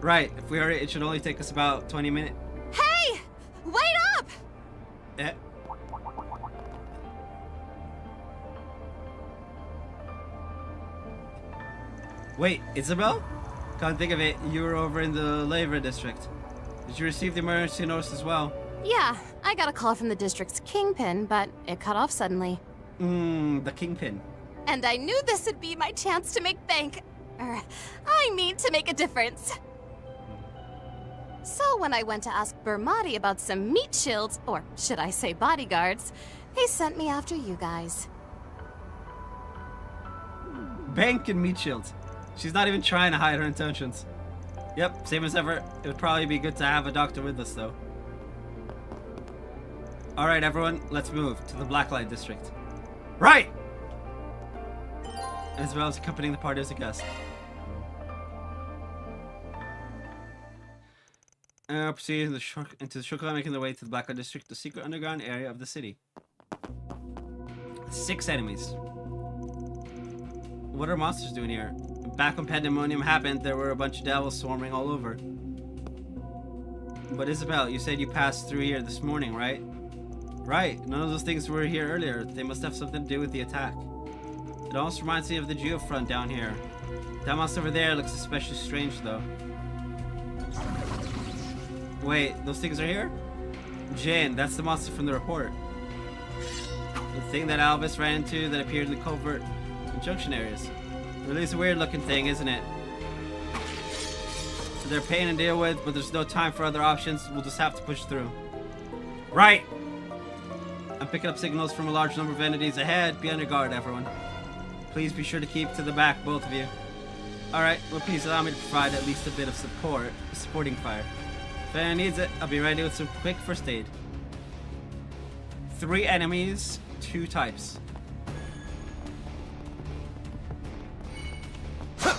Right, if we hurry, it should only take us about 20 minutes. Hey! Wait up! Eh? Wait, Isabel? Can't think of it. You were over in the labor district. Did you receive the emergency notice as well? Yeah, I got a call from the district's kingpin, but it cut off suddenly. The kingpin. And I knew this would be my chance to make bank. To make a difference. So when I went to ask Bermati about some meat shields, or should I say bodyguards, he sent me after you guys. Bank and meat shields. She's not even trying to hide her intentions. Yep, same as ever. It would probably be good to have a doctor with us, though. Alright, everyone, let's move to the Blacklight District. Right! As well as accompanying the party as a guest. Proceeding into the shortcut, making their way to the Blacklight District, the secret underground area of the city. 6 enemies. What are monsters doing here? Back when Pandemonium happened, there were a bunch of devils swarming all over. But Isabel, you said you passed through here this morning, right? Right, none of those things were here earlier. They must have something to do with the attack. It almost reminds me of the geofront down here. That monster over there looks especially strange, though. Wait, those things are here? Jane, that's the monster from the report. The thing that Albus ran into that appeared in the covert junction areas. Really is a weird looking thing, isn't it? They're a pain to deal with, but there's no time for other options. We'll just have to push through. Right! I'm picking up signals from a large number of entities ahead. Be on your guard, everyone. Please be sure to keep to the back, both of you. Alright, well please allow me to provide at least a bit of supporting fire. If anyone needs it, I'll be ready with some quick first aid. 3 enemies, 2 types. I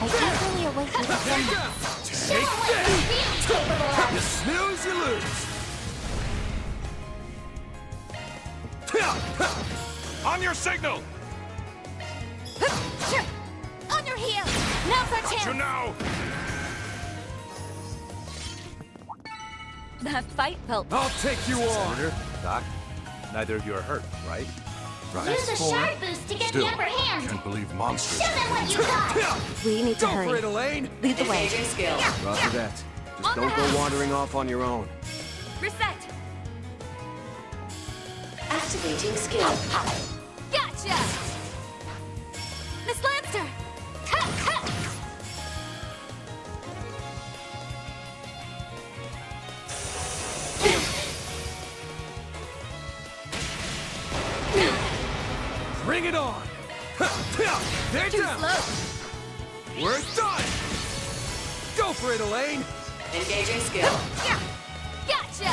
eagerly await your attendance. Take that! You snooze, you lose. On your signal! On your heel! Now's our chance! You know! That fight felt... I'll take you on! Senator, Doc, neither of you are hurt, right? Use a shark boost to get Still, the upper hand. can't believe monsters. Show them what you got. We need to Go hurry. for it, Elaine! Lead the way. Engaging skill. Roger that. Just don't go wandering off on your own. Reset! Activating skill. Gotcha! Miss Lancer! Ha, ha. Bring it on! They're Too down! slow! We're done! Go for it, Elaine! Engaging skill. Gotcha!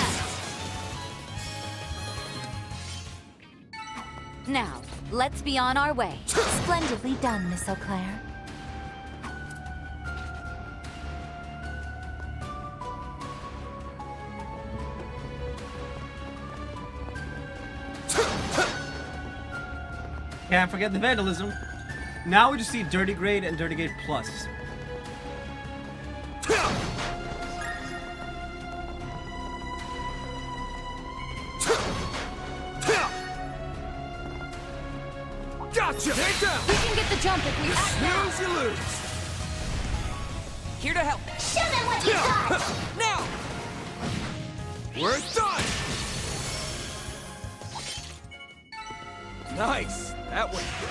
Now, let's be on our way. Splendidly done, Miss Eau Claire. Can't forget the vandalism. Now we just see Dirty Grade and Dirty Grade Plus. Gotcha! They're down! We can get the jump if we act now. Snooze, you lose! Here to help. Show them what you got. Now! We're done! Nice! That was good.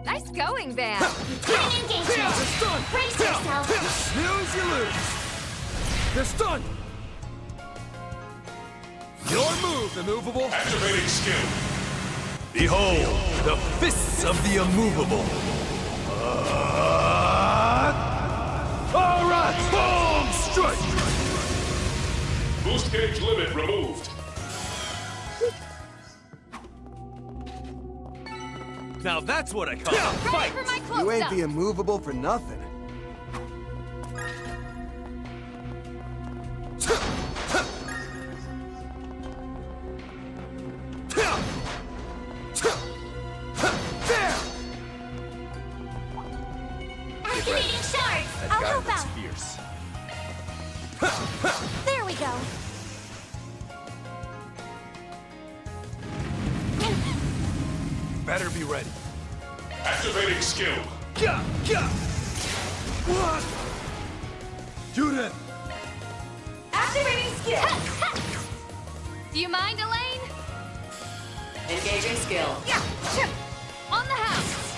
Nice going, Van. Turn engagement. They're stunned! Brace yourself. Snooze, you lose! They're stunned! Your move, immovable! Activating skill. Behold, the fists of the immovable! Alright! Bomb strike! Boost gauge limit removed. Now that's what I call a fight! For my You ain't close-up. the immovable for nothing. There! Activating shards. That I'll guy help looks out. fierce. There we go. Better be ready. Activating skill. Gah! Gah! What? Judith! Activating skill. Do you mind, Elaine? Engaging skill. On the house.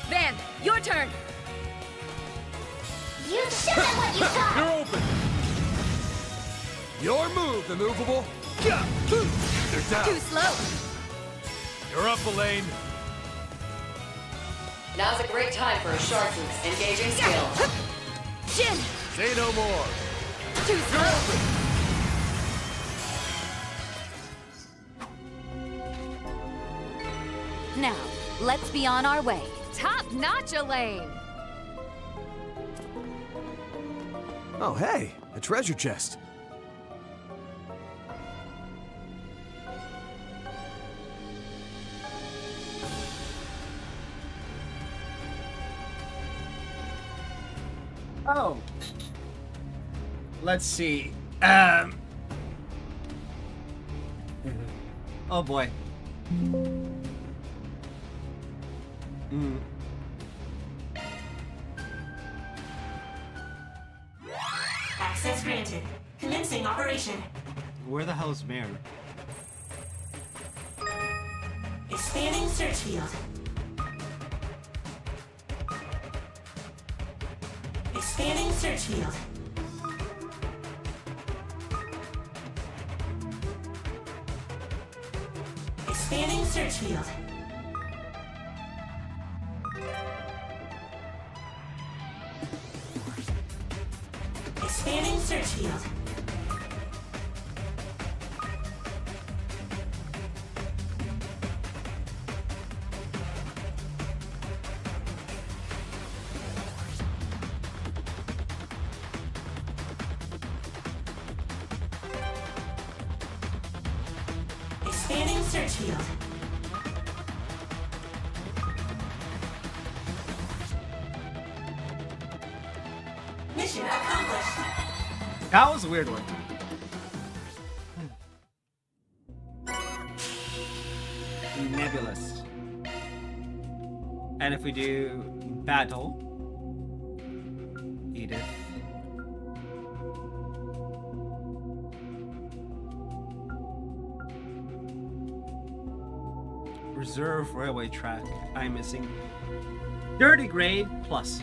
Van, your turn. You show them what you got. You're open! Your move, immovable! Gah! They're down! Too slow. You're up, Elaine! Now's a great time for a shark boost. Engaging skill. Jin, Say no more! too slow. Now, let's be on our way. Top-notch, Elaine. Oh, hey, a treasure chest. Oh. Let's see. Oh boy. Access granted. Commencing operation. Where the hell's Mare? Expanding search field. Expanding search field. Expanding search field. Expanding search field. Expanding search field. Mission accomplished. That was a weird one. Nebulous. And if we do battle, Edith. Reserve railway track. I'm missing. Dirty grade plus.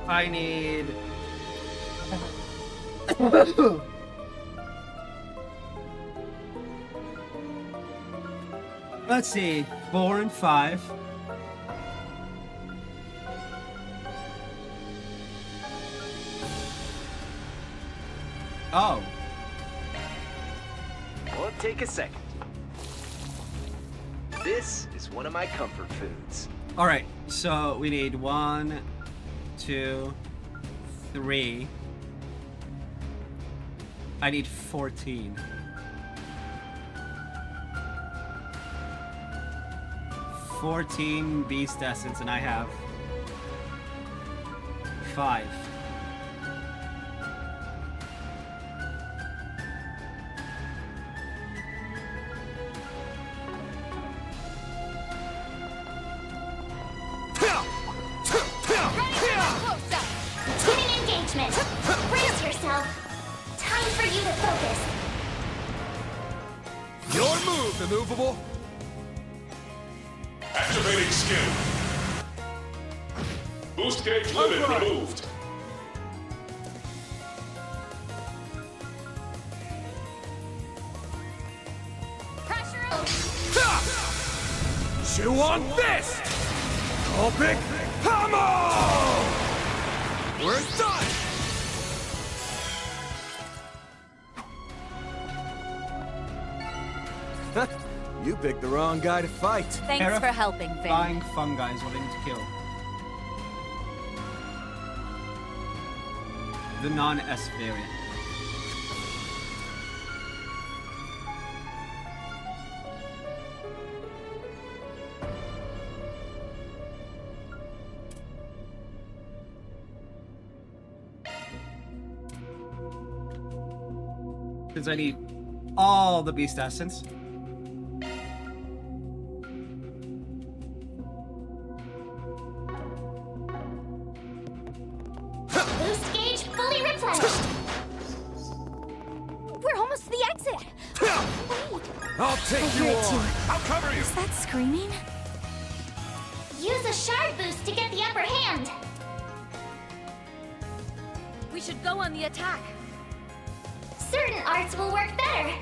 I need. Let's see, 4 and 5. Oh. Won't take a second. This is one of my comfort foods. All right, so we need 1, 2, 3. I need 14. 14 beast essence, and I have 5. Beginning engagement. Brace yourself. Time for you to focus. Your move, immovable. Activating skill. Boost gauge limit removed. Chew on this! Copic Hammer! We're done! You picked the wrong guy to fight. Thanks for helping, Vin. Buying fungi is what I need to kill. The non-S variant. Since I need all the beast essence. Boost gauge fully replenished. We're almost to the exit. I'll take you on. I'll cover you. Is that screaming? Use a shard boost to get the upper hand. We should go on the attack. Certain arts will work better.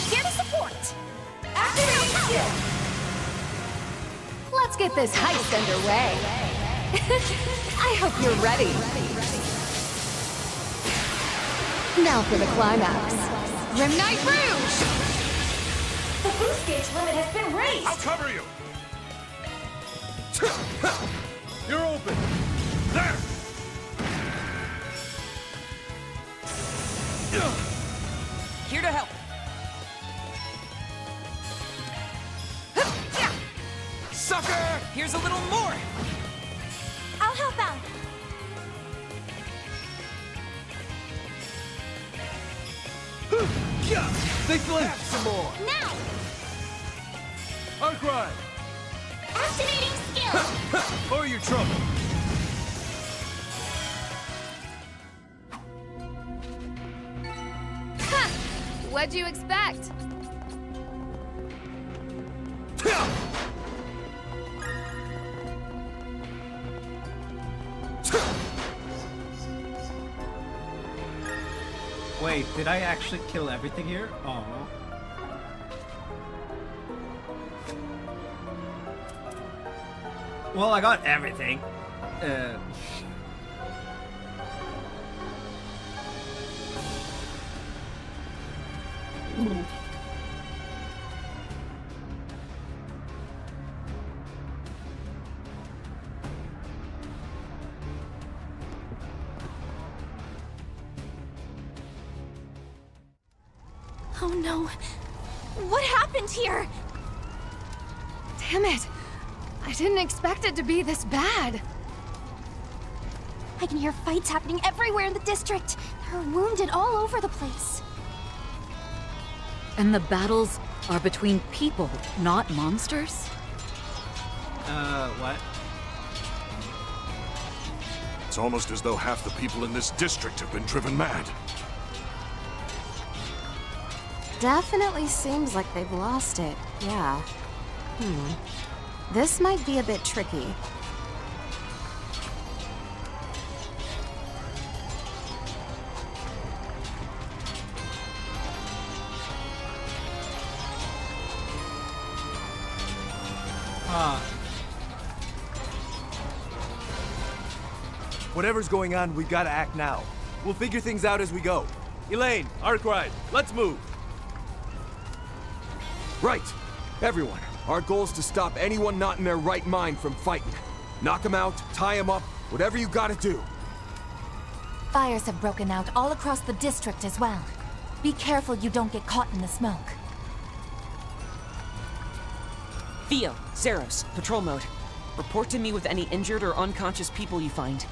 Here to support. Activating skill. Let's get this heist underway. I hope you're ready. Now for the climax. Grim Knight Rouge! The boost gauge limit has been raised. I'll cover you. You're open. There. Here to help. Sucker! Here's a little more. I'll help out. Think left some more. Now. Arcride. Activating skill. Or your trouble. What'd you expect? Wait, did I actually kill everything here? Oh. Well, I got everything. Oh no. What happened here? Damn it. I didn't expect it to be this bad. I can hear fights happening everywhere in the district. There are wounded all over the place. And the battles are between people, not monsters? What? It's almost as though half the people in this district have been driven mad. Definitely seems like they've lost it, yeah. This might be a bit tricky. Whatever's going on, we've got to act now. We'll figure things out as we go. Elaine, Arkwright, let's move. Right. Everyone, our goal is to stop anyone not in their right mind from fighting. Knock them out, tie them up, whatever you gotta do. Fires have broken out all across the district as well. Be careful you don't get caught in the smoke. Theo, Zeros, patrol mode. Report to me with any injured or unconscious people you find.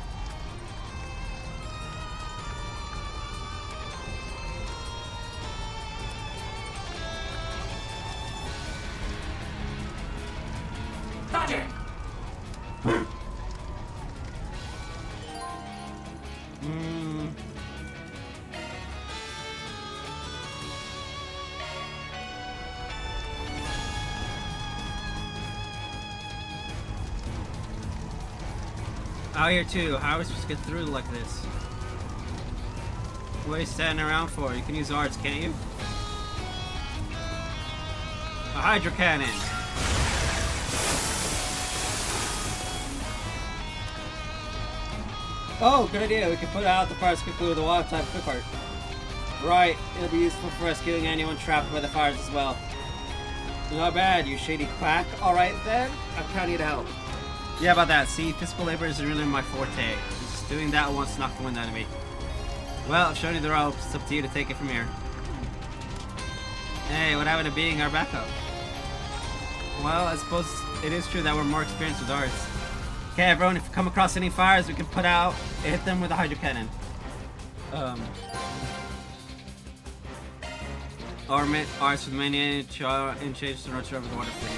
Roger. Out here too. How are we supposed to get through like this? What are you standing around for? You can use arts, can't you? A hydro cannon. Oh, good idea. We can put out the fires quickly with a wild type quick art. Right, it'll be useful for rescuing anyone trapped by the fires as well. Not bad, you shady quack. Alright then, I'm counting it out. Yeah, about that. See, physical labor isn't really my forte. Just doing that once knocked the wind out of me. Well, I've shown you the ropes. It's up to you to take it from here. Hey, what happened to being our backup? Well, I suppose it is true that we're more experienced with ours. Okay, everyone, if you come across any fires, we can put out and hit them with a hydro cannon. Armament, arts with many and change to nurture over the water frame.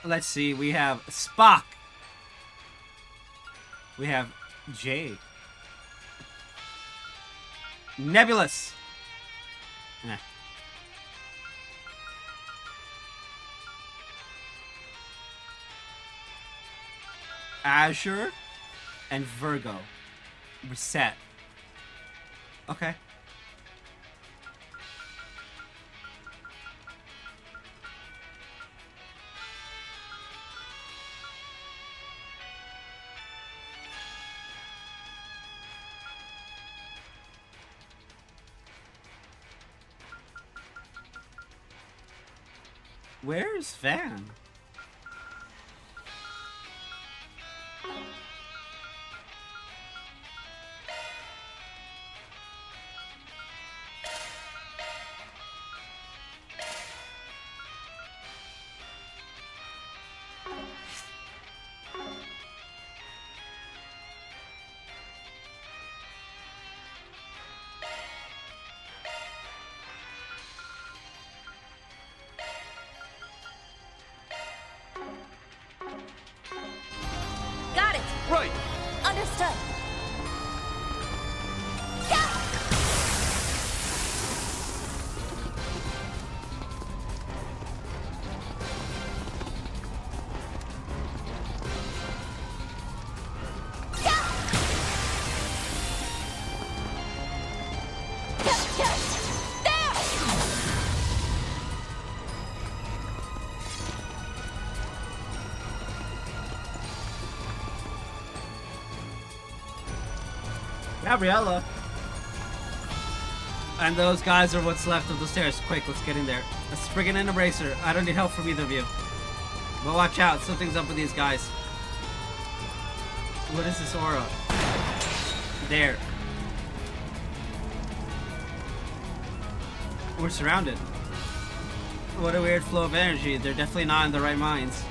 Let's see, we have Spock. We have Jade. Nebulous. Nah. Azure and Virgo. Reset. Okay. Where's Van? Gabriella. And those guys are what's left of the stairs. Quick, let's get in there. A Spriggan and a Bracer. I don't need help from either of you. But watch out, something's up with these guys. What is this aura? There. We're surrounded. What a weird flow of energy. They're definitely not in the right minds.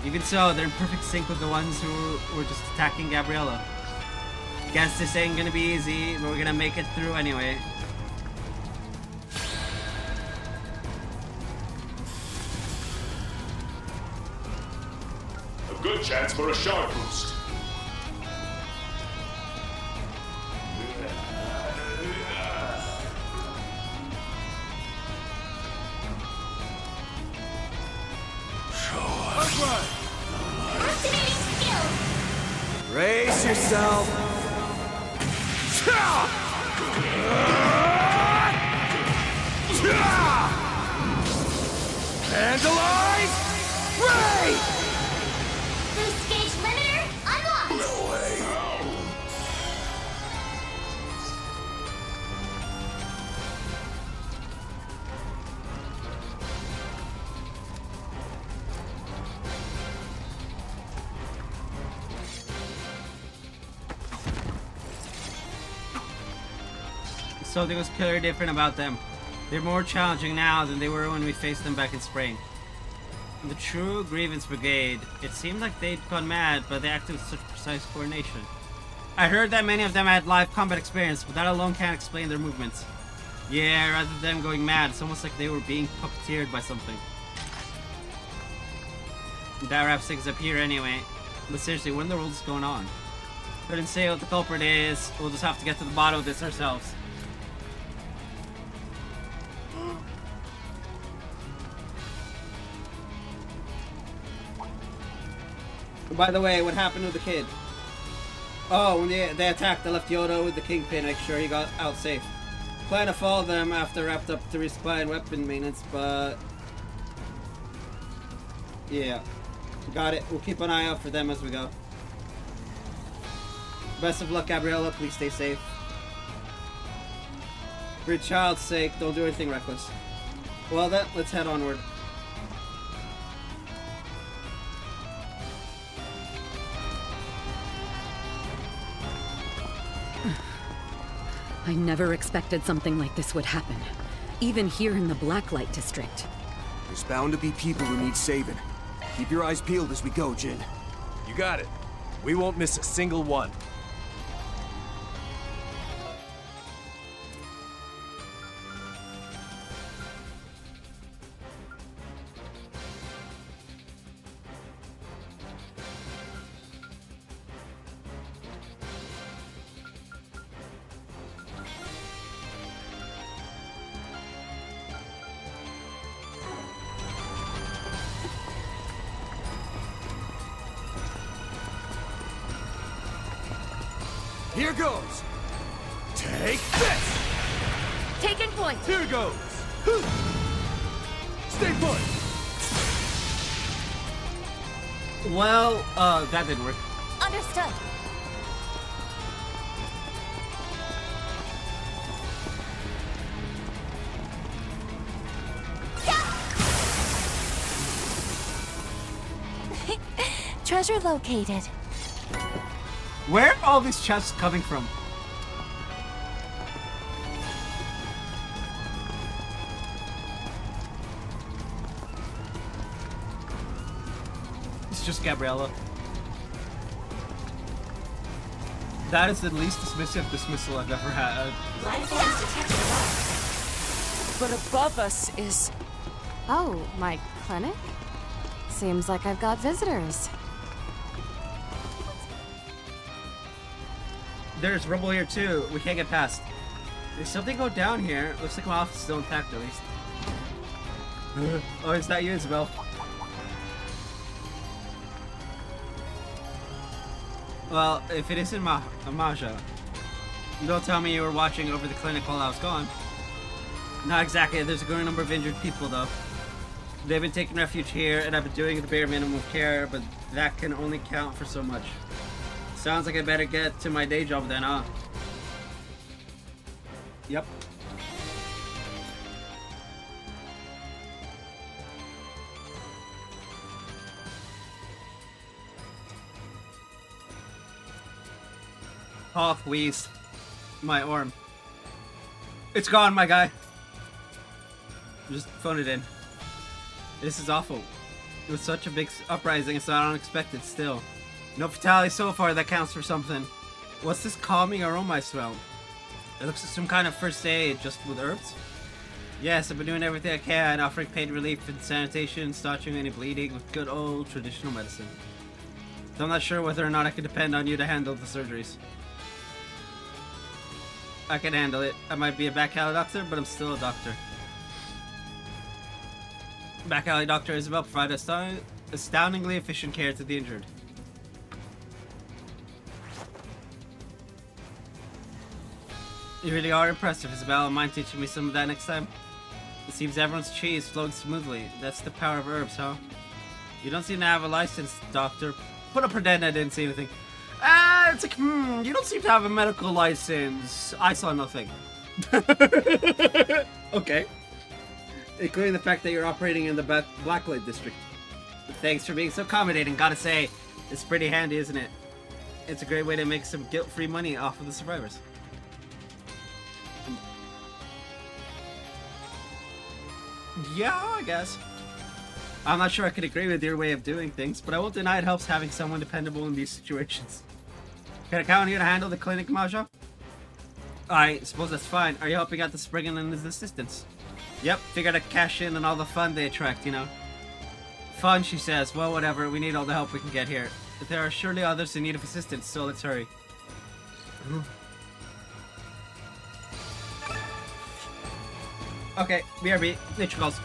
Even so, they're in perfect sync with the ones who were just attacking Gabriella. Guess this ain't gonna be easy, but we're gonna make it through anyway. A good chance for a shard boost. Brace yourself. Vandalize! Ray! Boost gauge limiter unlocked! No way. Something was clearly different about them. They're more challenging now than they were when we faced them back in spring. The True Grievance Brigade, it seemed like they'd gone mad, but they acted with such precise coordination. I heard that many of them had live combat experience, but that alone can't explain their movements. Yeah, rather than them going mad, it's almost like they were being puppeteered by something. That wraps things up here anyway. But seriously, what in the world is going on? Couldn't say what the culprit is. We'll just have to get to the bottom of this ourselves. By the way, what happened with the kid? Oh, when they attacked, I left Yoda with the Kingpin, make sure he got out safe. Plan to follow them after wrapped up to resupply and weapon maintenance, but... yeah. Got it. We'll keep an eye out for them as we go. Best of luck, Gabriella. Please stay safe. For your child's sake, don't do anything reckless. Well then, let's head onward. I never expected something like this would happen. Even here in the Blacklight District. There's bound to be people who need saving. Keep your eyes peeled as we go, Jin. You got it. We won't miss a single one. Here goes! Take this! Taking point! Here goes! Stay put! Well, that didn't work. Understood. Treasure located. Where are all these chests coming from? It's just Gabriella. That is the least dismissive dismissal I've ever had. But above us is... Oh, my clinic? Seems like I've got visitors. There's rubble here too. We can't get past. There's something going down here. Looks like my office is still intact at least. Oh, is that you, Isabel? Well, if it isn't Maja, don't tell me you were watching over the clinic while I was gone. Not exactly. There's a growing number of injured people, though. They've been taking refuge here, and I've been doing the bare minimum of care, but that can only count for so much. Sounds like I better get to my day job then, huh? Yep. Cough, wheeze. My arm. It's gone, my guy. Just phone it in. This is awful. It was such a big uprising, it's not unexpected still. No fatality so far, that counts for something. What's this calming aroma I smell? It looks like some kind of first aid, just with herbs. Yes, I've been doing everything I can, offering pain relief and sanitation, staunching any bleeding with good old traditional medicine. So I'm not sure whether or not I can depend on you to handle the surgeries. I can handle it. I might be a back alley doctor, but I'm still a doctor. Back alley doctor Isabel provided astoundingly efficient care to the injured. You really are impressive, Isabel. Mind teaching me some of that next time? It seems everyone's chi is flowing smoothly. That's the power of herbs, huh? You don't seem to have a license, doctor. Put up pretend I didn't see anything. It's like, you don't seem to have a medical license. I saw nothing. Okay. Including the fact that you're operating in the Blacklight district. Thanks for being so accommodating. Gotta say, it's pretty handy, isn't it? It's a great way to make some guilt-free money off of the survivors. Yeah, I guess. I'm not sure I could agree with your way of doing things, but I won't deny it helps having someone dependable in these situations. Can I count on you to handle the clinic, Maja? I suppose that's fine. Are you helping out the Spriggan and his assistants? Yep, figured I'd cash in on all the fun they attract, you know. Fun, she says. Well, whatever. We need all the help we can get here. But there are surely others in need of assistance, so let's hurry. Okay, BRB. Nature calls.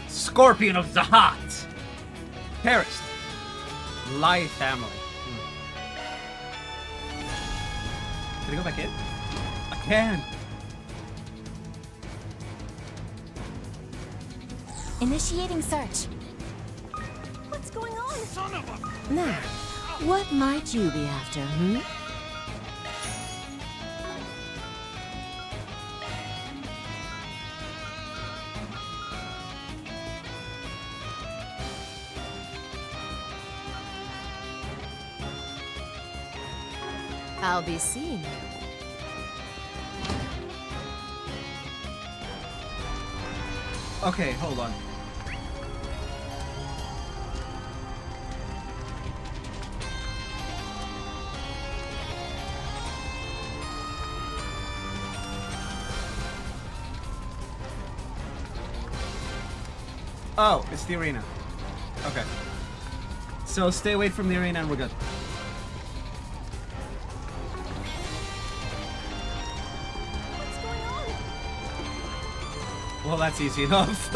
Scorpion of Zahat! Paris. Lai family. Can I go back in? I can! Initiating search. What's going on? Son of a... Now, what might you be after, hmm? I'll be seeing you. Okay, hold on. Oh, it's the arena. Okay. So stay away from the arena and we're good. Well, that's easy enough.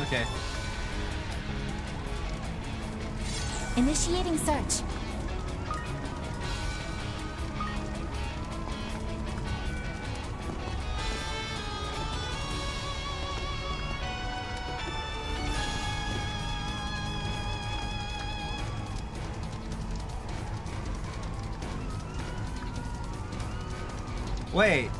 Okay. Initiating search. Wait.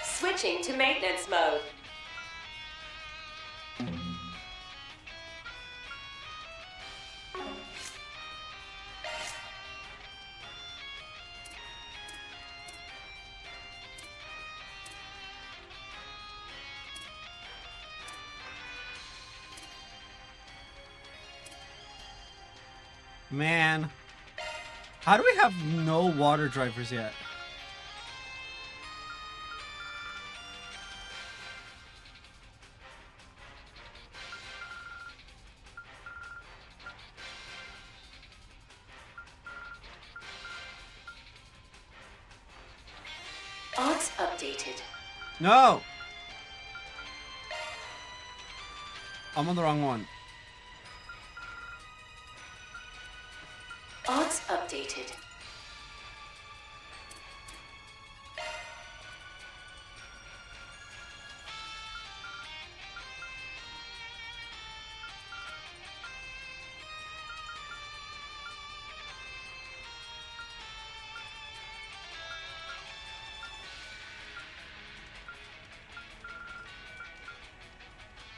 Switching to maintenance mode. Man. How do we have no water drivers yet? Odds updated. No! I'm on the wrong one. Odds updated.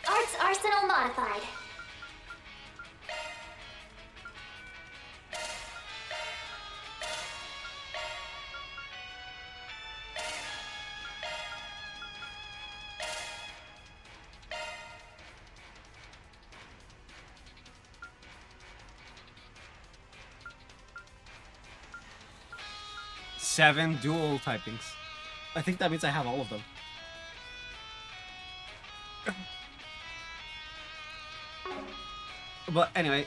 Arts arsenal modified. Seven dual typings. I think that means I have all of them. But anyway.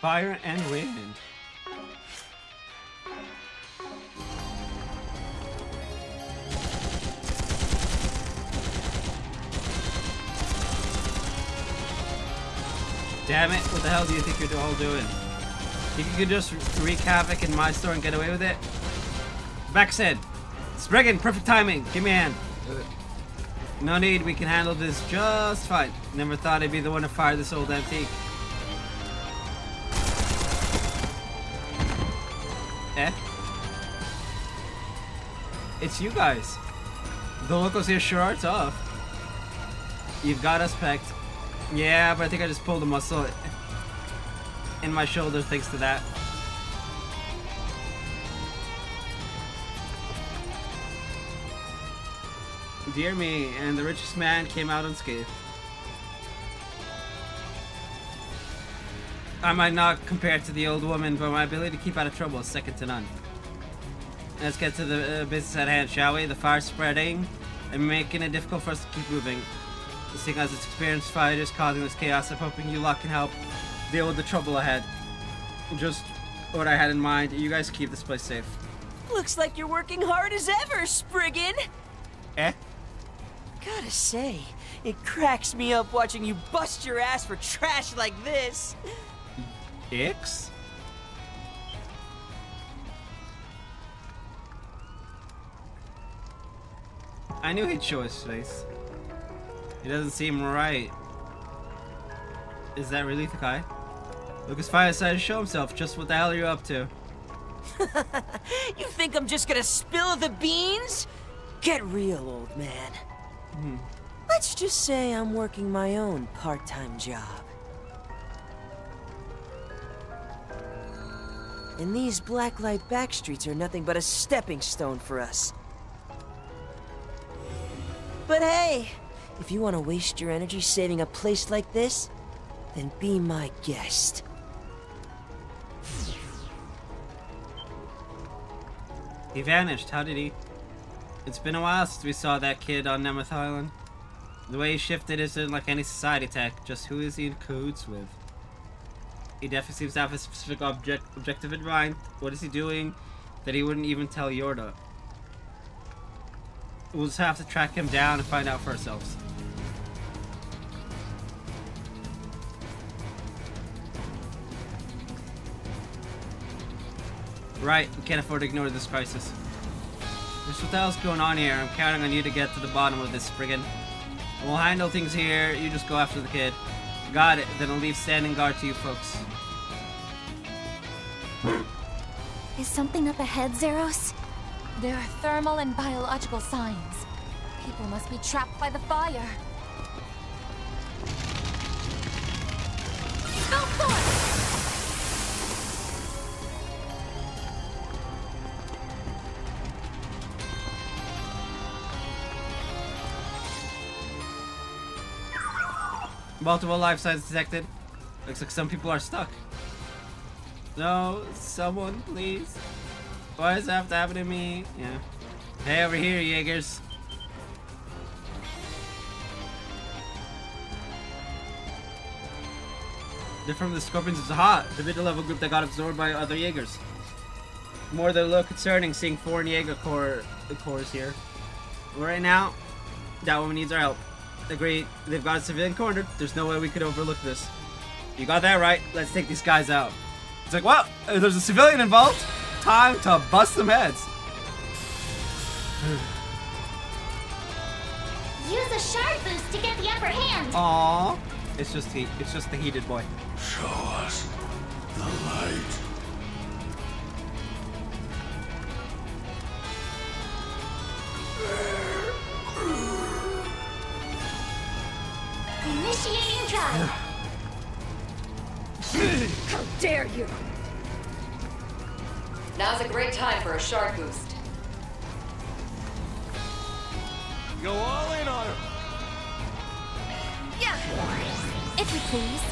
Fire and wind. Damn it, what the hell do you think you're all doing? Think you could just wreak havoc in my store and get away with it? Back said, Spriggan, perfect timing. Give me a hand. No need, we can handle this just fine. Never thought I'd be the one to fire this old antique. Eh? It's you guys. The locals here sure are tough. You've got us pegged. Yeah, but I think I just pulled a muscle in my shoulder thanks to that. Dear me, and the richest man came out unscathed. I might not compare to the old woman, but my ability to keep out of trouble is second to none. Let's get to the business at hand, shall we? The fire's spreading and making it difficult for us to keep moving. Seeing as it's experienced fighters causing this chaos, I'm hoping you lot can help deal with the trouble ahead. Just what I had in mind. You guys keep this place safe. Looks like you're working hard as ever, Spriggan! Eh? Gotta say, it cracks me up watching you bust your ass for trash like this. Ix? I knew he'd show his face. He doesn't seem right. Is that really the guy? Lucas Fire decided to show himself. Just what the hell are you up to? You think I'm just gonna spill the beans? Get real, old man. Let's just say I'm working my own part-time job. And these blacklight backstreets are nothing but a stepping stone for us. But hey, if you want to waste your energy saving a place like this, then be my guest. He vanished. How did he? It's been a while since we saw that kid on Nemeth Island. The way he shifted isn't like any society tech, just who is he in cahoots with? He definitely seems to have a specific objective in mind. What is he doing that he wouldn't even tell Yorda? We'll just have to track him down and find out for ourselves. Right, we can't afford to ignore this crisis. There's what the hell's going on here. I'm counting on you to get to the bottom of this, Spriggan. We'll handle things here. You just go after the kid. Got it. Then I'll leave standing guard to you folks. Is something up ahead, Zeros? There are thermal and biological signs. People must be trapped by the fire. Go for it! Multiple life signs detected. Looks like some people are stuck. No, someone, please. Why does that have to happen to me? Yeah. Hey, over here, Jaegers. They're from the Scorpions. It's hot. The middle-level group that got absorbed by other Jaegers. More than a little concerning seeing foreign Jaeger corps here. Right now, that woman needs our help. Agreed. They've got a civilian cornered. There's no way we could overlook this. You got that right. Let's take these guys out. It's like, well, there's a civilian involved. Time to bust some heads. Use a shard boost to get the upper hand. Aww. It's just heat. It's just the heated boy. Show us the light. Initiating drive. How dare you! Now's a great time for a shard boost. Go all in on him. Yeah. If we please.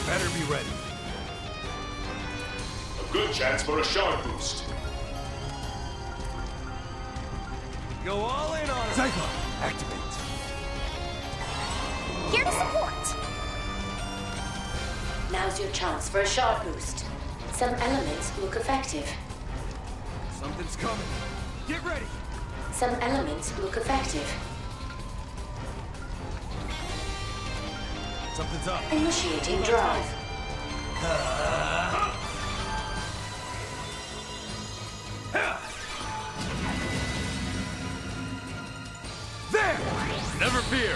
Better be ready. A good chance for a shard boost. Go all in on him. Cyclone, activate. Here to support. Now's your chance for a shard boost. Some elements look effective. Something's coming. Get ready. Some elements look effective. Something's up. Initiating drive. There! Never fear.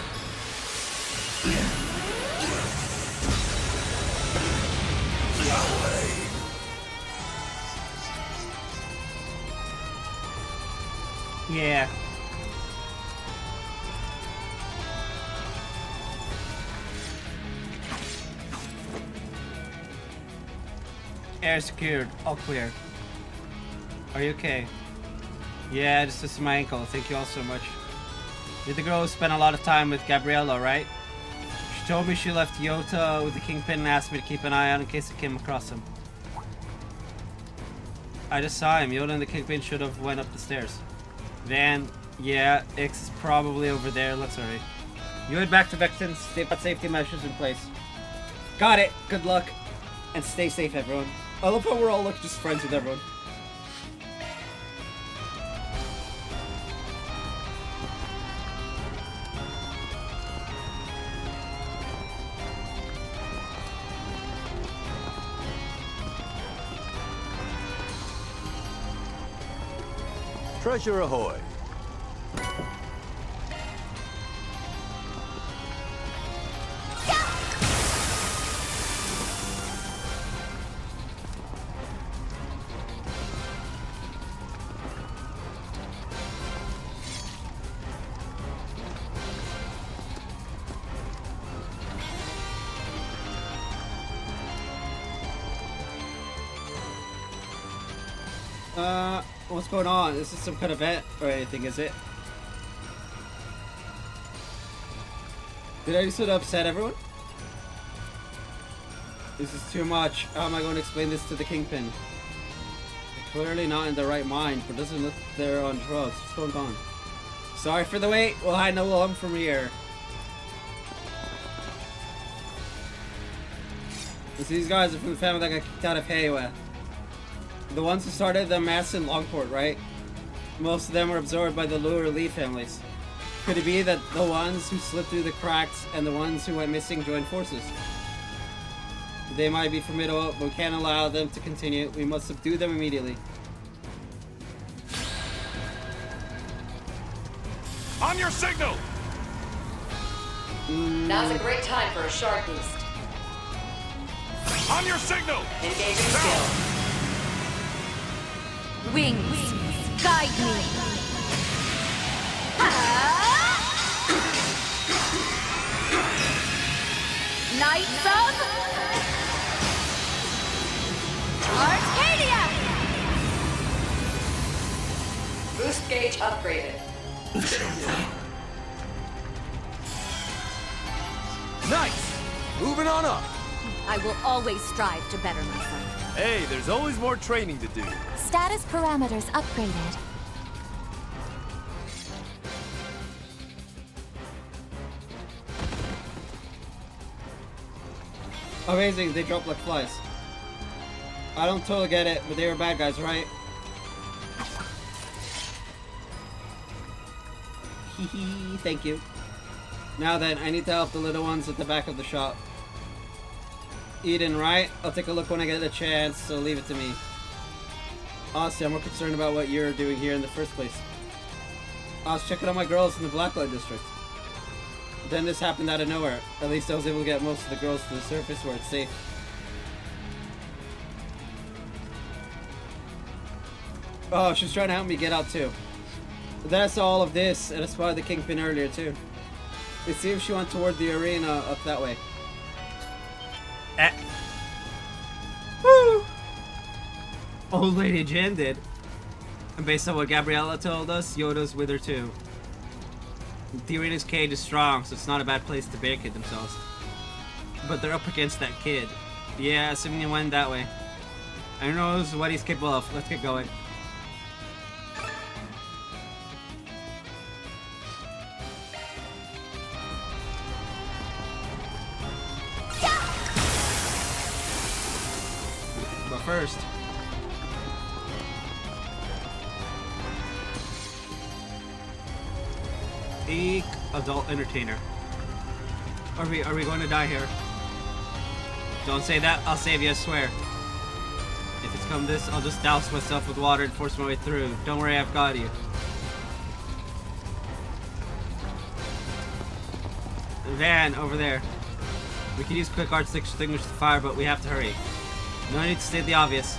Yeah. Air secured. All clear. Are you okay? Yeah, just twisted my ankle. Thank you all so much. You're the girl who spent a lot of time with Gabriella, right? She told me she left Yota with the Kingpin and asked me to keep an eye out in case I came across him. I just saw him. Yota and the Kingpin should have went up the stairs. Van, yeah, X is probably over there. Let's hurry. You head back to Vexen. Put safety measures in place. Got it. Good luck. And stay safe, everyone. I love how we're all like just friends with everyone. Treasure ahoy. What's going on? This is some kind of event or anything, is it? Did I just sort of upset everyone? This is too much. How am I going to explain this to the Kingpin? They're clearly not in the right mind, but doesn't look like they're on drugs. What's going on? Sorry for the wait. We'll hide no long from here. These guys are from the family that got kicked out of Heiwa. The ones who started the mass in Longport, right? Most of them were absorbed by the Lure Lee families. Could it be that the ones who slipped through the cracks and the ones who went missing joined forces? They might be formidable, but we can't allow them to continue. We must subdue them immediately. On your signal! Now's a great time for a shard boost. On your signal! Engaging skill. Wings, guide me! Knights of Arcadia! Boost gauge upgraded. Nice! Moving on up. I will always strive to better myself. Hey, there's always more training to do. Status parameters upgraded. Amazing, they drop like flies. I don't totally get it, but they were bad guys, right? Hehe, thank you. Now then, I need to help the little ones at the back of the shop. Eden, right? I'll take a look when I get a chance, so leave it to me. Honestly, I'm more concerned about what you're doing here in the first place. I was checking on my girls in the Blacklight district. Then this happened out of nowhere. At least I was able to get most of the girls to the surface where it's safe. Oh, she's trying to help me get out too. But then I saw all of this, and I spotted the Kingpin earlier too. It seems she went toward the arena up that way. Woo! Old Lady Jen did. And based on what Gabriella told us, Yoda's with her too. The arena's cage is strong, so it's not a bad place to barricade themselves. But they're up against that kid. Yeah, assuming he went that way. I knows what he's capable of. Let's get going. But first, Eek, adult entertainer. Are we going to die here? Don't say that, I'll save you, I swear. If it's come this, I'll just douse myself with water and force my way through. Don't worry, I've got you. Van, over there. We can use quick arts to extinguish the fire, but we have to hurry. No need to state the obvious.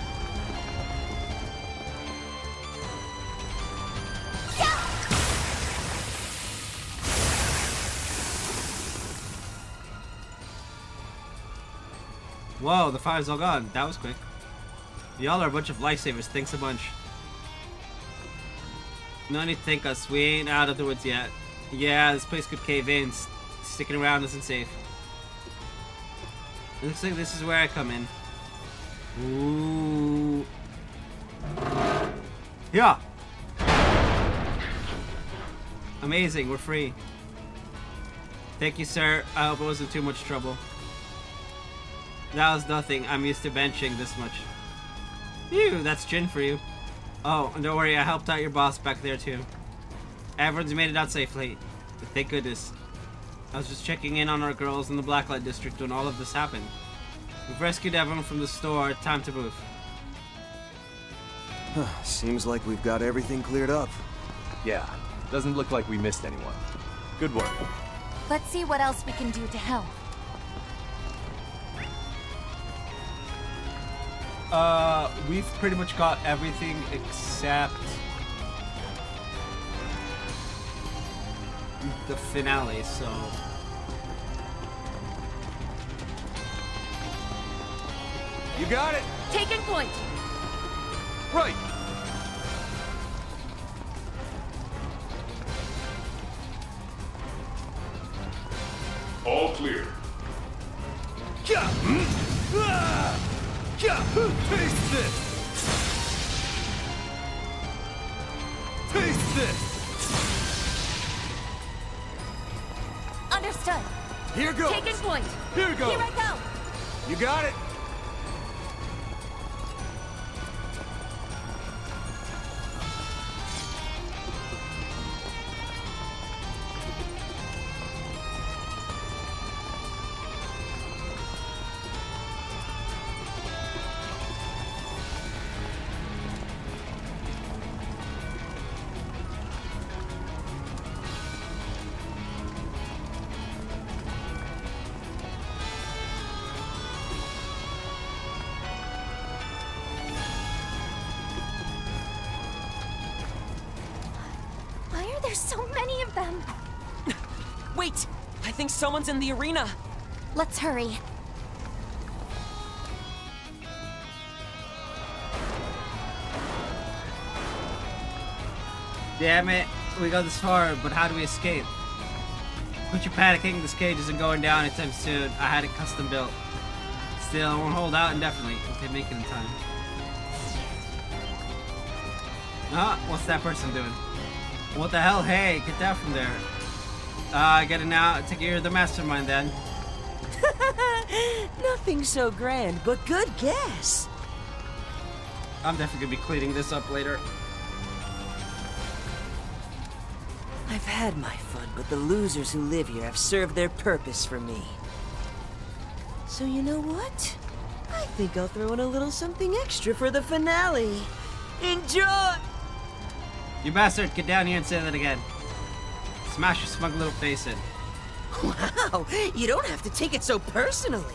Whoa, the fire's all gone. That was quick. Y'all are a bunch of lifesavers. Thanks a bunch. No need to thank us. We ain't out of the woods yet. Yeah, this place could cave in. Sticking around isn't safe. It looks like this is where I come in. Ooh. Yeah. Amazing, we're free. Thank you, sir. I hope it wasn't too much trouble. That was nothing. I'm used to benching this much. Phew, that's gin for you. Oh, and don't worry, I helped out your boss back there too. Everyone's made it out safely. Thank goodness. I was just checking in on our girls in the Blacklight District when all of this happened. We've rescued everyone from the store. Time to move. Seems like we've got everything cleared up. Yeah, doesn't look like we missed anyone. Good work. Let's see what else we can do to help. We've pretty much got everything except the finale, so... You got it! Taking point! Right! All clear. Taste this! Taste this! Understood. Here goes! Taking point! Here goes! Here I go! You got it! There's so many of them. Wait! I think someone's in the arena. Let's hurry. Damn it, we got this far, but how do we escape? Quit your panicking, this cage isn't going down anytime soon. I had it custom built. Still, I won't hold out indefinitely. Okay, make it in time. Ah, what's that person doing? What the hell? Hey, get down from there. I get it now. I take you're the mastermind then. Nothing so grand, but good guess. I'm definitely gonna be cleaning this up later. I've had my fun, but the losers who live here have served their purpose for me. So you know what? I think I'll throw in a little something extra for the finale. Enjoy! You bastard, get down here and say that again. Smash your smug little face in. Wow, you don't have to take it so personally.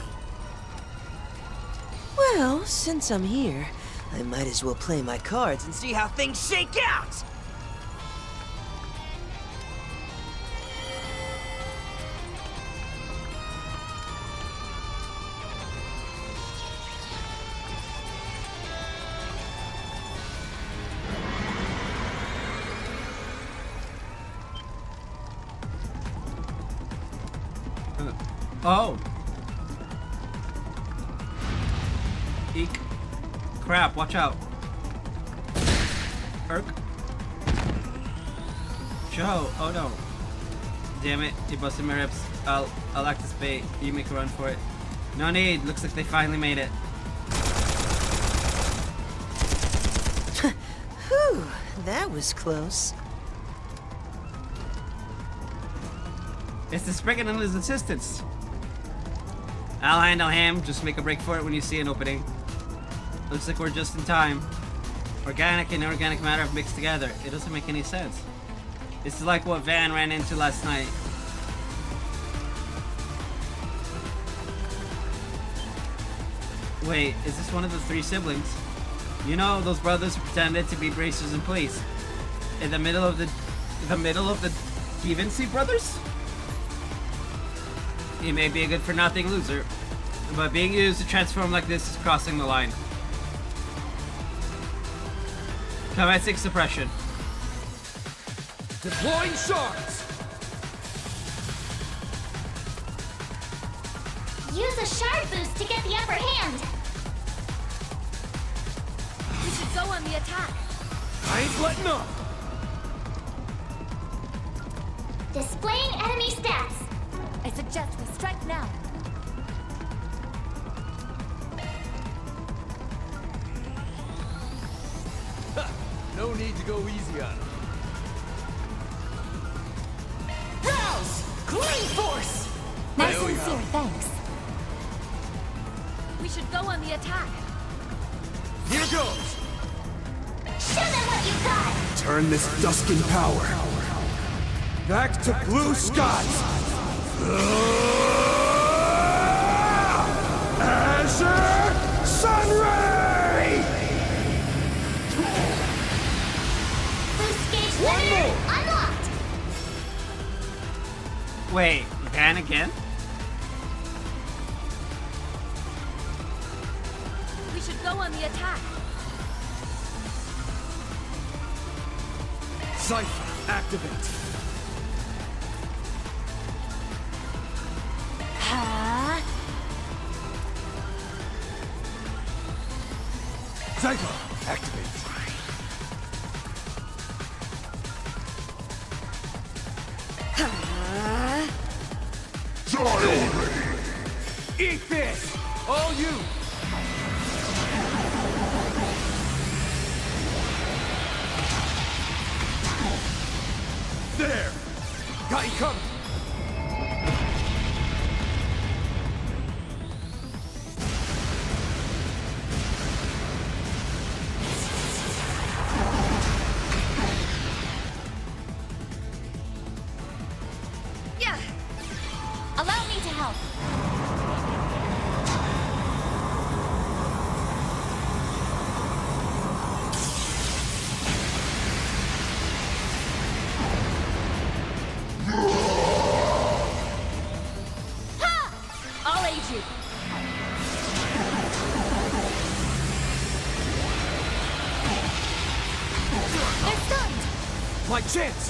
Well, since I'm here, I might as well play my cards and see how things shake out! Oh. Eek. Crap, watch out. Erk. Joe, oh no. Damn it, you busted my ribs. I'll act as bait. You make a run for it. No need, looks like they finally made it. Whew, that was close. It's the Spriggan and his assistants. I'll handle him. Just make a break for it when you see an opening. Looks like we're just in time. Organic and inorganic matter have mixed together. It doesn't make any sense. This is like what Van ran into last night. Wait, is this one of the three siblings? You know, those brothers who pretended to be bracers and police. In the middle of the Deviancy brothers? He may be a good-for-nothing loser, But being used to transform like this is crossing the line. Combat 6 suppression. Deploying shards! Use a shard boost to get the upper hand. We should go on the attack. I ain't letting up! Displaying enemy stats. I suggest we strike now. No need to go easy on him. Rouse! Clean force! Nice and sincere, thanks. We should go on the attack. Here goes! Show them what you got! Turn this dusk in power. Back to blue skies! Azure Sunray! Boost gauge limiter unlocked! Wait, ban again? We should go on the attack. Cypher, activate. Huh? Cypher, activate. Die already! Eat this! All you! There! Got you covered! Yeah. Allow me to help. Ha! I'll aid you. They're stunned. My chance!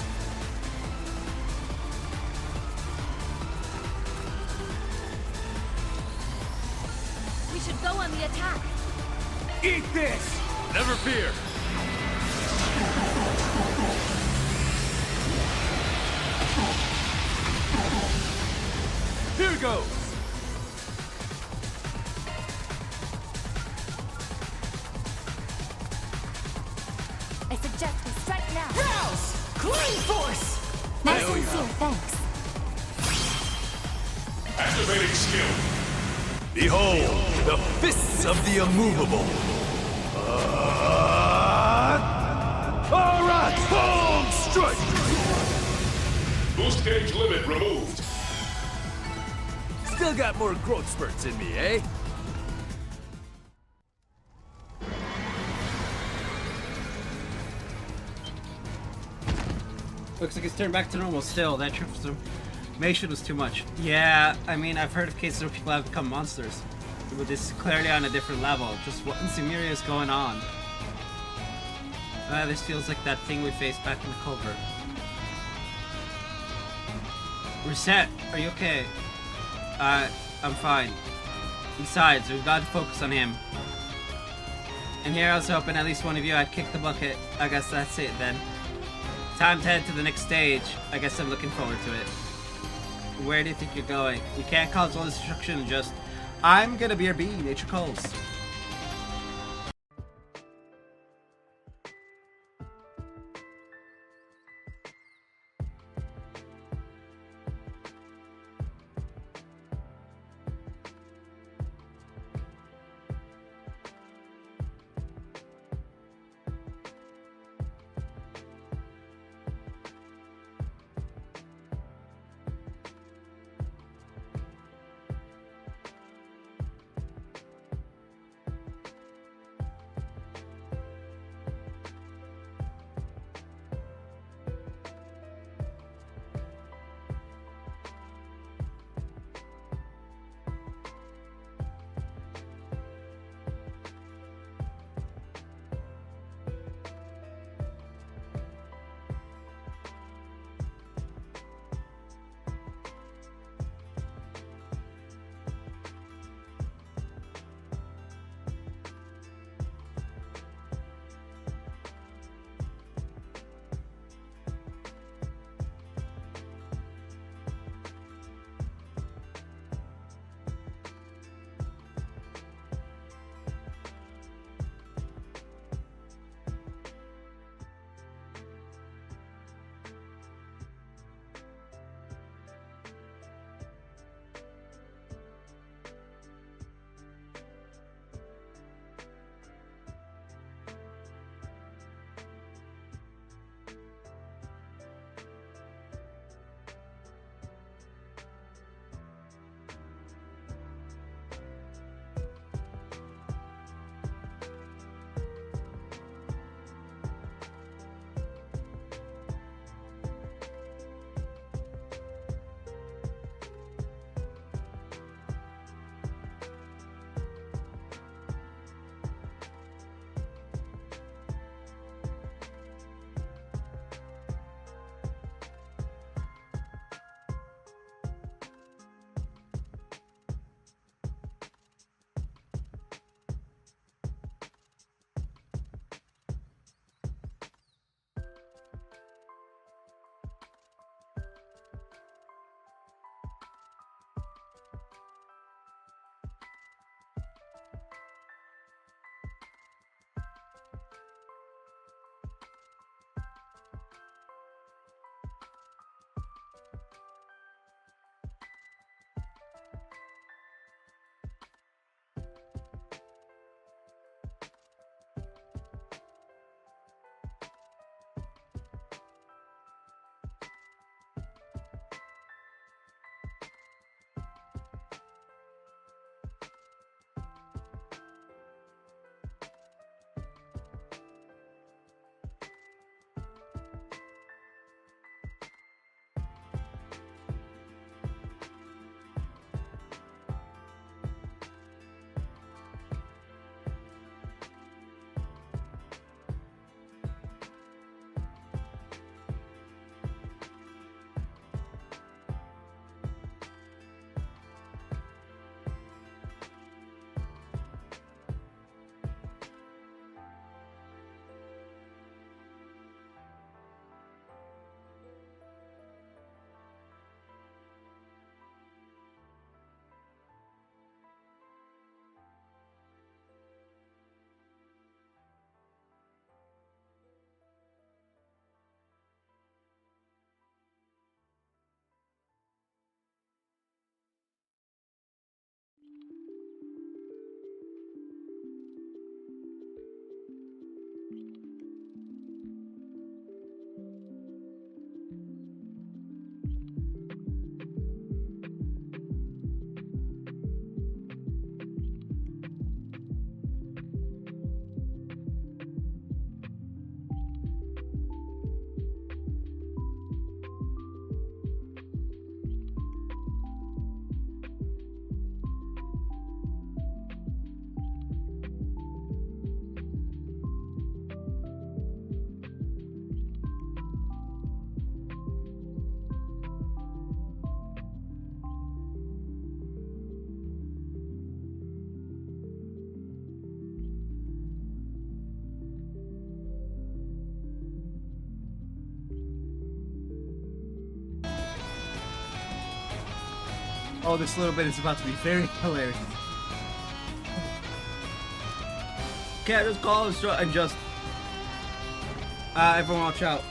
We should go on the attack. Eat this! Never fear! Here goes! I suggest we strike now. Rouse! Clean force! Nice and sincere, thanks. Activating skill. Behold, the fists of the immovable. Alright! Boom! Strike! Boost gauge limit removed. Still got more growth spurts in me, eh? Looks like it's turned back to normal still. That transformation was too much. Yeah, I mean, I've heard of cases where people have become monsters. But this is clearly on a different level. Just what in Zemuria is going on? This feels like that thing we faced back in the covert. Reset, are you okay? I'm fine. Besides, we've got to focus on him. And here I was hoping at least one of you had kicked the bucket. I guess that's it then. Time to head to the next stage. I guess I'm looking forward to it. Where do you think you're going? We can't cause all this destruction and just... I'm gonna be your bee, nature calls. Oh, this little bit is about to be very hilarious. Can't just call and just everyone watch out.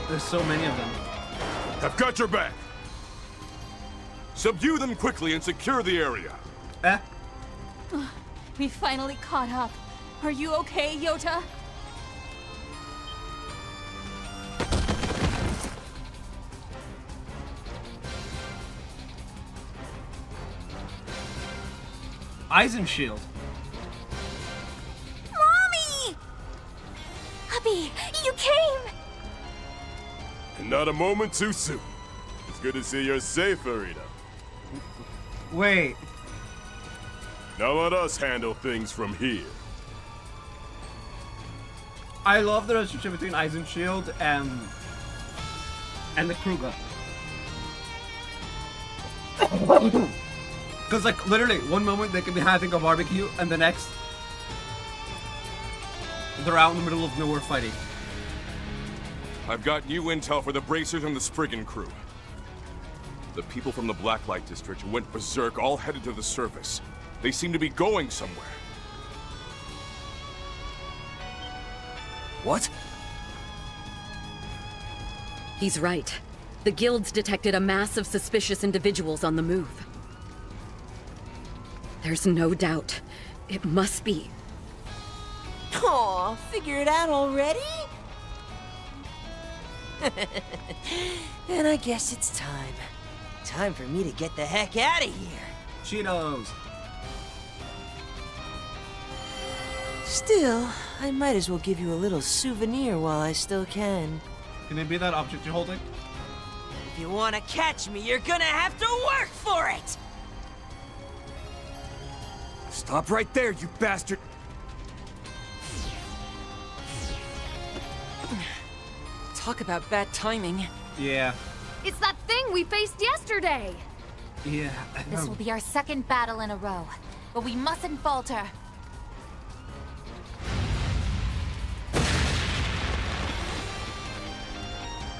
There's so many of them. I've got your back. Subdue them quickly and secure the area. We finally caught up. Are you okay, Yota? Eisen shield. Mommy! Abby, you came! And not a moment too soon. It's good to see you're safe, Arita. Wait. Now let us handle things from here. I love the relationship between Eisen shield and the Kruger. Because, like, literally, one moment they could be having a barbecue, and the next, they're out in the middle of nowhere fighting. I've got new intel for the Bracers and the Spriggan crew. The people from the Blacklight District who went berserk all headed to the surface. They seem to be going somewhere. What? He's right. The guilds detected a mass of suspicious individuals on the move. There's no doubt. It must be. Aw, figure it out already? Then I guess it's time. Time for me to get the heck out of here. Cheetos. Still, I might as well give you a little souvenir while I still can. Can it be that object you're holding? If you want to catch me, you're gonna have to work for it! Stop right there, you bastard! Talk about bad timing. Yeah. It's that thing we faced yesterday! Yeah. This will be our second battle in a row, but we mustn't falter.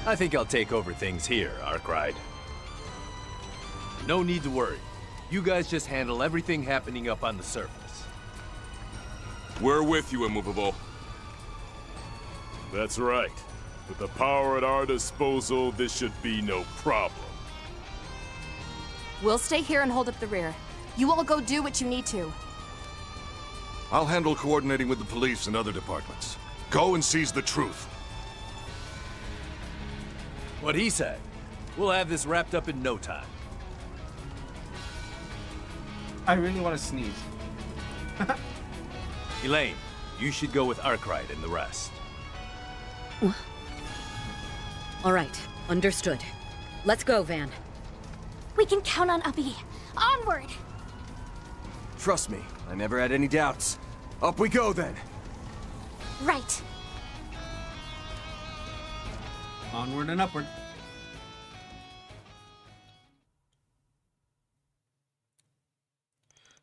I think I'll take over things here, Arkwright. No need to worry. You guys just handle everything happening up on the surface. We're with you, Immovable. That's right. With the power at our disposal, this should be no problem. We'll stay here and hold up the rear. You all go do what you need to. I'll handle coordinating with the police and other departments. Go and seize the truth. What he said. We'll have this wrapped up in no time. I really want to sneeze. Elaine, you should go with Arkwright and the rest. All right, understood. Let's go, Van. We can count on Abby. Onward! Trust me, I never had any doubts. Up we go, then! Right. Onward and upward.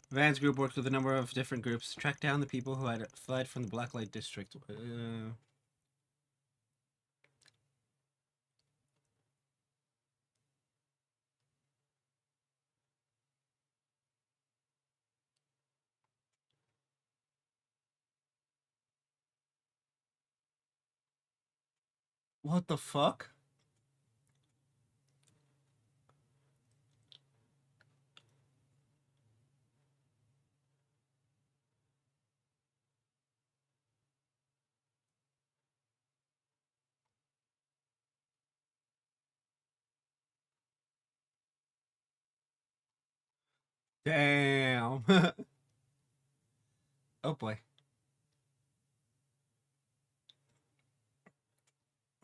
Van's group worked with a number of different groups to track down the people who had fled from the Blacklight District. What the fuck? Damn. Oh boy.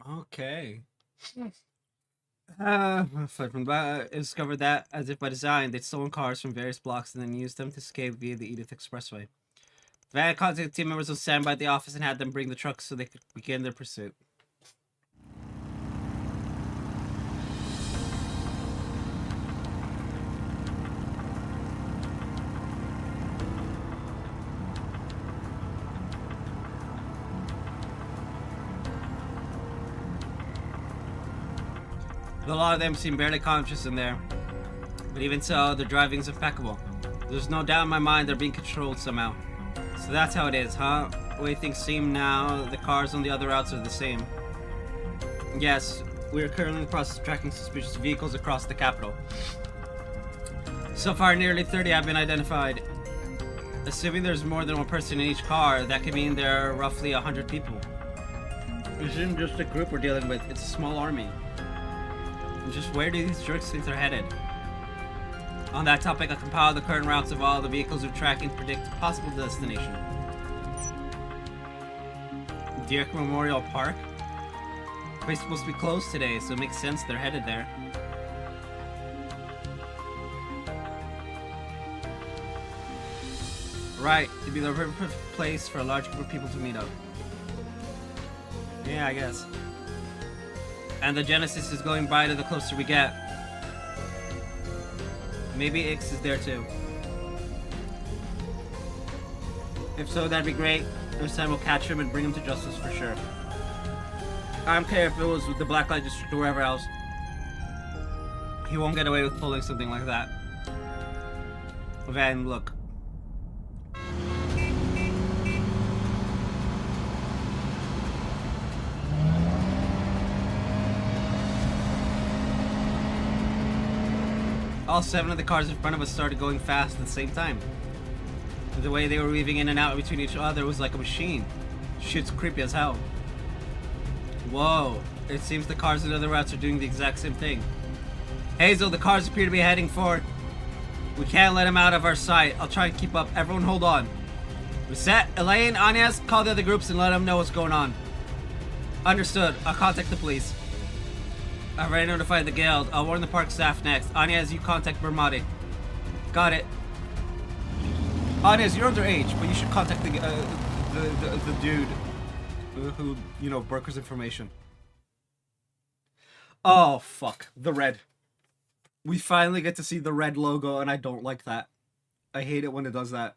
Okay. Fled from discovered that, as if by design, they'd stolen cars from various blocks and then used them to escape via the Edith Expressway. Van contacted team members on standby at the office and had them bring the trucks so they could begin their pursuit. A lot of them seem barely conscious in there. But even so, their driving's impeccable. There's no doubt in my mind they're being controlled somehow. So that's how it is, huh? The way things seem now, the cars on the other routes are the same. Yes, we are currently in the process of tracking suspicious vehicles across the capital. So far, nearly 30 have been identified. Assuming there's more than one person in each car, that could mean there are roughly 100 people. It isn't just a group we're dealing with, it's a small army. Just where do these jerks think they're headed? On that topic, I compiled the current routes of all the vehicles we're tracking to predict a possible destination. Dirk Memorial Park? The place is supposed to be closed today, so it makes sense they're headed there. Right, it'd be the perfect place for a large group of people to meet up. Yeah, I guess. And the Genesis is going brighter the closer we get. Maybe Ix is there too. If so, that'd be great. Next time we'll catch him and bring him to justice for sure. I don't care if it was with the Blacklight District or wherever else. He won't get away with pulling something like that. Van, look. All 7 of the cars in front of us started going fast at the same time. The way they were weaving in and out between each other was like a machine. Shit's creepy as hell. Whoa, it seems the cars in other routes are doing the exact same thing. Hazel, the cars appear to be heading forward. We can't let them out of our sight. I'll try and keep up. Everyone hold on. We set. Elaine, Anez, call the other groups and let them know what's going on. Understood. I'll contact the police. I've already notified the guild. I'll warn the park staff next. Anez, you contact Bermati. Got it. Anez, you're underage, but you should contact the dude who, you know, brokers information. Oh, fuck. The red. We finally get to see the red logo, and I don't like that. I hate it when it does that.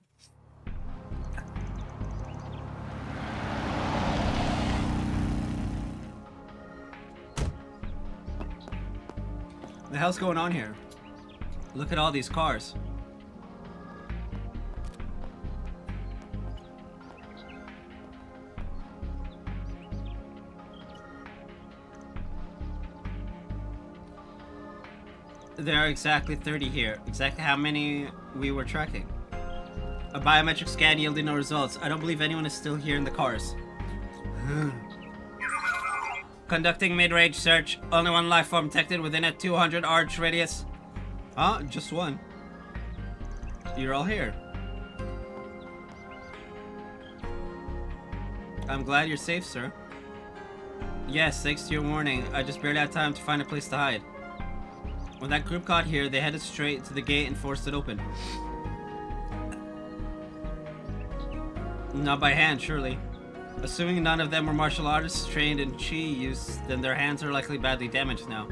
The hell's going on here? Look at all these cars. There are exactly 30 here. Exactly how many we were tracking. A biometric scan yielded no results. I don't believe anyone is still here in the cars. Conducting mid-range search. Only one life form detected within a 200 arch radius. Huh? Just one. You're all here. I'm glad you're safe, sir. Yes, thanks to your warning. I just barely had time to find a place to hide. When that group got here, they headed straight to the gate and forced it open. Not by hand, surely. Assuming none of them were martial artists trained in chi use, then their hands are likely badly damaged now.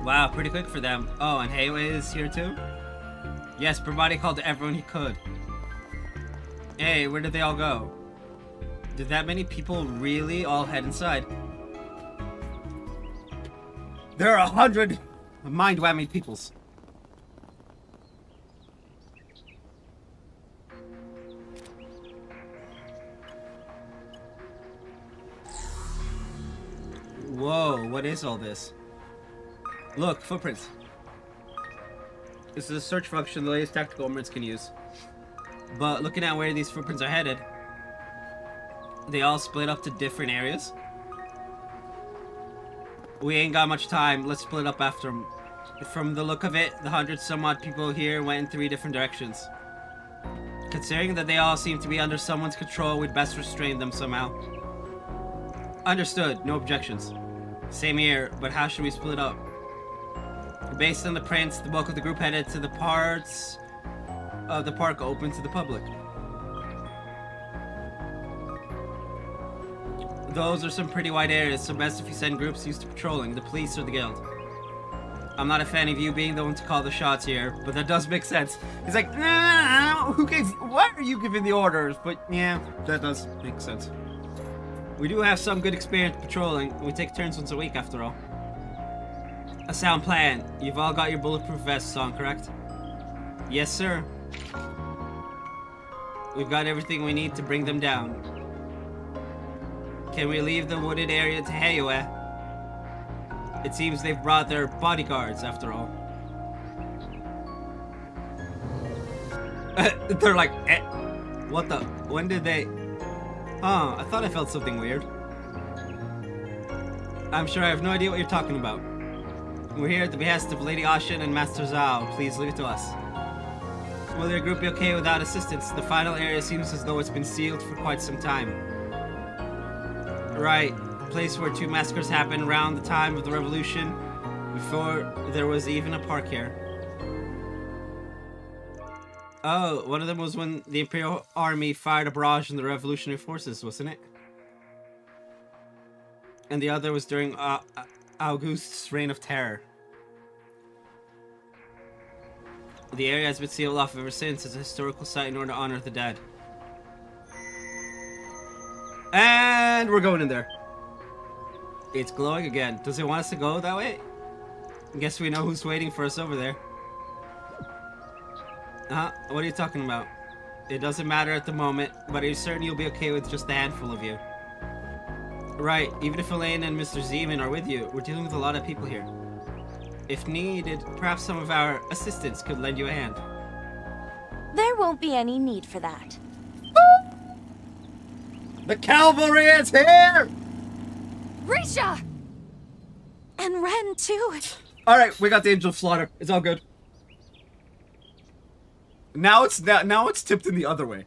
Wow, pretty quick for them. Oh, and Hayway is here too? Yes, Bravati called everyone he could. Hey, where did they all go? Did that many people really all head inside? There are 100 mind-whammy peoples. Whoa, what is all this? Look, footprints. This is a search function the latest tactical armaments can use. But looking at where these footprints are headed, they all split up to different areas. We ain't got much time. Let's split up after them. From the look of it, the 100 some odd people here went in 3 different directions. Considering that they all seem to be under someone's control, we'd best restrain them somehow. Understood. No objections. Same here, but how should we split up? Based on the prints, the bulk of the group headed to the parts of the park open to the public. Those are some pretty wide areas, so best if you send groups used to patrolling, the police or the guild. I'm not a fan of you being the one to call the shots here, but that does make sense. He's like, nah, why are you giving the orders? But yeah, that does make sense. We do have some good experience patrolling. We take turns once a week, after all. A sound plan. You've all got your bulletproof vests on, correct? Yes, sir. We've got everything we need to bring them down. Can we leave the wooded area to Heiue? It seems they've brought their bodyguards, after all. They're like, eh, what the? When did they? Huh, I thought I felt something weird. I'm sure I have no idea what you're talking about. We're here at the behest of Lady Ashen and Master Zhao. Please leave it to us. Will your group be okay without assistance? The final area seems as though it's been sealed for quite some time. Right. Place where 2 massacres happened around the time of the revolution, before there was even a park here. Oh, one of them was when the Imperial Army fired a barrage on the revolutionary forces, wasn't it? And the other was during Auguste's reign of terror. The area has been sealed off ever since as a historical site in order to honor the dead. And we're going in there. It's glowing again. Does it want us to go that way? I guess we know who's waiting for us over there. What are you talking about? It doesn't matter at the moment, but are you certain you'll be okay with just a handful of you? Right, even if Elaine and Mr. Zeman are with you, we're dealing with a lot of people here. If needed, perhaps some of our assistants could lend you a hand. There won't be any need for that. The cavalry is here! Risha! And Ren, too. Alright, we got the Angel of Slaughter. It's all good. Now it's tipped in the other way.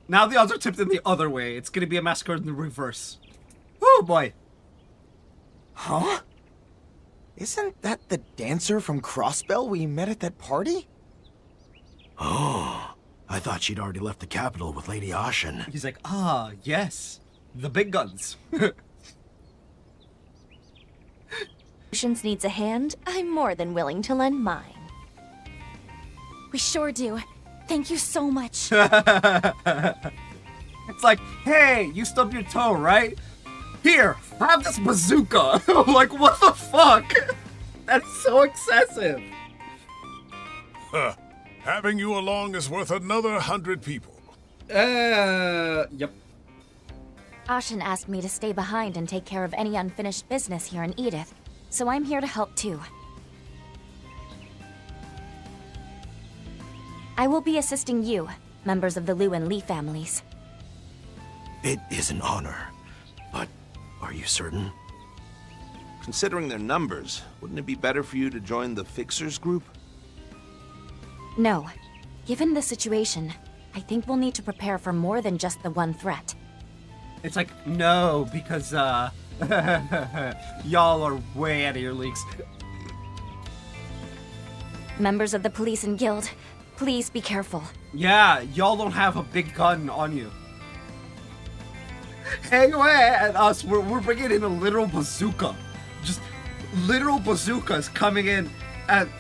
Now the odds are tipped in the other way. It's gonna be a massacre in the reverse. Oh boy. Huh? Isn't that the dancer from Crossbell we met at that party? Oh, I thought she'd already left the capital with Lady Ashen. He's like, ah, yes. The big guns. Solutions needs a hand, I'm more than willing to lend mine. We sure do. Thank you so much. It's like, hey, you stubbed your toe, right? Here, have this bazooka. Like, what the fuck? That's so excessive. Huh. Having you along is worth another 100 people. Yep. Ashen asked me to stay behind and take care of any unfinished business here in Edith, so I'm here to help too. I will be assisting you, members of the Liu and Li families. It is an honor, but are you certain? Considering their numbers, wouldn't it be better for you to join the Fixers group? No. Given the situation, I think we'll need to prepare for more than just the one threat. It's like, no, because, y'all are way out of your leagues. Members of the police and guild, please be careful. Yeah, y'all don't have a big gun on you. Anyway, and us, we're bringing in a literal bazooka. Just literal bazookas coming in, and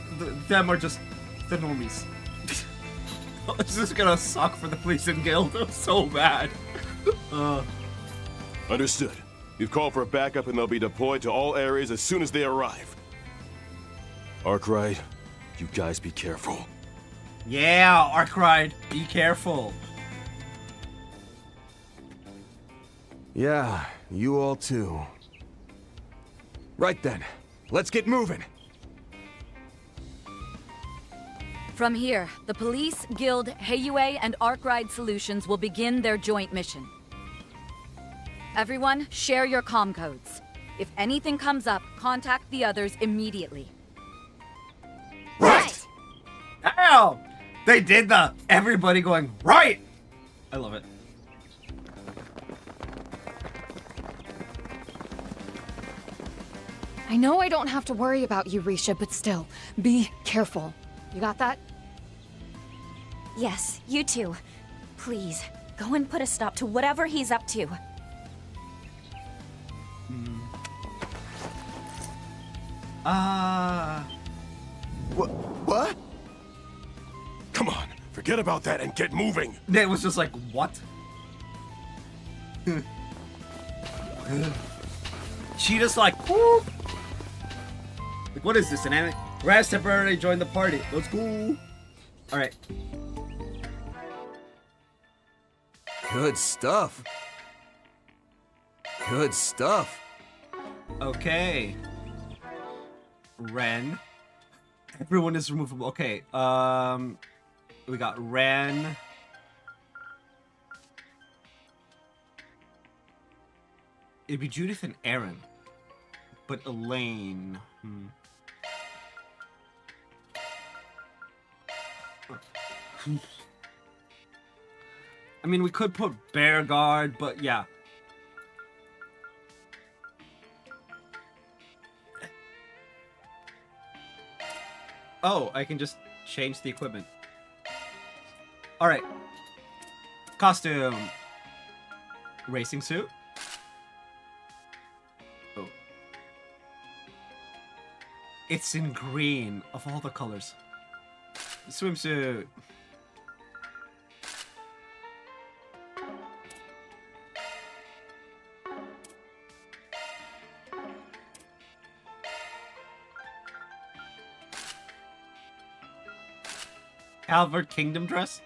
them are just the normies. This is gonna suck for the police and guild so bad. Understood. You've called for backup and they'll be deployed to all areas as soon as they arrive. Arkwright, you guys be careful. Yeah, Arkwright, be careful. Yeah, you all too. Right then, let's get moving. From here, the police, guild, Heiue, and Arkwright Solutions will begin their joint mission. Everyone, share your comm codes. If anything comes up, contact the others immediately. Right! Ow! They did the everybody going, right! I love it. I know I don't have to worry about you, Risha, but still, be careful. You got that? Yes, you too. Please, go and put a stop to whatever he's up to. What? Come on, forget about that and get moving. It was just like, what? She just like, whoop. Like, what is this, an anime? Raz temporarily joined the party. Let's go. Alright. Good stuff. Good stuff. Okay. Ren. Everyone is removable. Okay, we got Ren. It'd be Judith and Aaron. But Elaine... I mean, we could put Bear Guard, but yeah. Oh, I can just change the equipment. Alright. Costume. Racing suit. Oh. It's in green, of all the colors. Swimsuit. Calvert Kingdom dress?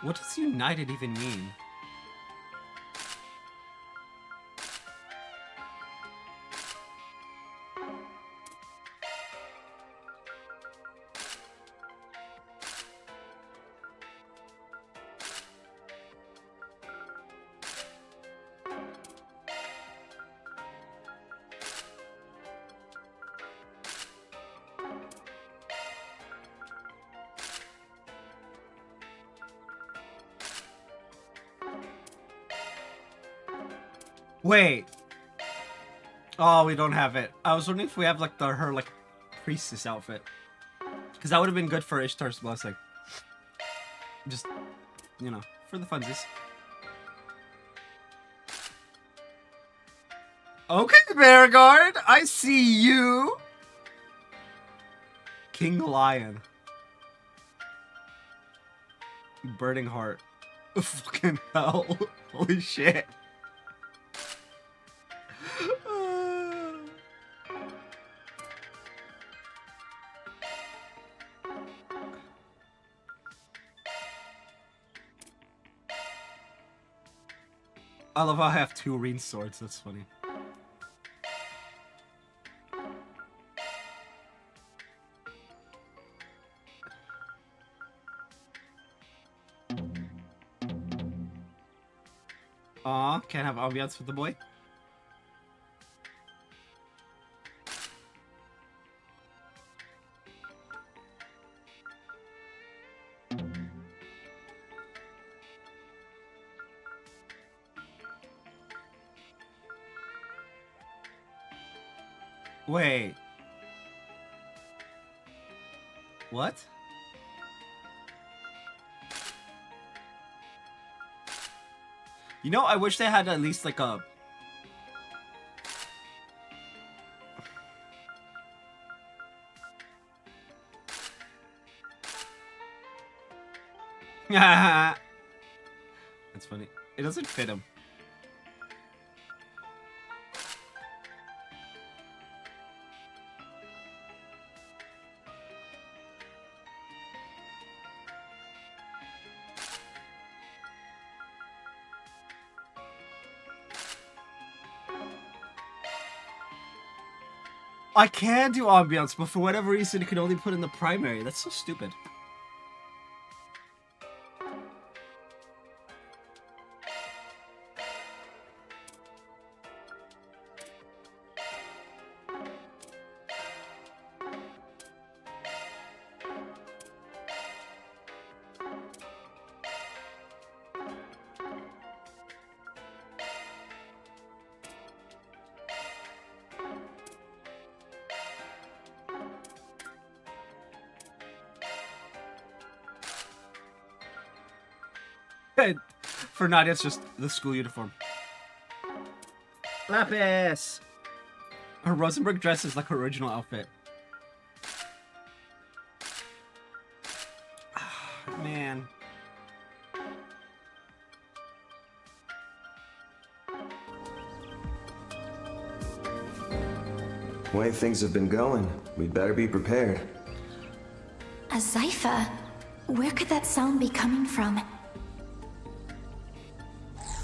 What does united even mean? Wait. Oh, we don't have it. I was wondering if we have like her like priestess outfit, because that would have been good for Ishtar's blessing. Just, you know, for the funsies. Okay, Bearguard, I see you. King Lion. Burning Heart. Fucking hell. Holy shit. I love how I have two Reen swords, that's funny. Aw, can't have ambiance with the boy. Wait. What? You know, I wish they had at least like a... That's funny. It doesn't fit him. I can do ambiance, but for whatever reason, it can only put in the primary. That's so stupid. For Nadia, it's just the school uniform. Lapis! Her Rosenberg dress is like her original outfit. Man. The way things have been going, we'd better be prepared. A Zypher? Where could that sound be coming from?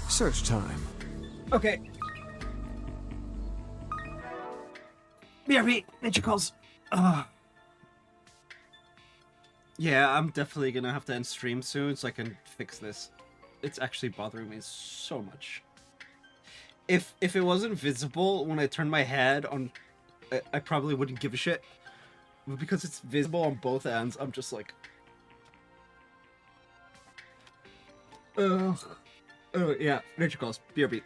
Search time. Okay. BRB, nature calls. Yeah, I'm definitely gonna have to end stream soon so I can fix this. It's actually bothering me so much. If it wasn't visible when I turned my head on, I probably wouldn't give a shit. But because it's visible on both ends, I'm just like... Oh, yeah, nature calls. BRB.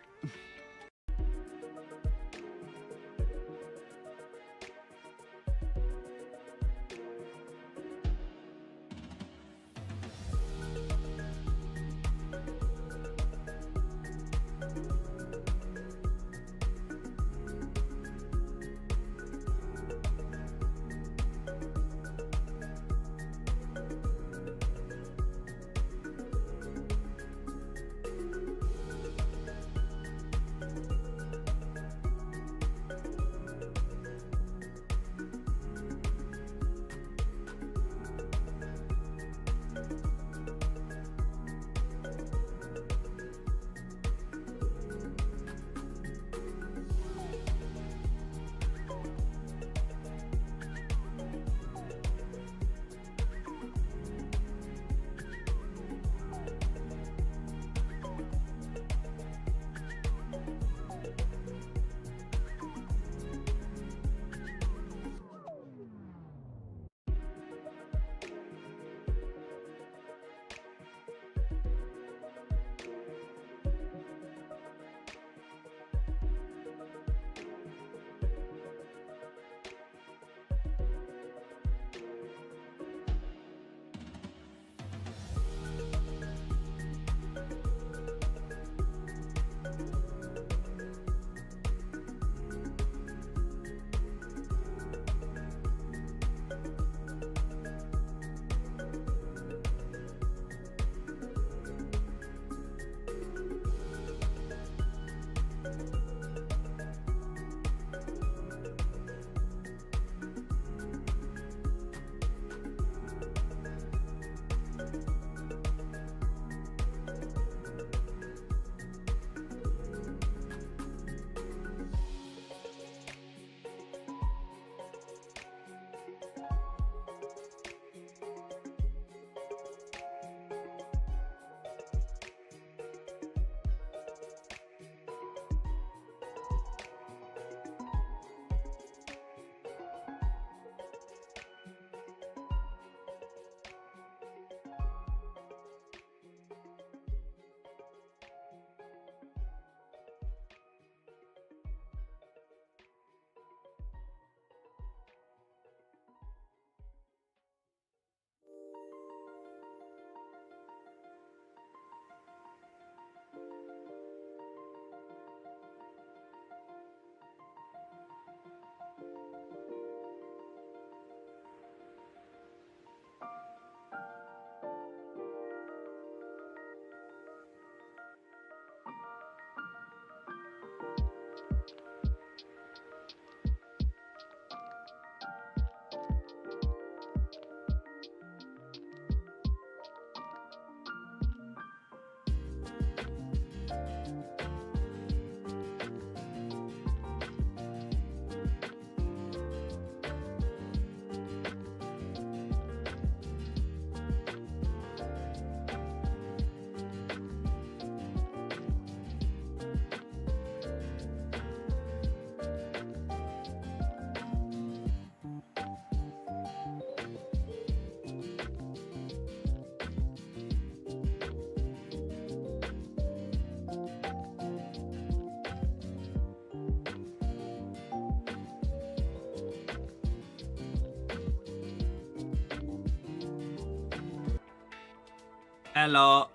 Hello.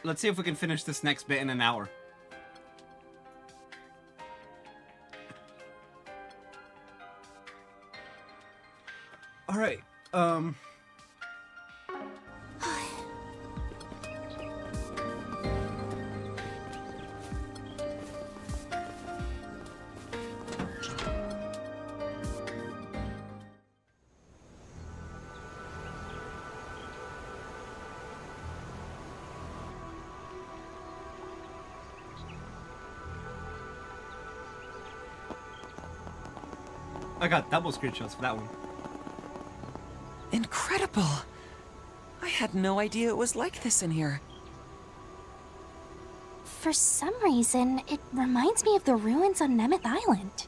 let's see if we can finish this next bit in an hour. All right. I got double screenshots for that one. Incredible! I had no idea it was like this in here. For some reason, it reminds me of the ruins on Nemeth Island.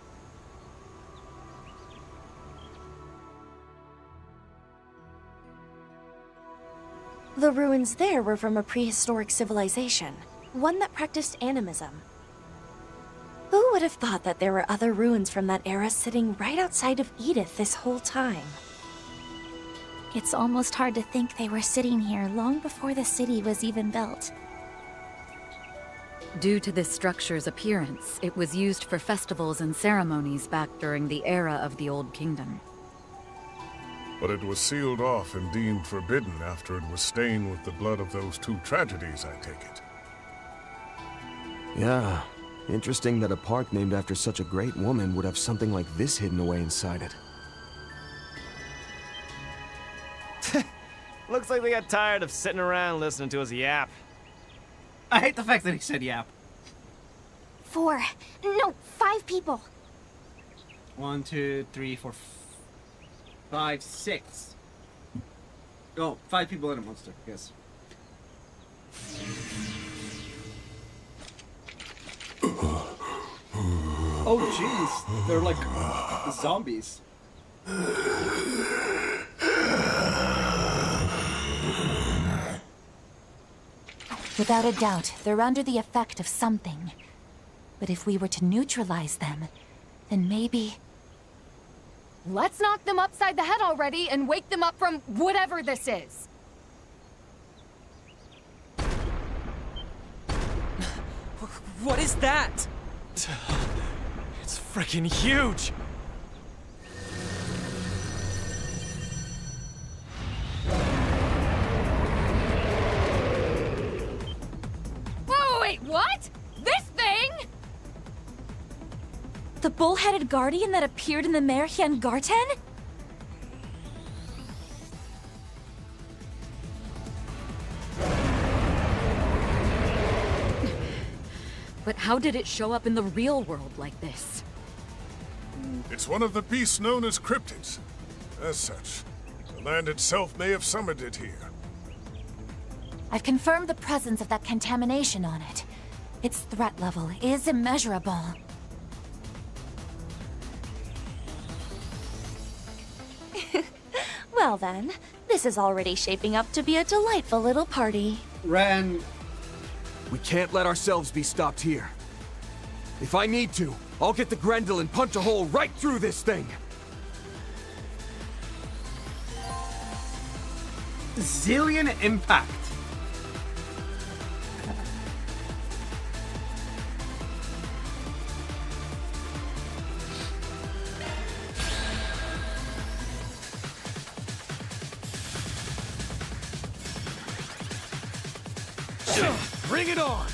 The ruins there were from a prehistoric civilization, one that practiced animism. Who would have thought that there were other ruins from that era sitting right outside of Edith this whole time? It's almost hard to think they were sitting here long before the city was even built. Due to this structure's appearance, it was used for festivals and ceremonies back during the era of the Old Kingdom. But it was sealed off and deemed forbidden after it was stained with the blood of those two tragedies, I take it. Yeah. Interesting that a park named after such a great woman would have something like this hidden away inside it. Looks like they got tired of sitting around listening to us yap. I hate the fact that he said yap. 4, no, 5 people. 1, 2, 3, 4, 5, 6. Oh, 5 people and a monster, I guess. Oh jeez, they're like zombies. Without a doubt, they're under the effect of something. But if we were to neutralize them, then maybe... Let's knock them upside the head already and wake them up from whatever this is. What is that? It's freaking huge! Whoa, wait, what? This thing? The bull-headed guardian that appeared in the Merhian Garten? But how did it show up in the real world like this? It's one of the beasts known as cryptids. As such, the land itself may have summoned it here. I've confirmed the presence of that contamination on it. Its threat level is immeasurable. Well then, this is already shaping up to be a delightful little party. Ren... We can't let ourselves be stopped here. If I need to, I'll get the Grendel and punch a hole right through this thing! Zillion impact. Bring it on!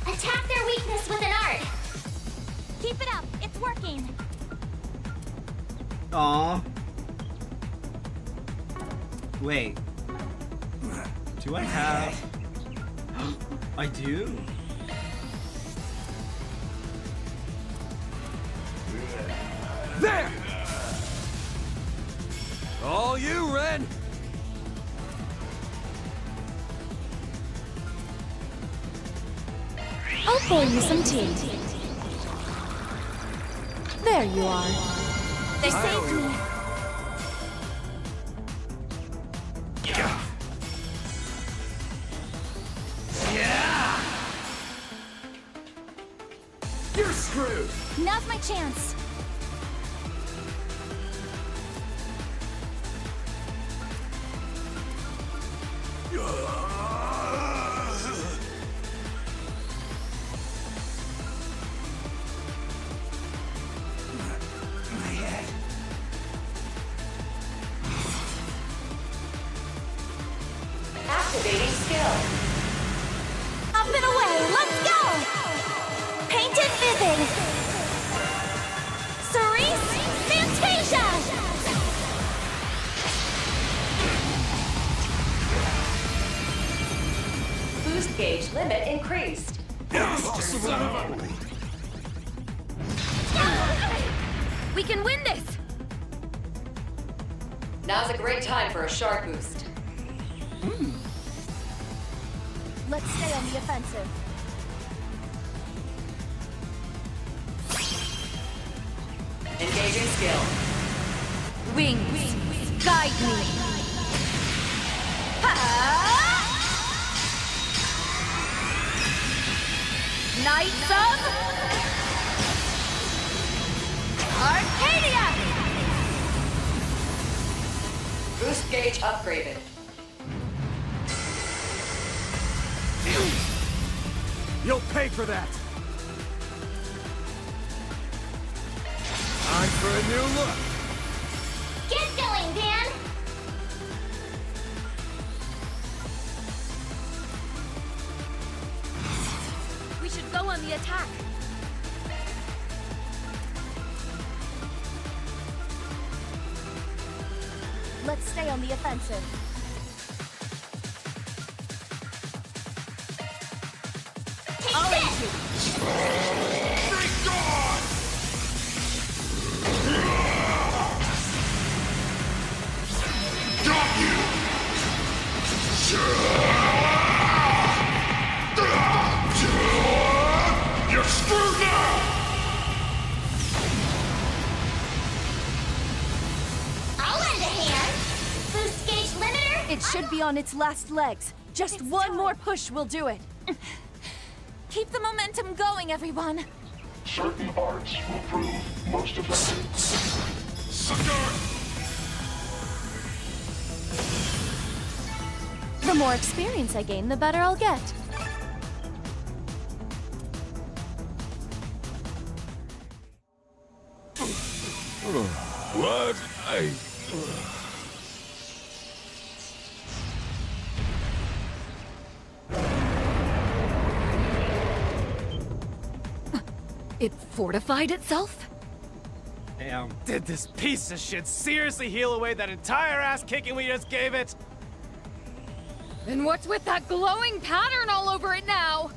Attack their weakness with an art! Keep it up, it's working! Aww. Wait. Do I have... I do? There! All you, Ren! I'll pour you some tea. There you are. They saved me! You're screwed! Now's my chance! gauge limit increased. We can win this! Now's a great time for a shark boost. Let's stay on the offensive. Engaging skill. Wings, guide me! Knights of Arcadia! Boost gauge upgraded. You'll pay for that! Time for a new look! Get going, Dan! We should go on the attack. Let's stay on the offensive. I'll aid you. You're screwed now! I'll lend a hand. Boost gauge limiter? It should be on its last legs. Just one more push will do it. Keep the momentum going, everyone. Certain arts will prove most effective. Sucker! The more experience I gain, the better I'll get. What? It fortified itself? Damn. Did this piece of shit seriously heal away that entire ass kicking we just gave it? And what's with that glowing pattern all over it now?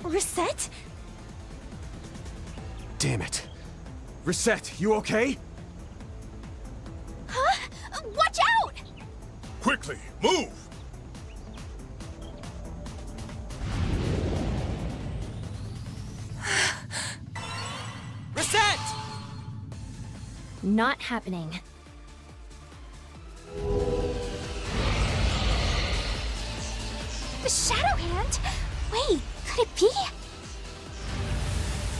Reset? Damn it. Reset, you okay? Huh? Watch out! Quickly, move! Reset! Not happening. The Shadow Hand? Wait, could it be?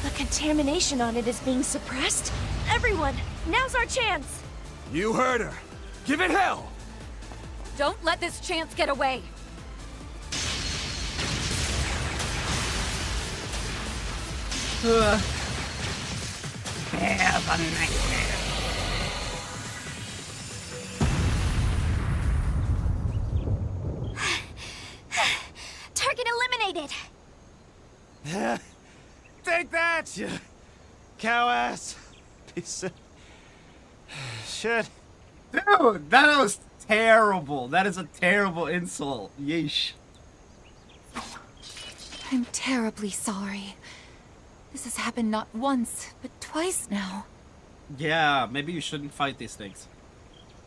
The contamination on it is being suppressed. Everyone, now's our chance! You heard her. Give it hell! Don't let this chance get away. Have a nightmare. Target eliminated! Take that, you cow ass piece of shit. Dude, that was terrible. That is a terrible insult. Yeesh. I'm terribly sorry. This has happened not once, but twice now. Yeah, maybe you shouldn't fight these things.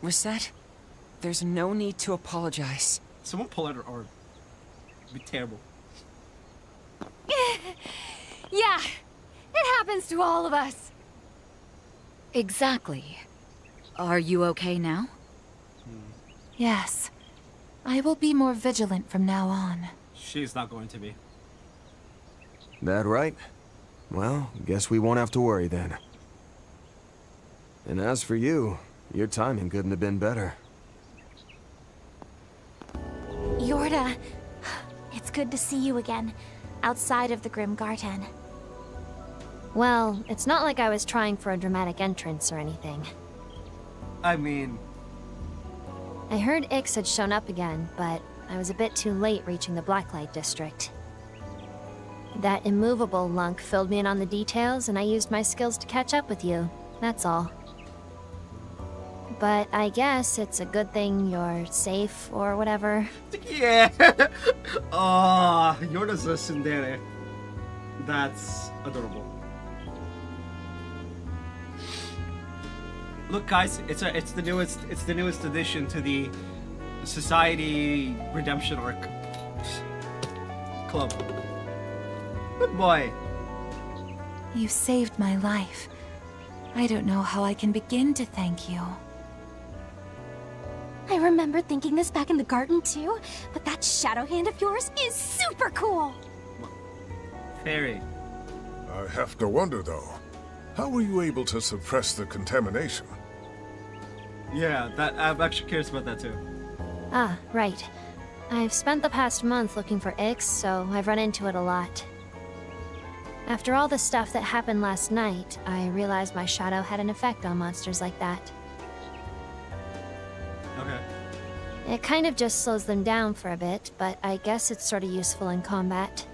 Reset, there's no need to apologize. Someone pull out her arm. It'd be terrible. Yeah, it happens to all of us. Exactly. Are you okay now? Yes. I will be more vigilant from now on. She's not going to be. That right? Well, guess we won't have to worry then. And as for you, your timing couldn't have been better. Yorda, it's good to see you again, outside of the Grim Garden. Well, it's not like I was trying for a dramatic entrance or anything. I mean... I heard Ix had shown up again, but I was a bit too late reaching the Blacklight District. That immovable lunk filled me in on the details, and I used my skills to catch up with you. That's all. But I guess it's a good thing you're safe or whatever. Yeah. Oh, Yorda's a tsundere. That's adorable. Look, guys, it's the newest addition to the Society Redemption Arc Club. Good boy. You saved my life. I don't know how I can begin to thank you. I remember thinking this back in the garden too, but that shadow hand of yours is super cool! Fairy. I have to wonder, though, how were you able to suppress the contamination? Yeah, I'm actually curious about that too. Ah, right. I've spent the past month looking for Ix, so I've run into it a lot. After all the stuff that happened last night, I realized my shadow had an effect on monsters like that. Okay. It kind of just slows them down for a bit, but I guess it's sort of useful in combat.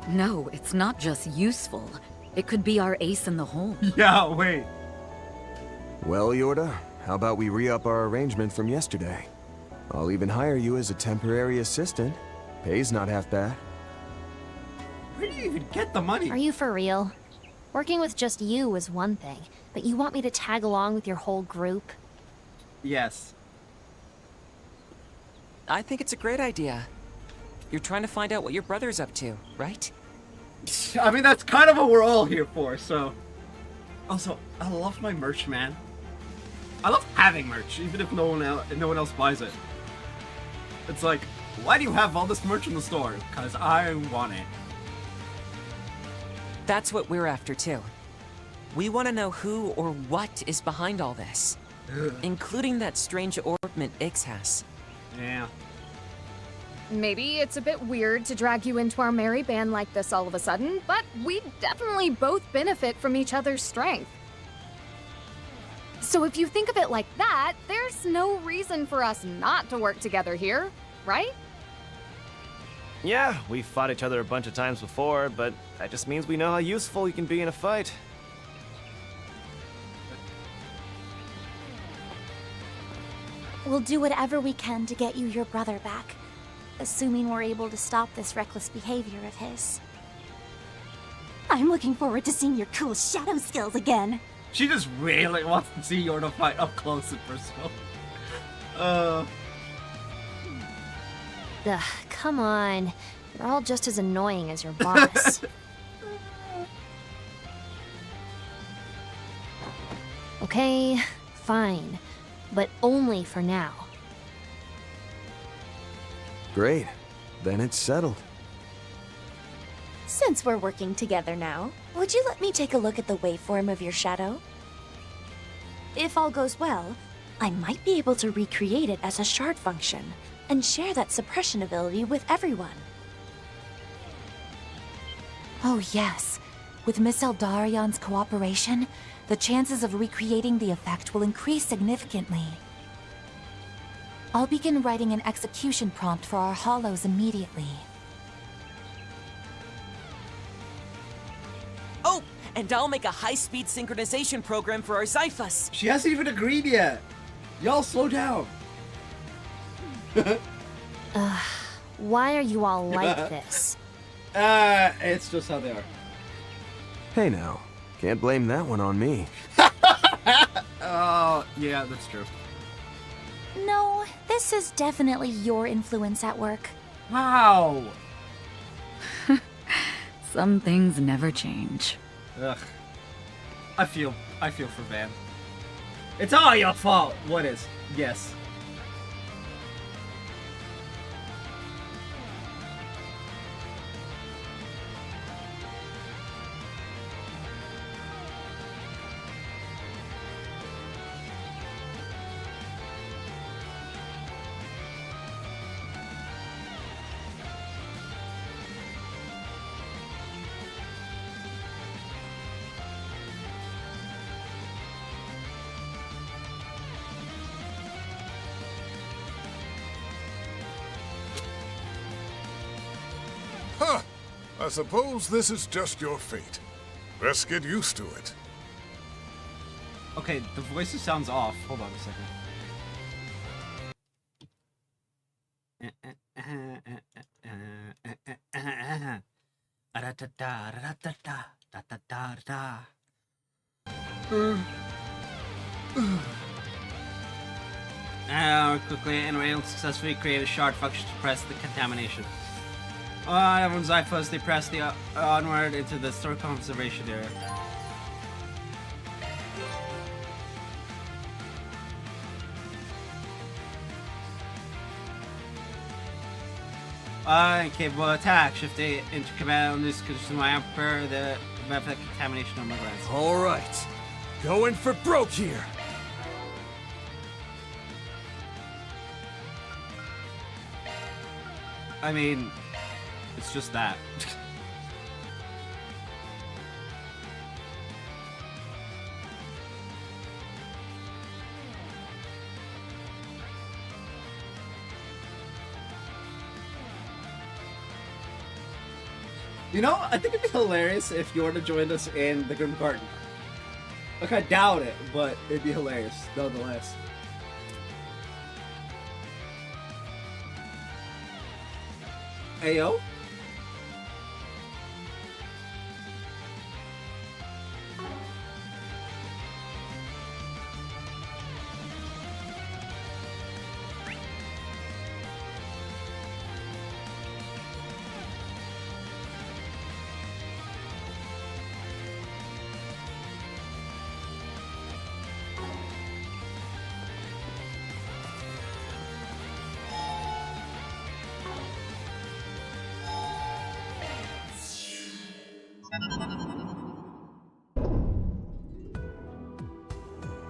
No, it's not just useful. It could be our ace in the hole. Yeah, wait. Well, Yorda, how about we re-up our arrangement from yesterday? I'll even hire you as a temporary assistant. Pay's not half bad. Where do you even get the money? Are you for real? Working with just you is one thing, but you want me to tag along with your whole group? Yes. I think it's a great idea. You're trying to find out what your brother's up to, right? I mean, that's kind of what we're all here for, so... Also, I love my merch, man. I love having merch, even if no one else buys it. It's like, why do you have all this merch in the store? Because I want it. That's what we're after, too. We want to know who or what is behind all this. Including that strange orbment Ix has. Yeah. Maybe it's a bit weird to drag you into our merry band like this all of a sudden, but we definitely both benefit from each other's strength. So if you think of it like that, there's no reason for us not to work together here, right? Yeah, we've fought each other a bunch of times before, but that just means we know how useful you can be in a fight. We'll do whatever we can to get you your brother back, assuming we're able to stop this reckless behavior of his. I'm looking forward to seeing your cool shadow skills again. She just really wants to see Yorda fight up close and personal. Ugh, come on. You're all just as annoying as your boss. Okay, fine. But only for now. Great. Then it's settled. Since we're working together now, would you let me take a look at the waveform of your shadow? If all goes well, I might be able to recreate it as a shard function and share that suppression ability with everyone. Oh yes. With Miss Eldarion's cooperation, the chances of recreating the effect will increase significantly. I'll begin writing an execution prompt for our hollows immediately. Oh, and I'll make a high-speed synchronization program for our Zyphus. She hasn't even agreed yet. Y'all slow down. Why are you all like this? It's just how they are. Hey now, can't blame that one on me. Oh, yeah, that's true. No, this is definitely your influence at work. How? Some things never change. Ugh. I feel for Van. It's all your fault. What is? Yes. Huh! I suppose this is just your fate. Best get used to it. Okay, the voice sounds off. Hold on a second. Now, quickly and able to successfully create a shard function to press the contamination. Everyone's eye first, they press the onward into the store conservation area. Incapable attack. Shift A into command. This consumes my amper. The method contamination on my glass. All right, going for broke here. I mean, it's just that. You know, I think it'd be hilarious if you were to join us in the Grim Garden. Like, I doubt it, but it'd be hilarious, nonetheless. Ayo?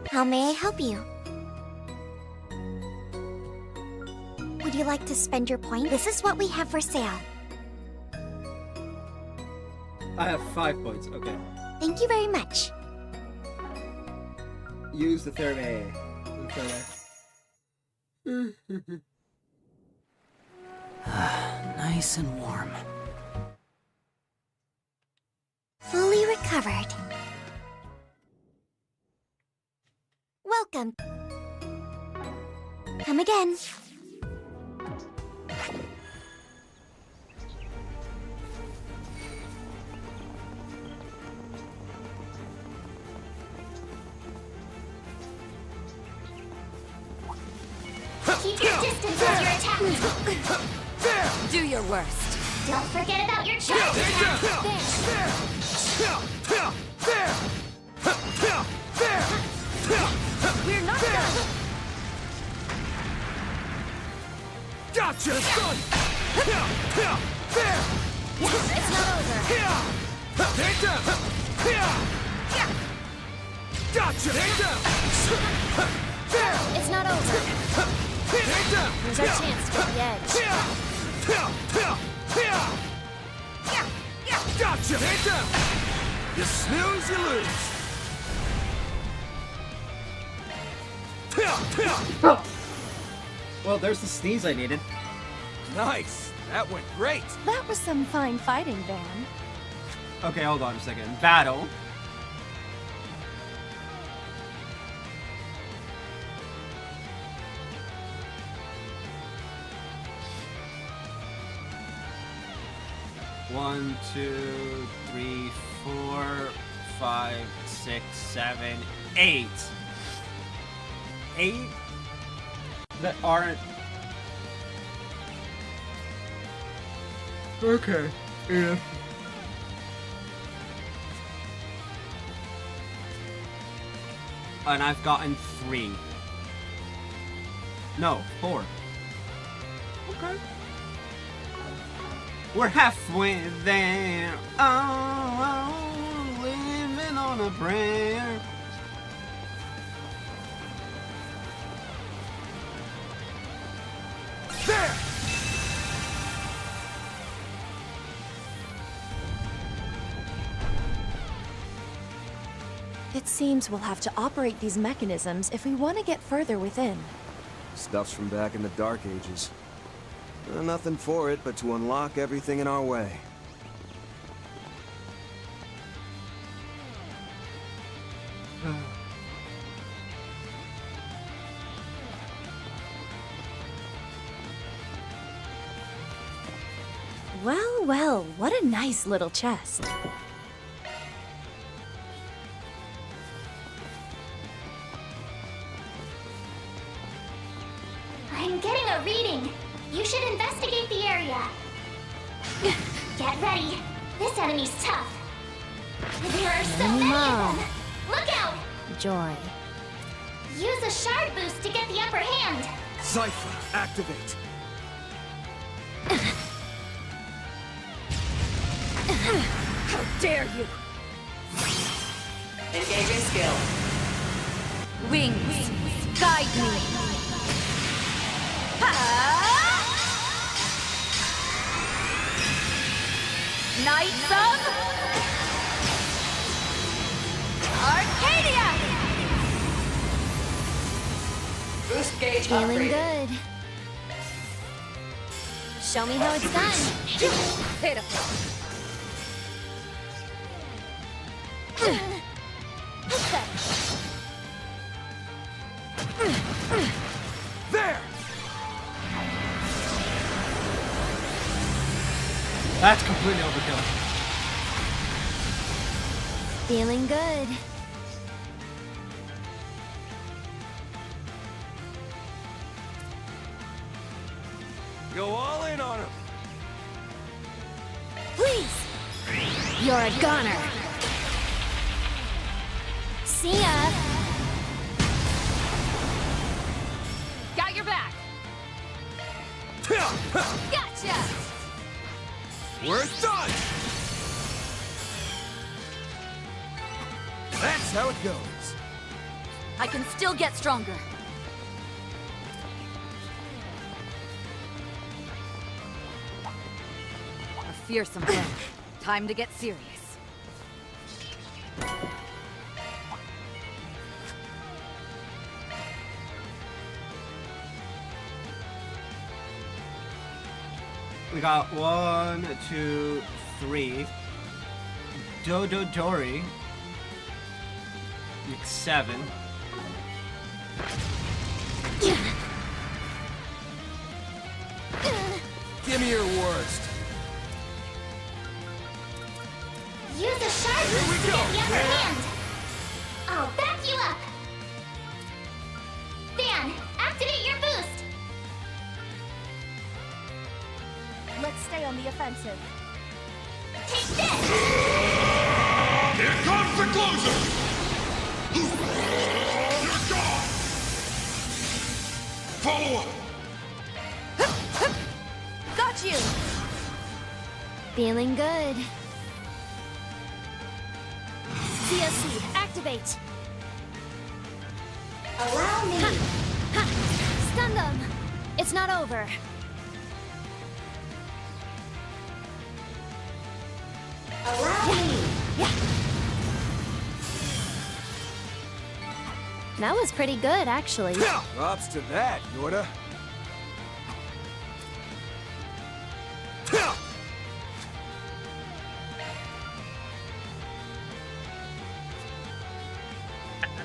How may I help you? Would you like to spend your points? This is what we have for sale. I have 5 points, okay. Thank you very much. Use the third A. Nice and warm. Fully recovered. Welcome. Come again. Keep your distance while you're attacking. Do your worst. Don't forget about your charge attack. We're not done. Gotcha! It's not over. Take down! Gotcha! Take down! It's not over. Take down! Here's our chance to get the edge. Gotcha! Take down! You snooze, you lose. Well, there's the sneeze I needed. Nice! That went great! That was some fine fighting, Van. Okay, hold on a second. Battle. One, 2, 3, 4, 5, 6, 7, 8. 8 that aren't. Okay. Yeah. And I've gotten 3. No, 4. Okay. We're halfway there. Oh, living on a prayer. There! It seems we'll have to operate these mechanisms if we want to get further within. Stuff's from back in the Dark Ages. Nothing for it but to unlock everything in our way. Well, well, what a nice little chest. I'm getting a reading. You should investigate the area. Get ready. This enemy's tough. There are so many of them. Look out! Joy. Use a shard boost to get the upper hand. Cypher, activate. How dare you! Engaging skill. Wings, guide me! Knights of Arcadia! Boost gauge Feeling upgraded. good. Show me how it's done. Pitiful. There! That's completely overkill. Feeling good. Go all in on him. Please! You're a goner. See ya. Got your back. Gotcha! We're done! That's how it goes. I can still get stronger. A fearsome foe. Time to get serious. We got 1, 2, 3. Dododori. 7. Give me your worst. Use a shard boost to get the upper hand. I'll back you up. Dan, activate your boost. Let's stay on the offensive. Take this! Here comes the closer! You're gone! Follow up! Got you. Feeling good. CSC, activate. Allow me. Stun them. It's not over. Allow me. That was pretty good, actually. Props to that, Yorda.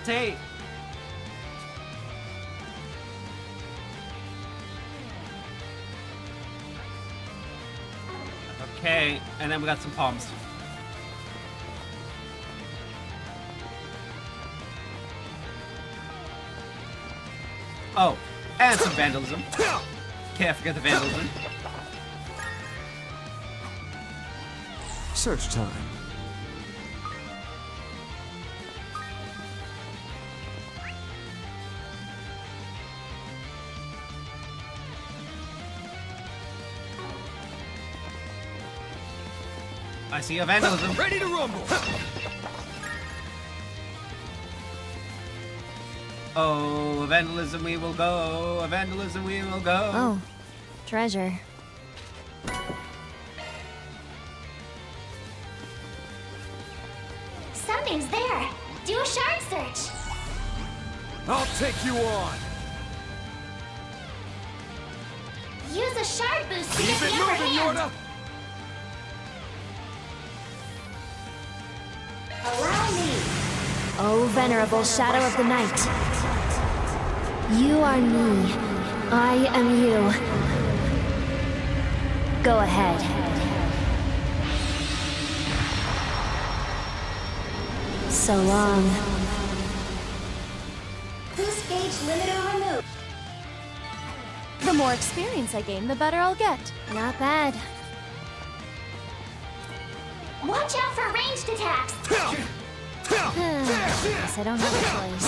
Hey. Okay, and then we got some palms. Oh, and some vandalism. Can't forget the vandalism. Search time. I see a vandalism. Ready to rumble. Oh, a vandalism we will go. A vandalism we will go. Oh, treasure. Something's there. Do a shard search. I'll take you on. Use a shard boost to get Keep the it upper moving, hand. Yorda. Allow me. Oh, venerable shadow of the night. You are me. I am you. Go ahead. So long. Boost gauge limiter removed. The more experience I gain, the better I'll get. Not bad. Watch out for ranged attacks. Guess I don't have a choice.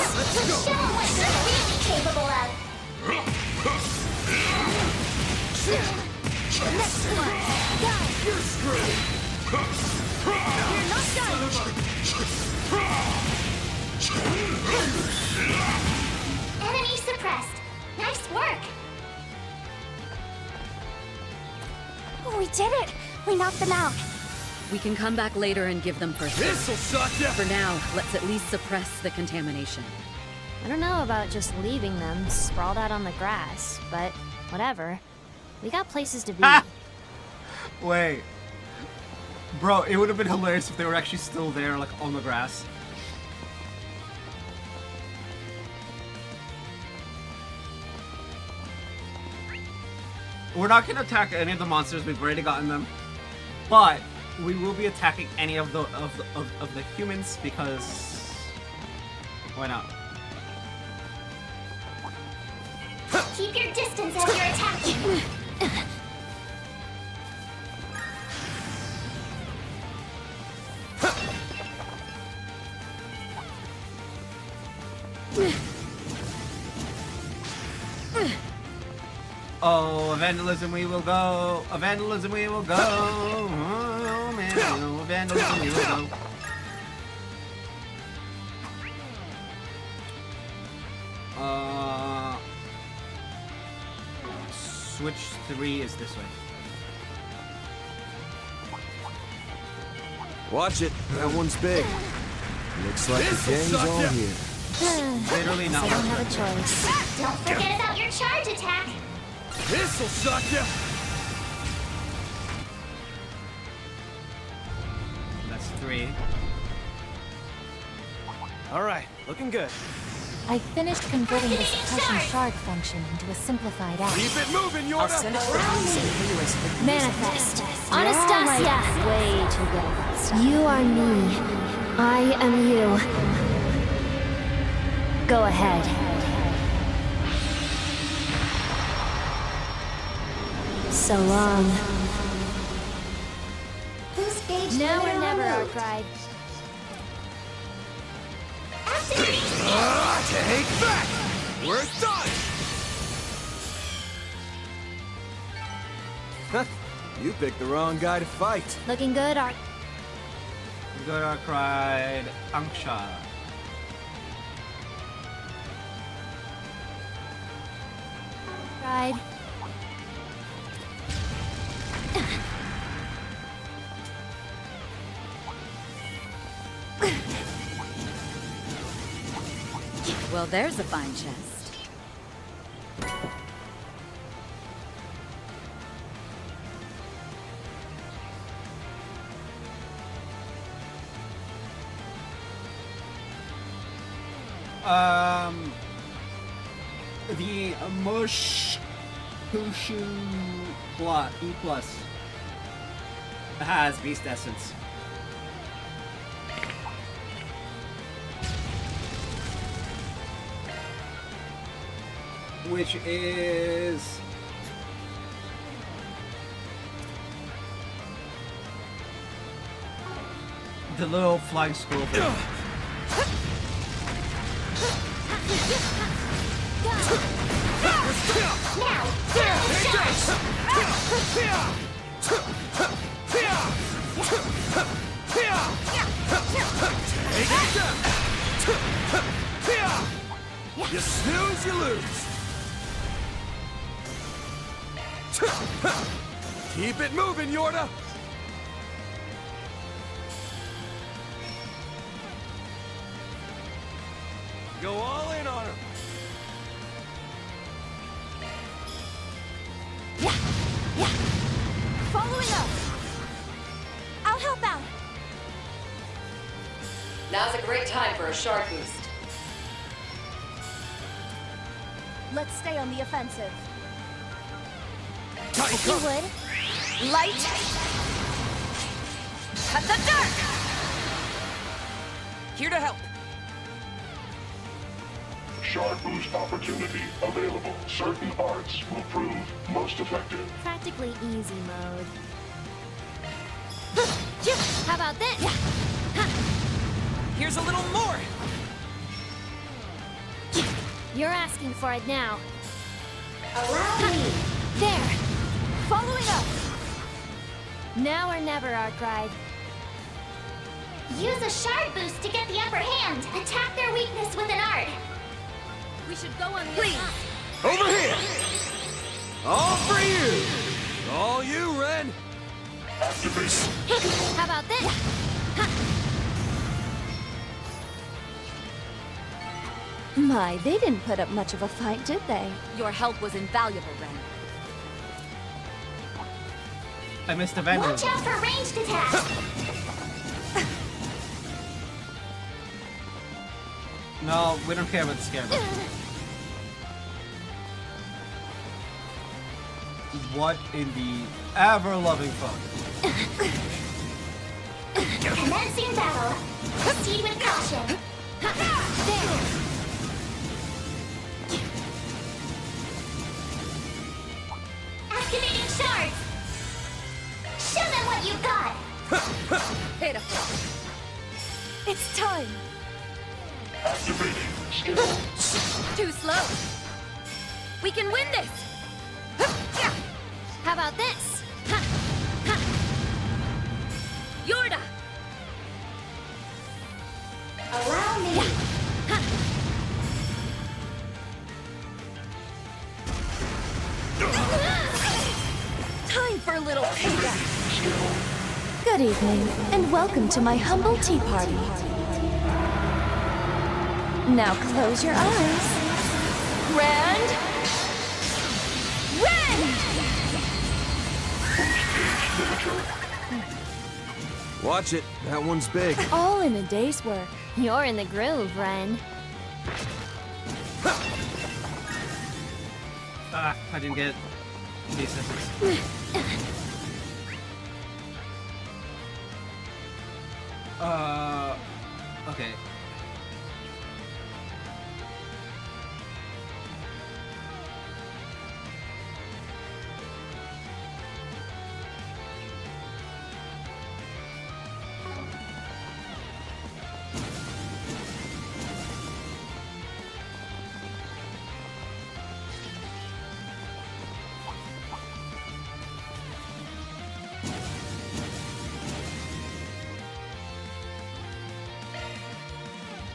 Show 'em what you're really capable of. Next one. Die. You're screwed. You're not done. Enemy suppressed. Nice work. We did it! We knocked them out. We can come back later and give them first aid. This'll suck ya! For now, let's at least suppress the contamination. I don't know about just leaving them sprawled out on the grass, but whatever. We got places to be. Wait. Bro, it would have been hilarious if they were actually still there, like, on the grass. We're not gonna attack any of the monsters, we've already gotten them. But we will be attacking any of the humans because why not? Keep your distance as you're attacking. Oh, vandalism we will go. A vandalism we will go. Oh man, oh, vandalism we will go. Switch 3 is this way. Watch it. That one's big. Looks like the gang's all here. Literally not. I don't have a choice. Don't forget about your charge attack. This'll suck ya! That's 3. Alright, looking good. I finished converting the suppression shard function into a simplified app. Keep it moving, Yorda! I'll send it for release and healers for the Manifest. Anastasia! Way too good at that stuff. You are me. I am you. Go ahead. So long. Boost gauge Now or limiter never, removed. Arkwright. Take that! We're done! You picked the wrong guy to fight. Looking good, Ark. Gora cried Anksha. Tried. Well, there's a fine chest. The Mush Hushu plot E plus has Beast Essence. Which is the little flying scroll thing. You snooze, you lose! Keep it moving, Yorda! Go all in on him! Following up. I'll help out. Now's a great time for a shard boost. Let's stay on the offensive. If you would. Light. Cut the dark. Here to help. Shard boost opportunity available. Certain arts will prove most effective. Practically easy mode. How about this? Here's a little more. You're asking for it now. Allow me. There! Following up! Now or never, Arkride. Use a shard boost to get the upper hand. Attack their weakness with an art. We should go on the Please! Over here! All for you! All you, Ren! How about this? My, they didn't put up much of a fight, did they? Your help was invaluable, Ren. I missed the vandalism. Watch out for ranged attacks. No, we don't care about the scarecrow. What in the ever-loving fuck? Commencing battle. Proceed with caution. There. Activating shards. Show them what you've got. Pitiful. It's time! Activating skill. Too slow. We can win this. How about this? Yorda! Allow me. Time for a little payback! Good evening, and welcome to my humble tea party. Now close your eyes. Grand... Ren! Watch it. That one's big. All in a day's work. You're in the groove, Ren. Ah, I didn't get these sentences. Okay.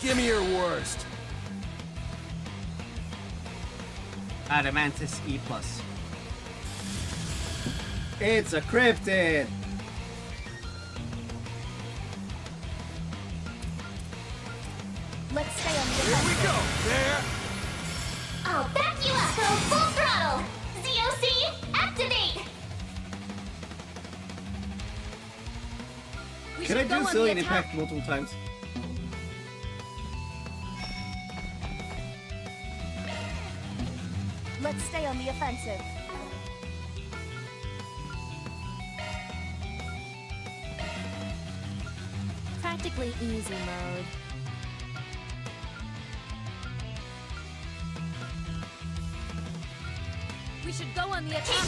Give me your worst. Adamantis E+. It's a cryptid! Let's stay on the Here we go. There. I'll back you up. Go full throttle. ZOC, activate. Can I do Zillion Impact multiple times? Let's stay on the offensive. Practically easy mode. We should go on the attack.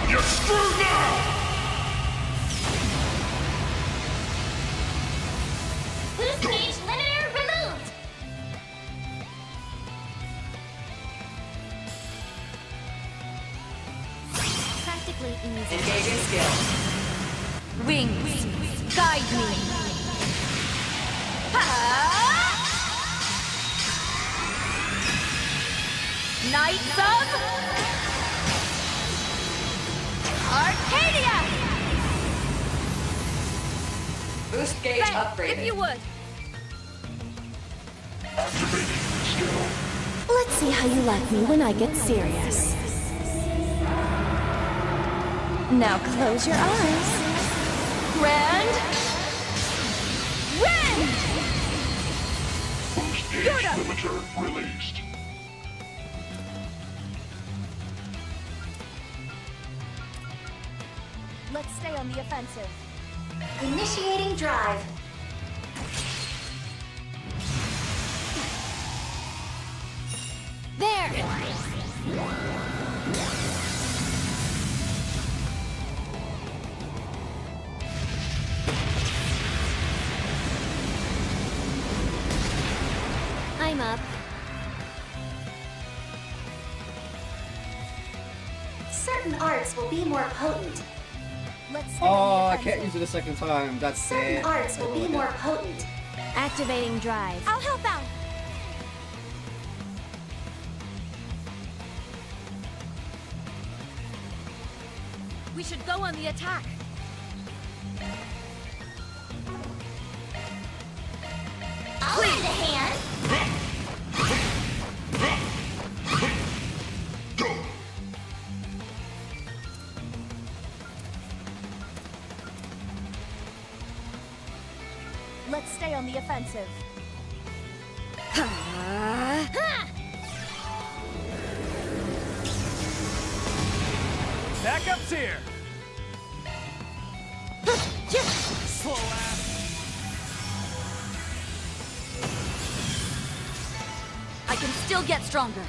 You're screwed now! Boost gauge limiter removed. Practically easy. Engaging skill. Wings, guide me. Knights of Arcadia! Boost gauge Ren, upgraded. if you would. Let's see how you like me when I get serious. Now close your eyes. Grand... Ren! limiter released. Let's stay on the offensive. Initiating drive. There! I'm up. Certain arts will be more potent. Let's stay Oh, on I the can't offensive. use it a second time. That's Certain it. arts will be more potent. Activating drive. I'll help out. We should go on the attack. I'll lend a hand. Let's stay on the offensive. Backup's here! Slow ass! I can still get stronger.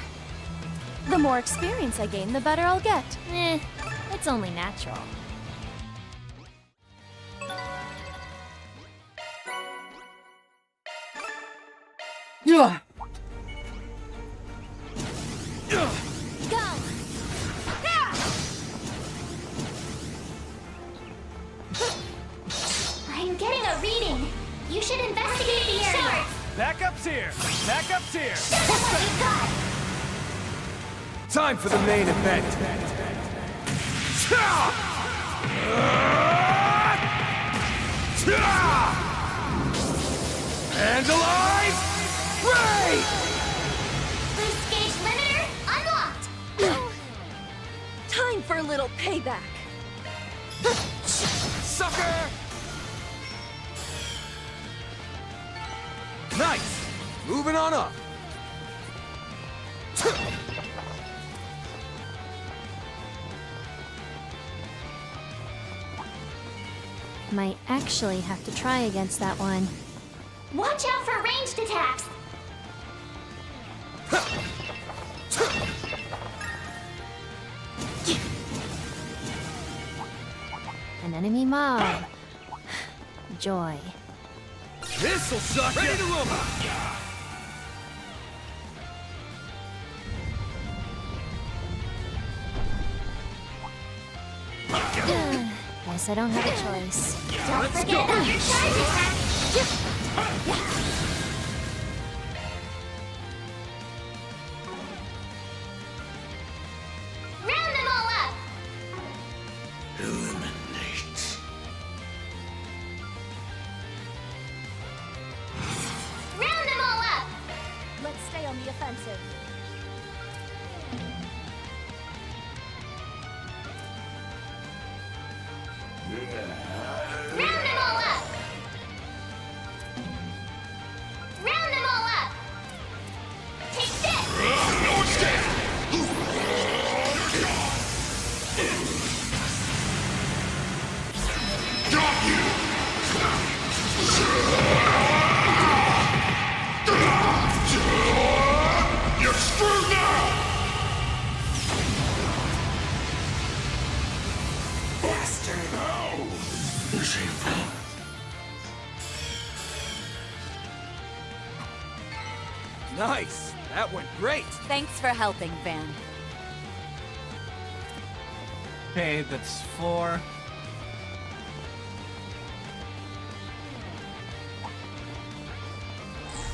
The more experience I gain, the better I'll get. It's only natural. Yeah. Go! I'm getting a reading. You should investigate the area. Backup's here! Backup's here! Show them what you've got. Time for the main event. Vandalize! Ray! Boost gauge limiter unlocked. Time for a little payback. Sucker! Nice! Moving on up. Might actually have to try against that one. Watch out for ranged attacks. An enemy mob. Joy. This'll suck. Ready to roll. Guess I don't have a choice. Don't forget about your charge attack. Round them all up. Eliminate. Round them all up. Let's stay on the offensive. Round them all up. Round them all up. Take this. Got you! You're screwed now! Bastard! Ow! Shameful. Nice! That went great! Thanks for helping, Van. Okay, that's 4.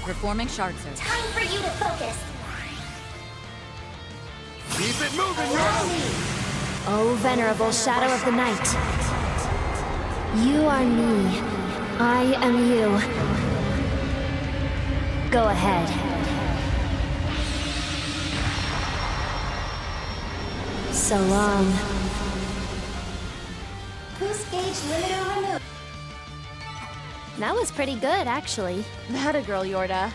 Performing shard surge. Time for you to focus. Keep it moving, yo! Oh, venerable shadow of the night. You are me. I am you. Go ahead. So long. Boost gauge limiter removed. That was pretty good, actually. That a girl, Yorda.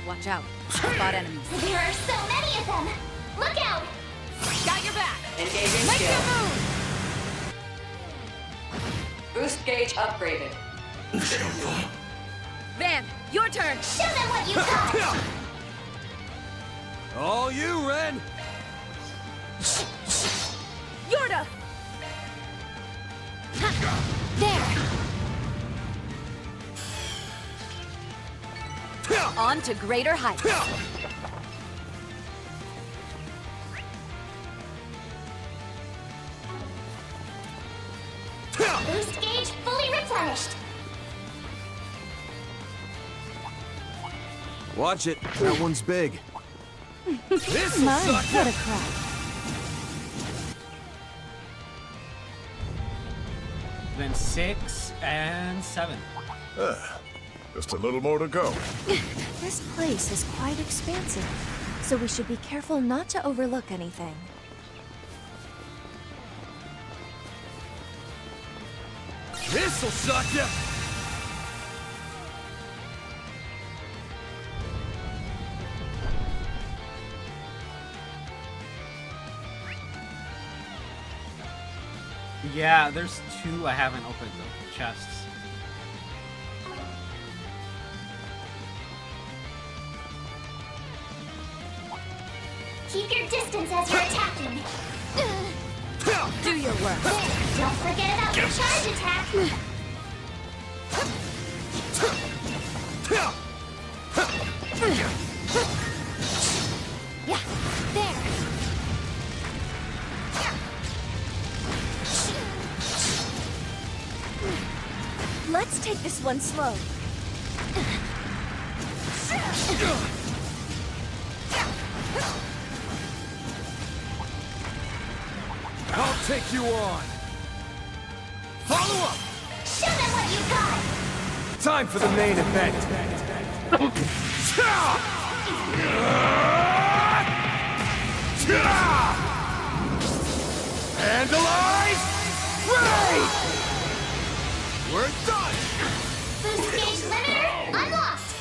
Watch out. Spot enemies. There are so many of them! Look out! Got your back! Engaging Make skill. your move! Boost gauge upgraded. Van, your turn! Show them what you got! All you, Ren! Yorda! There! On to greater heights. Boost gauge fully replenished. Watch it. That one's big. This'll My, suck what ya. a crap. Then 6 and 7. Just a little more to go. This place is quite expansive, so we should be careful not to overlook anything. This'll suck ya. Yeah, there's 2 I haven't opened though. Chests. Keep your distance as you're attacking. Do your work. Don't forget about your charge attack. Yeah, there! Let's take this one slow. I'll take you on. Follow up. Show them what you got. Time for the main event. Vandalize! Raid! We're done! Boost gauge limiter unlocked.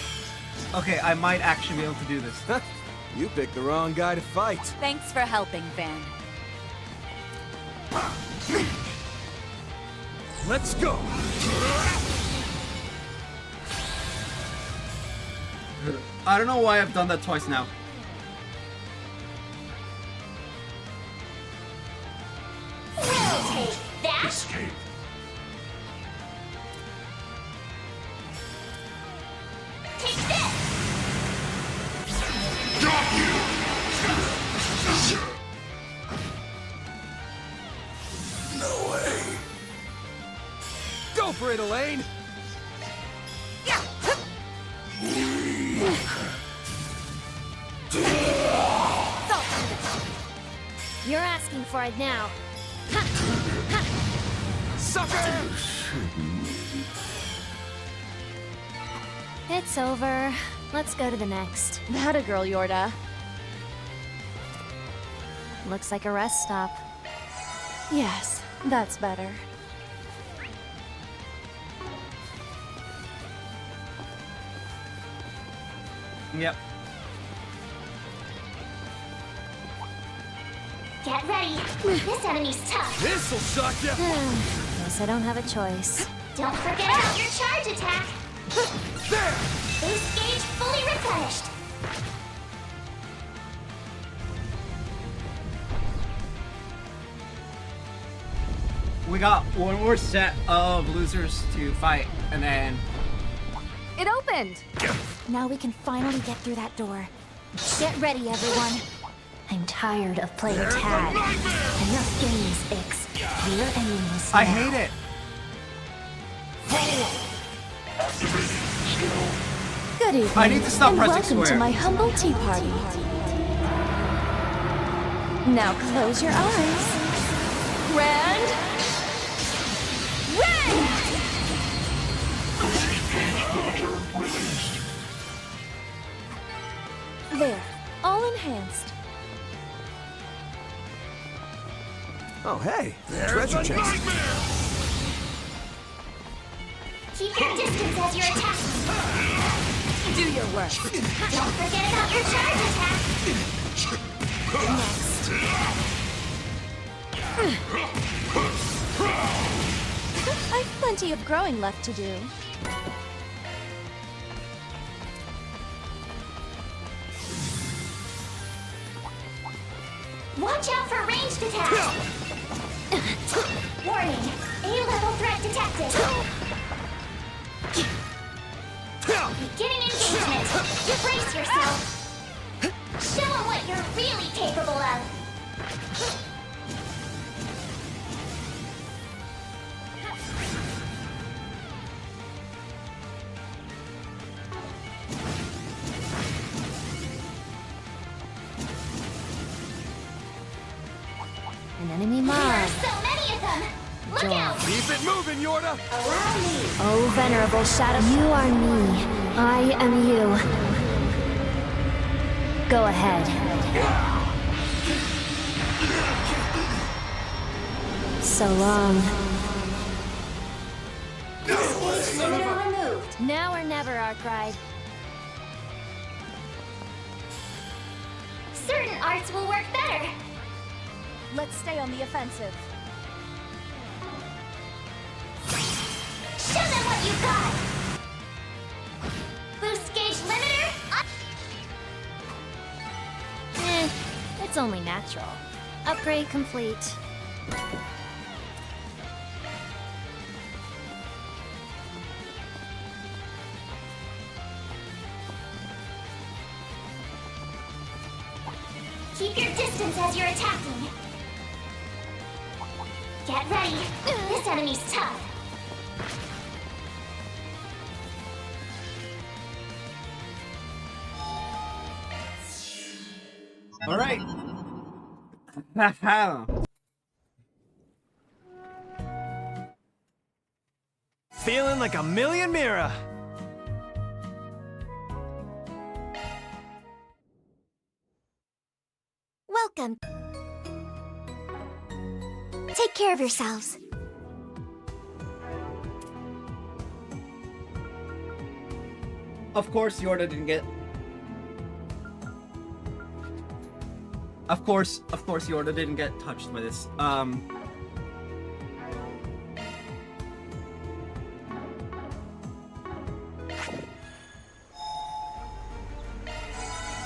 Okay, I might actually be able to do this. You picked the wrong guy to fight. Thanks for helping, Van. Let's go! I don't know why I've done that twice now. We'll take that. Escape. Take this. Got you! No way. Go for it, Elaine! You're asking for it now. Sucker! It's over. Let's go to the next. That a girl, Yorda. Looks like a rest stop. Yes, that's better. Yep. Get ready. This enemy's tough. This'll suck ya! Guess I don't have a choice. Don't forget about your charge attack. There! Boost gauge fully replenished. We got one more set of losers to fight, and then It opened! Now we can finally get through that door. Get ready, everyone. I'm tired of playing tag. Enough games, Ix. We're enemies I now. hate it. Good evening. I need to stop and pressing welcome square. to my humble tea party. Now close your eyes. Grand. There, all enhanced. Oh, hey, There's treasure a chest. nightmare! Keep your distance as you're attacking. Do your work. Don't forget about your charge attack. Next. I've plenty of growing left to do. Watch out for ranged attacks. Warning, A-level threat detected. Beginning engagement. Brace yourself. Show them what you're really capable of. An enemy There are mob. so many of them. Look out! Keep it moving, Yorda! Allow me. Oh, venerable shadow. You are me. I am you. Go ahead. So long. Stage limiter removed. Now or never, Arkride. Certain arts will work better. Let's stay on the offensive. Show them what you got. Boost gauge limiter up. It's only natural. Upgrade complete. Keep your distance as you're attacking. Get ready. This enemy's tough. All right. Feeling like a million Mira. Welcome. Take care of yourselves. Of course, Yorda didn't get. Of course, Yorda didn't get touched by this.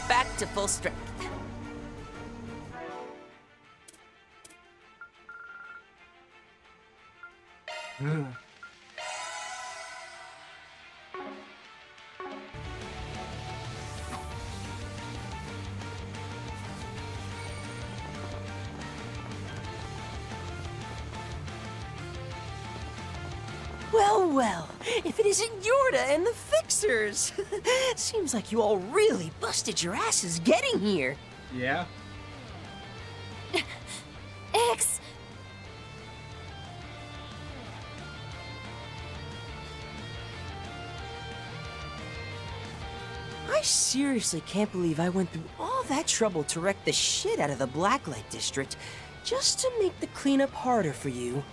Back to full strength. Well, well, if it isn't Yorda and the Fixers! Seems like you all really busted your asses getting here. Yeah. Ix! I seriously can't believe I went through all that trouble to wreck the shit out of the Blacklight District just to make the cleanup harder for you.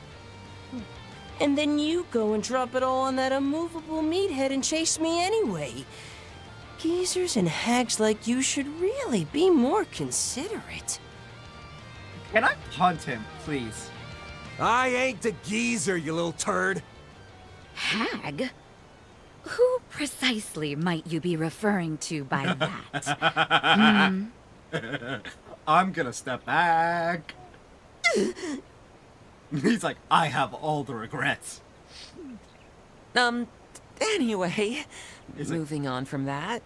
And then you go and drop it all on that immovable meathead and chase me anyway. Geezers and hags like you should really be more considerate. Can I punt him, please? I ain't the geezer, you little turd. Hag? Who precisely might you be referring to by that? I'm gonna step back. He's like, I have all the regrets. Anyway, moving on from that.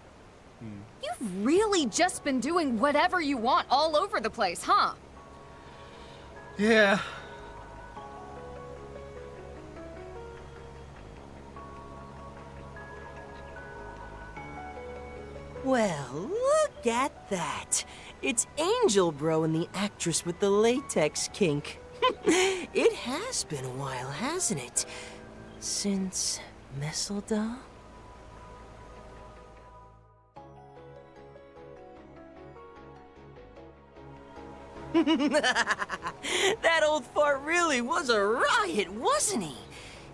You've really just been doing whatever you want all over the place, huh? Yeah. Well, look at that. It's Angel Bro and the actress with the latex kink. It has been a while, hasn't it? Since Messelda? That old fart really was a riot, wasn't he?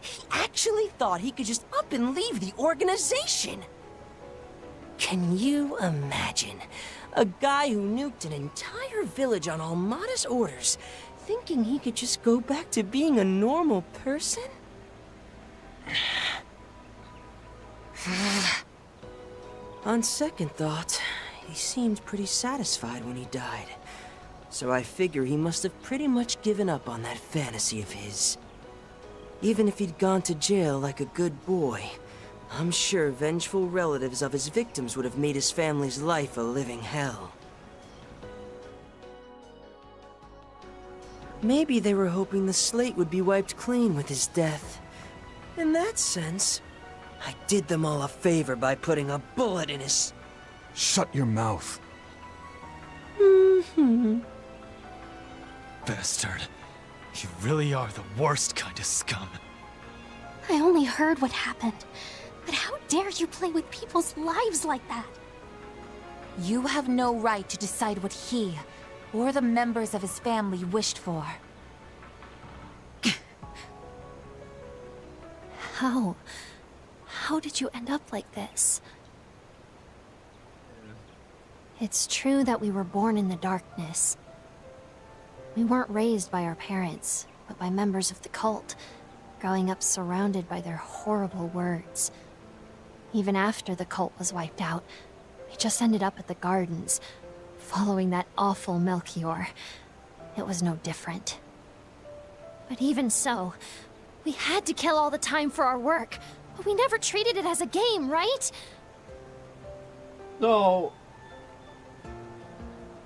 He actually thought he could just up and leave the organization. Can you imagine? A guy who nuked an entire village on Almada's orders, thinking he could just go back to being a normal person? On second thought, he seemed pretty satisfied when he died. So I figure he must have pretty much given up on that fantasy of his. Even if he'd gone to jail like a good boy, I'm sure vengeful relatives of his victims would have made his family's life a living hell. Maybe they were hoping the slate would be wiped clean with his death. In that sense, I did them all a favor by putting a bullet in his... Shut your mouth. Bastard. You really are the worst kind of scum. I only heard what happened. But how dare you play with people's lives like that? You have no right to decide what he, or the members of his family wished for. How? How did you end up like this? It's true that we were born in the darkness. We weren't raised by our parents, but by members of the cult, growing up surrounded by their horrible words. Even after the cult was wiped out, we just ended up at the gardens, following that awful Melchior. It was no different. But even so, we had to kill all the time for our work. But we never treated it as a game, right? No.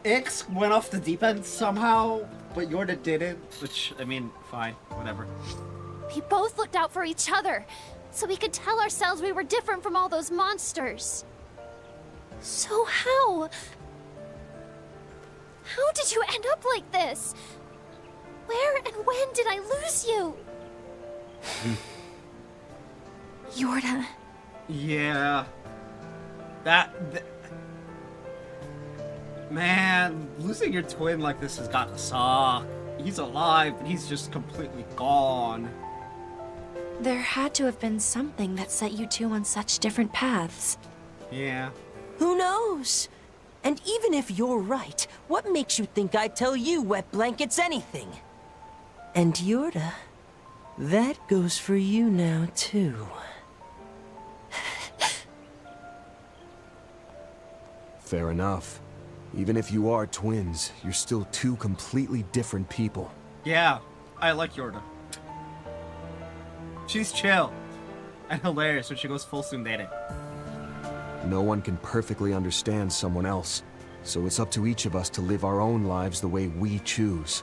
Ix went off the deep end somehow, but Yorda didn't, which, I mean, fine, whatever. We both looked out for each other, so we could tell ourselves we were different from all those monsters. So how? How did you end up like this? Where and when did I lose you? Yorda. Yeah. Man, losing your twin like this has gotta suck. He's alive, but he's just completely gone. There had to have been something that set you two on such different paths. Yeah. Who knows? And even if you're right, what makes you think I'd tell you wet blankets anything? And Yorda, that goes for you now, too. Fair enough. Even if you are twins, you're still two completely different people. Yeah, I like Yorda. She's chill and hilarious when she goes full tsundere. No one can perfectly understand someone else, so it's up to each of us to live our own lives the way we choose.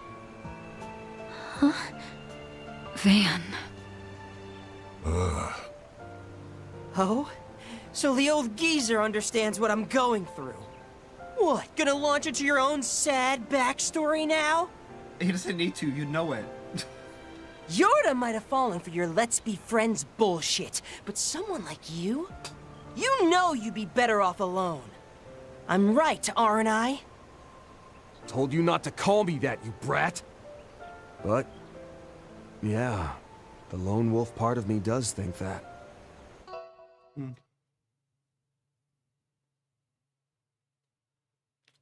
Huh? Van. Oh? So the old geezer understands what I'm going through. What, gonna launch into your own sad backstory now? He doesn't need to, you know it. Yorda might have fallen for your let's be friends bullshit, but someone like you? You know you'd be better off alone. I'm right, aren't I? Told you not to call me that, you brat! But, yeah, the lone wolf part of me does think that.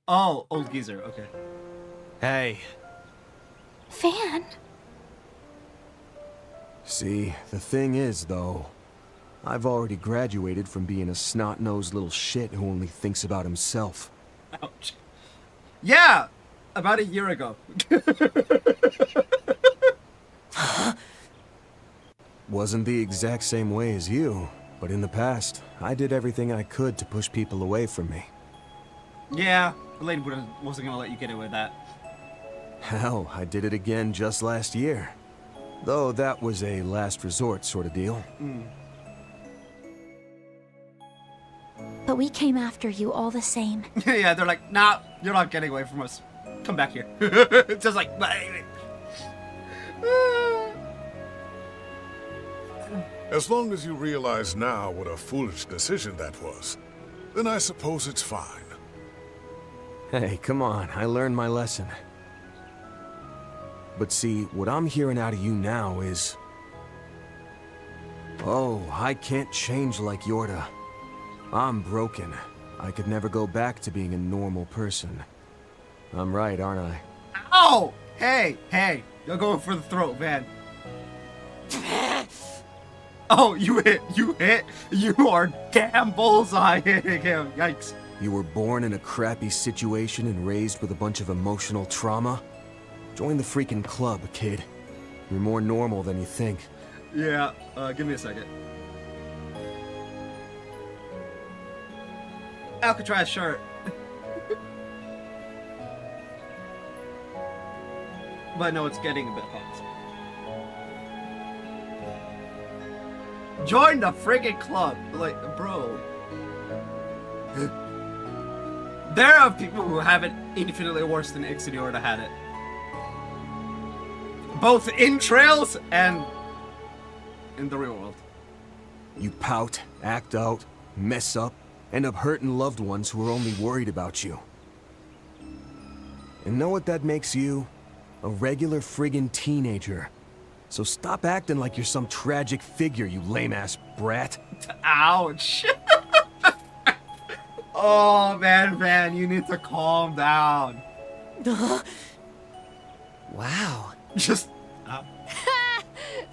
Oh, old geezer, okay. Hey. Van? See, the thing is, though, I've already graduated from being a snot-nosed little shit who only thinks about himself. Ouch. Yeah! About a year ago. Wasn't the exact same way as you, but in the past, I did everything I could to push people away from me. Yeah, Elaine wasn't gonna let you get away with that. Hell, I did it again just last year. Though that was a last resort sort of deal. But we came after you all the same. Yeah, they're like, nah, you're not getting away from us. Come back here. It's just like, As long as you realize now what a foolish decision that was, then I suppose it's fine. Hey, come on, I learned my lesson. But see, what I'm hearing out of you now is... Oh, I can't change like Yorda. I'm broken, I could never go back to being a normal person. I'm right, aren't I? Oh! Hey! You're going for the throat, man. Oh, you hit! You are damn bullseye hitting him. Yikes. You were born in a crappy situation and raised with a bunch of emotional trauma? Join the freaking club, kid. You're more normal than you think. Yeah, give me a second. Alcatraz shirt. But no, it's getting a bit hot. Join the friggin' club! Like, bro. There are people who have it infinitely worse than Ixodiorda had it. Both in Trails and in the real world. You pout, act out, mess up, end up hurting loved ones who are only worried about you. And know what that makes you? A regular friggin' teenager. So stop acting like you're some tragic figure, you lame-ass brat. Ouch. Oh, man, you need to calm down. Wow. Just...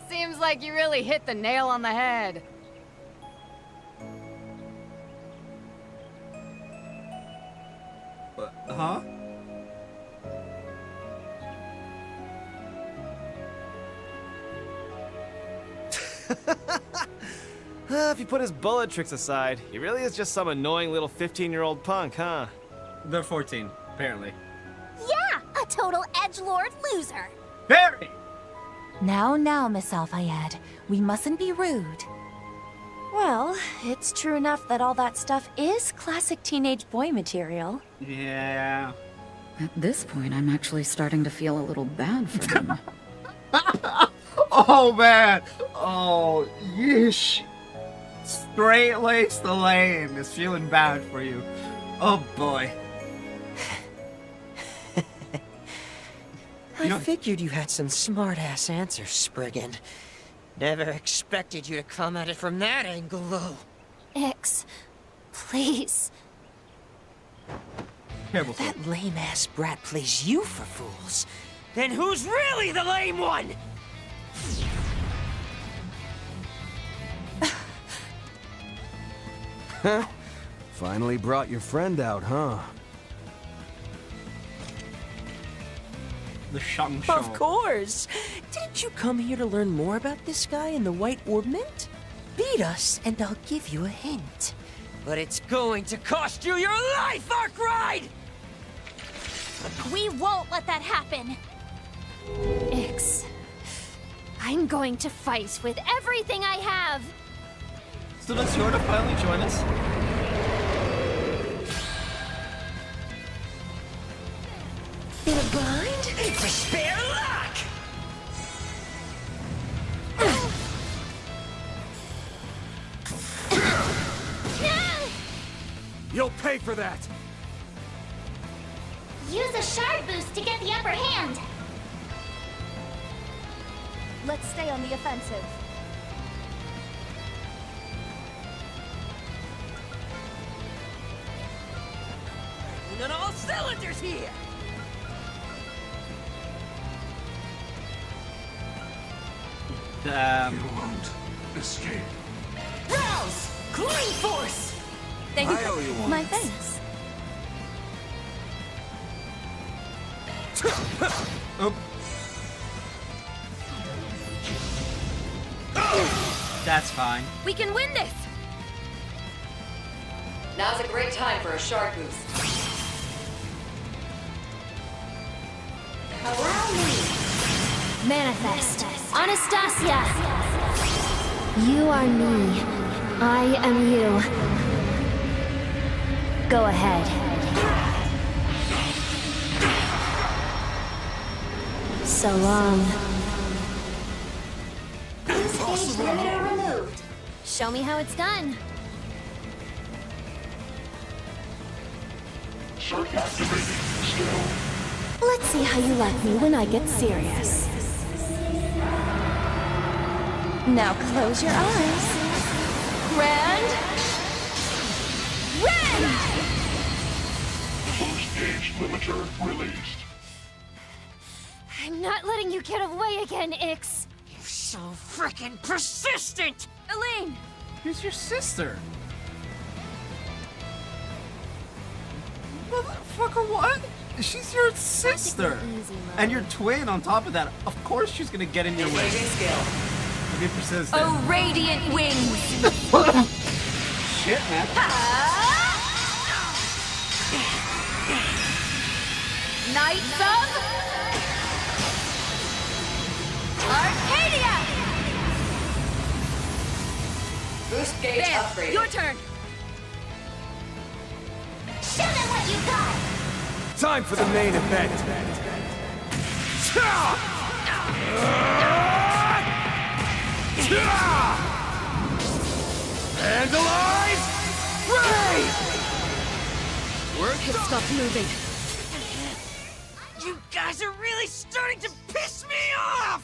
Seems like you really hit the nail on the head. Huh? If you put his bullet tricks aside, he really is just some annoying little 15-year-old punk, huh? They're 14, apparently. Yeah, a total edgelord loser. Very! Now, Miss Alfayed. We mustn't be rude. Well, it's true enough that all that stuff is classic teenage boy material. Yeah. At this point, I'm actually starting to feel a little bad for him. Oh, man! Oh, yeesh. Straight-laced Elaine is feeling bad for you. Oh, boy. I figured you had some smart-ass answers, Spriggan. Never expected you to come at it from that angle, though. Ix, please. If that lame-ass brat plays you for fools, then who's really the lame one? Finally brought your friend out, huh? The Shang Of course! Didn't you come here to learn more about this guy in the White Orbment? Beat us, and I'll give you a hint. But it's going to cost you your life, Arkwright! We won't let that happen. Ix, I'm going to fight with everything I have. So does Yorda finally join us? In a bind? For spare luck! You'll pay for that! Use a shard boost to get the upper hand. Let's stay on the offensive. On all cylinders here! You won't escape. Rouse! Clean force! Thank I owe you one. My thanks. That's fine. We can win this! Now's a great time for a shard boost. Allow me. Manifest. Anastasia! You are me. I am you. Go ahead. So long. Stage limiter removed. Show me how it's done. Circuit activated. Still. Let's see how you like me when I get serious. Now close your eyes. Grand Boost gauge limiter released. I'm not letting you get away again, Ix. You're so frickin' persistent! Elaine! Who's your sister? Motherfucker, what? She's your sister! And your twin on top of that. Of course she's gonna get in your way. Be persistent. Oh, radiant wings! Shit, man. Knights of Arcadia! Boost gauge Van, upgraded. your turn. Show them what you got! Time for the main event. Vandalize! Ray! It stopped moving. You guys are really starting to piss me off!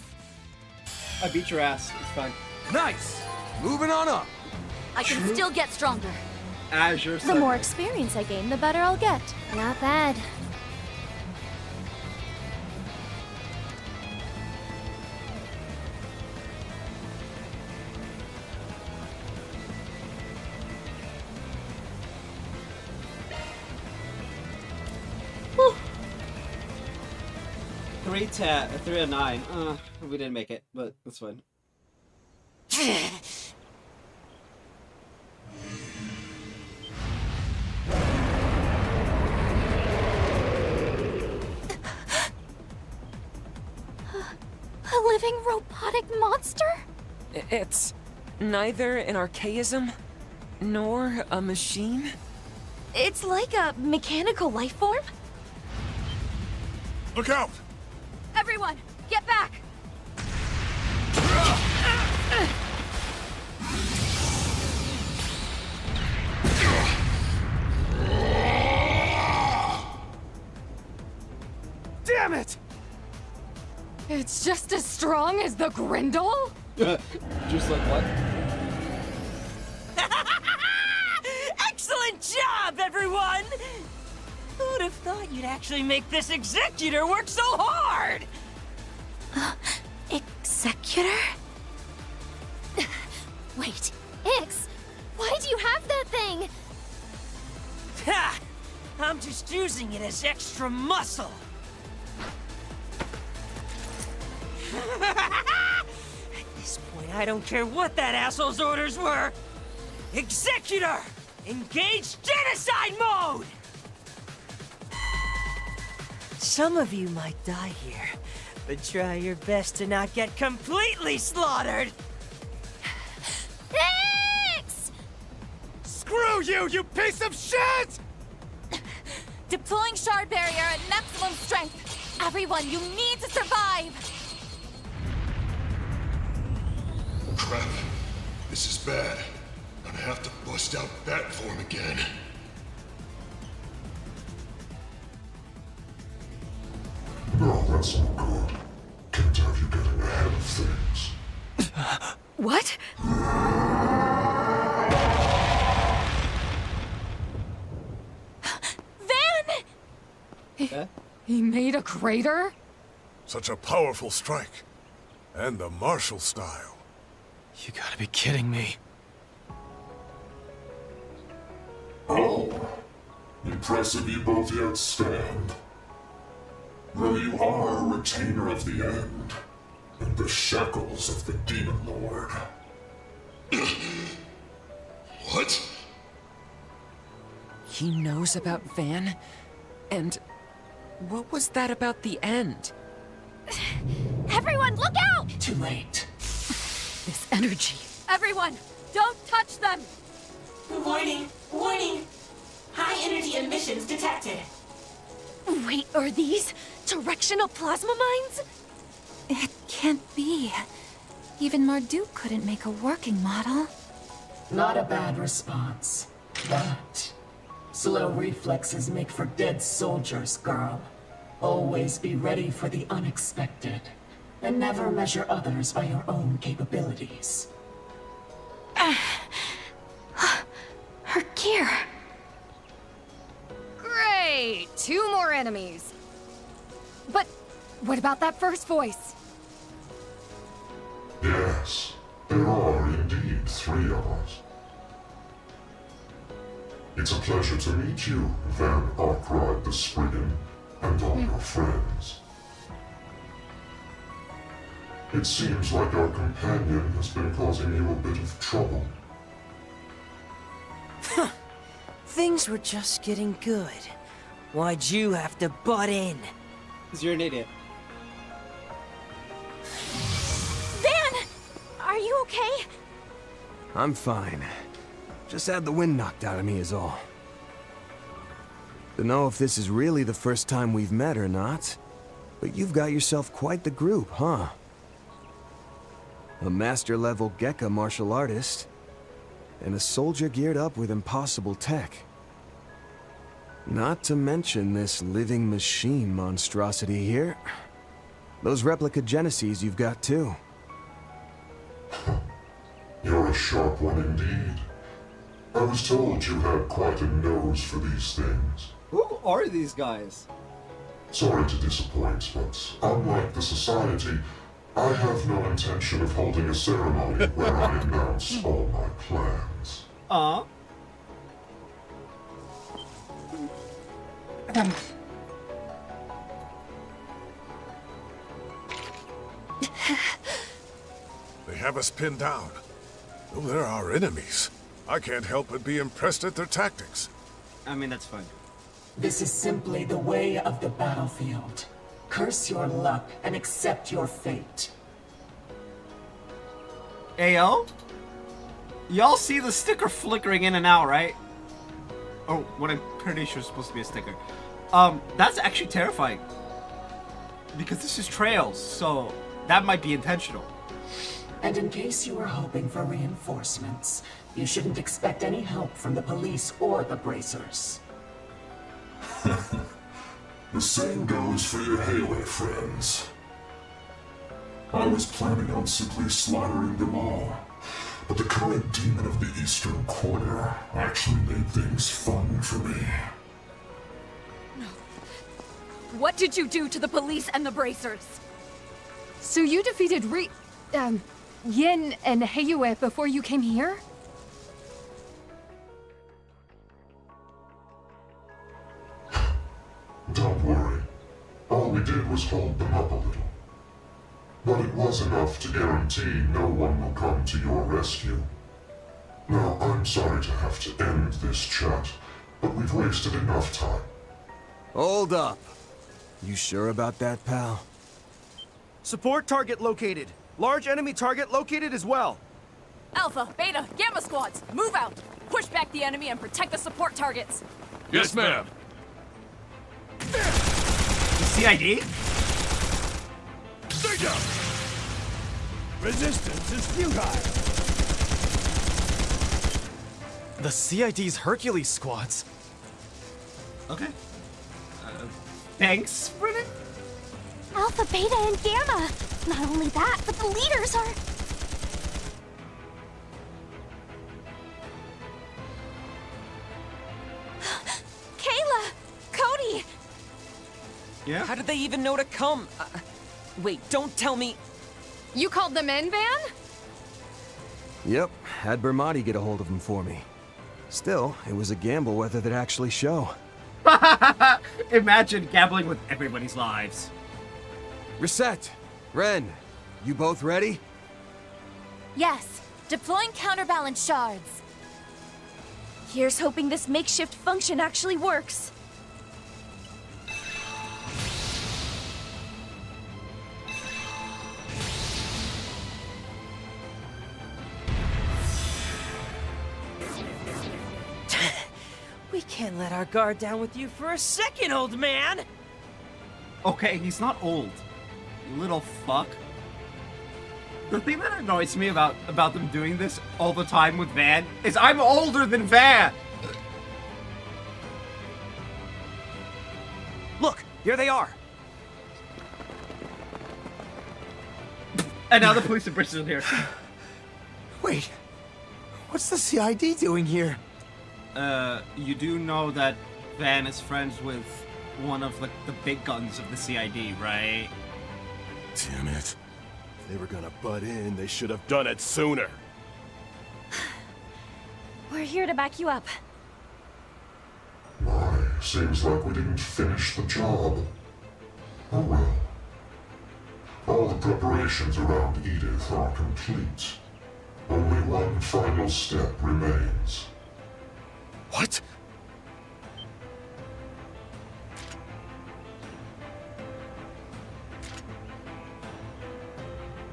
I beat your ass. It's fine. Nice! Moving on up. I can still get stronger. Azure. The more experience I gain, the better I'll get. Not bad. Three and 9. We didn't make it, but that's fine. A living robotic monster? It's neither an archaism nor a machine. It's like a mechanical life form? Look out! Everyone, get back! Damn it! It's just as strong as the Grindel? Just like what? Excellent job, everyone! Who'd have thought you'd actually make this executor work so hard? Executor? Wait, Ix, why do you have that thing? Ha! I'm just using it as extra muscle. At this point, I don't care what that asshole's orders were. Executor! Engage genocide mode! Some of you might die here, but try your best to not get completely slaughtered. Ix! Screw you, you piece of shit! Deploying shard barrier at maximum strength. Everyone, you need to survive! Crap. This is bad. Gonna have to bust out bat form again. No, that's not good. Can't have you getting ahead of things. What? Van! He made a crater? Such a powerful strike. And the martial style. You gotta be kidding me. Oh. Impressive you both yet stand. Though you are a retainer of the end, and the shackles of the Demon Lord. What? He knows about Van? And what was that about the end? Everyone, look out! Too late. This energy. Everyone, don't touch them! Warning! Warning! High energy emissions detected. Wait, are these directional plasma mines? It can't be. Even Marduk couldn't make a working model. Not a bad response, but slow reflexes make for dead soldiers, girl. Always be ready for the unexpected, and never measure others by your own capabilities. Her gear. 2 more enemies. But what about that first voice? Yes, there are indeed 3 of us. It's a pleasure to meet you, Van Arkride the Spriggan, and all your friends. It seems like our companion has been causing you a bit of trouble. Things were just getting good. Why'd you have to butt in? Because you're an idiot. Van! Are you okay? I'm fine. Just had the wind knocked out of me is all. Don't know if this is really the first time we've met or not, but you've got yourself quite the group, huh? A master-level Gekka martial artist, and a soldier geared up with impossible tech. Not to mention this living machine monstrosity here. Those replica Genesees you've got too. You're a sharp one indeed. I was told you had quite a nose for these things. Who are these guys? Sorry to disappoint, but unlike the Society, I have no intention of holding a ceremony where I announce all my plans. They have us pinned down. Though they're our enemies, I can't help but be impressed at their tactics. I mean, that's fine. This is simply the way of the battlefield. Curse your luck and accept your fate. Ayo? Y'all see the sticker flickering in and out, right? Oh, what I'm pretty sure is supposed to be a sticker. That's actually terrifying. Because this is trails, so that might be intentional. And in case you were hoping for reinforcements, you shouldn't expect any help from the police or the bracers. The same goes for your Hayway friends. I was planning on simply slaughtering them all, but the current demon of the Eastern Corner actually made things fun for me. What did you do to the police and the bracers? So you defeated Yin and Heiyue before you came here? Don't worry. All we did was hold them up a little. But it was enough to guarantee no one will come to your rescue. Now, I'm sorry to have to end this chat, but we've wasted enough time. Hold up. You sure about that, pal? Support target located. Large enemy target located as well. Alpha, Beta, Gamma squads, move out! Push back the enemy and protect the support targets! Yes, ma'am. CID? Stay down! Resistance is futile! The CID's Hercules squads. Okay. Thanks, Brennan? Alpha, Beta, and Gamma! Not only that, but the leaders are... Kayla! Cody! Yeah? How did they even know to come? Wait, don't tell me... You called them in, Van? Yep, had Bermati get a hold of them for me. Still, it was a gamble whether they'd actually show. Imagine gambling with everybody's lives. Reset! Ren, you both ready? Yes, deploying counterbalance shards. Here's hoping this makeshift function actually works. We can't let our guard down with you for a second, old man! Okay, he's not old. You little fuck. The thing that annoys me about them doing this all the time with Van is I'm older than Van! Look, here they are. And now the police and Bristol here. Wait, what's the CID doing here? You do know that Van is friends with one of like the big guns of the CID, right? Damn it. If they were gonna butt in, they should have done it sooner. We're here to back you up. Why, seems like we didn't finish the job. Oh well. All the preparations around Edith are complete. Only one final step remains. What?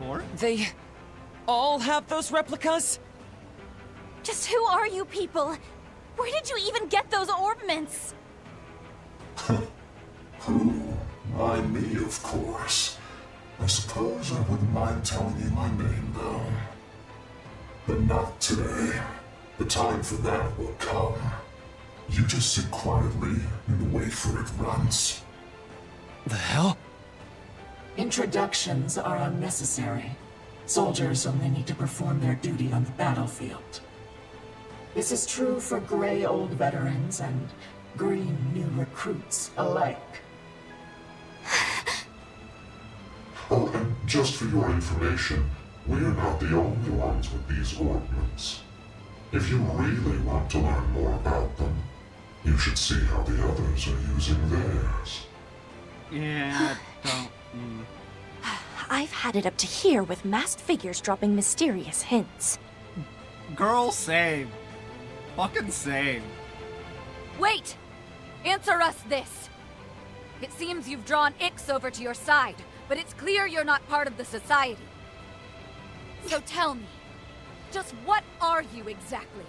Or? They all have those replicas? Just who are you people? Where did you even get those orbments? Who? Why, me, of course. I suppose I wouldn't mind telling you my name, though. But not today. The time for that will come. You just sit quietly and wait for it runs. The hell? Introductions are unnecessary. Soldiers only need to perform their duty on the battlefield. This is true for gray old veterans and green new recruits alike. Oh, and just for your information, we're not the only ones with these ordnance. If you really want to learn more about them, you should see how the others are using theirs. Yeah, don't. I've had it up to here with masked figures dropping mysterious hints. Girl, same. Fucking same. Wait! Answer us this! It seems you've drawn Ix over to your side, but it's clear you're not part of the society. So tell me, just what are you exactly?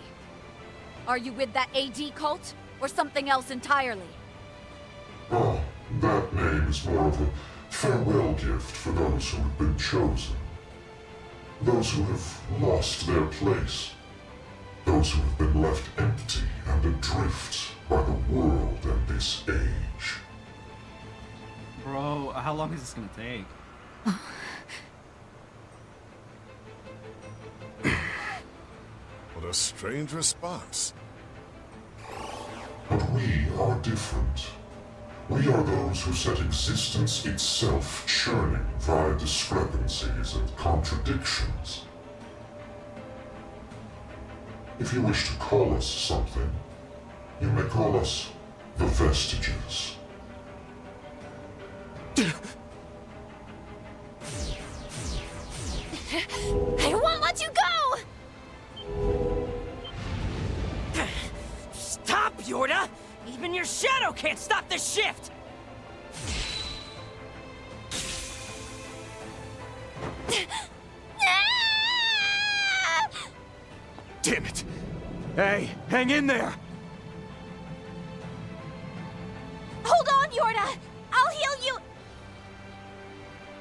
Are you with that AD cult, or something else entirely? Oh, that name is more of a farewell gift for those who have been chosen. Those who have lost their place. Those who have been left empty and adrift by the world and this age. Bro, how long is this gonna take? What a strange response. But we are different. We are those who set existence itself churning via discrepancies and contradictions. If you wish to call us something, you may call us the Vestiges. I won't let you go! Stop, Yorda! Even your shadow can't stop the shift! Damn it! Hey, hang in there! Hold on, Yorda! I'll heal you!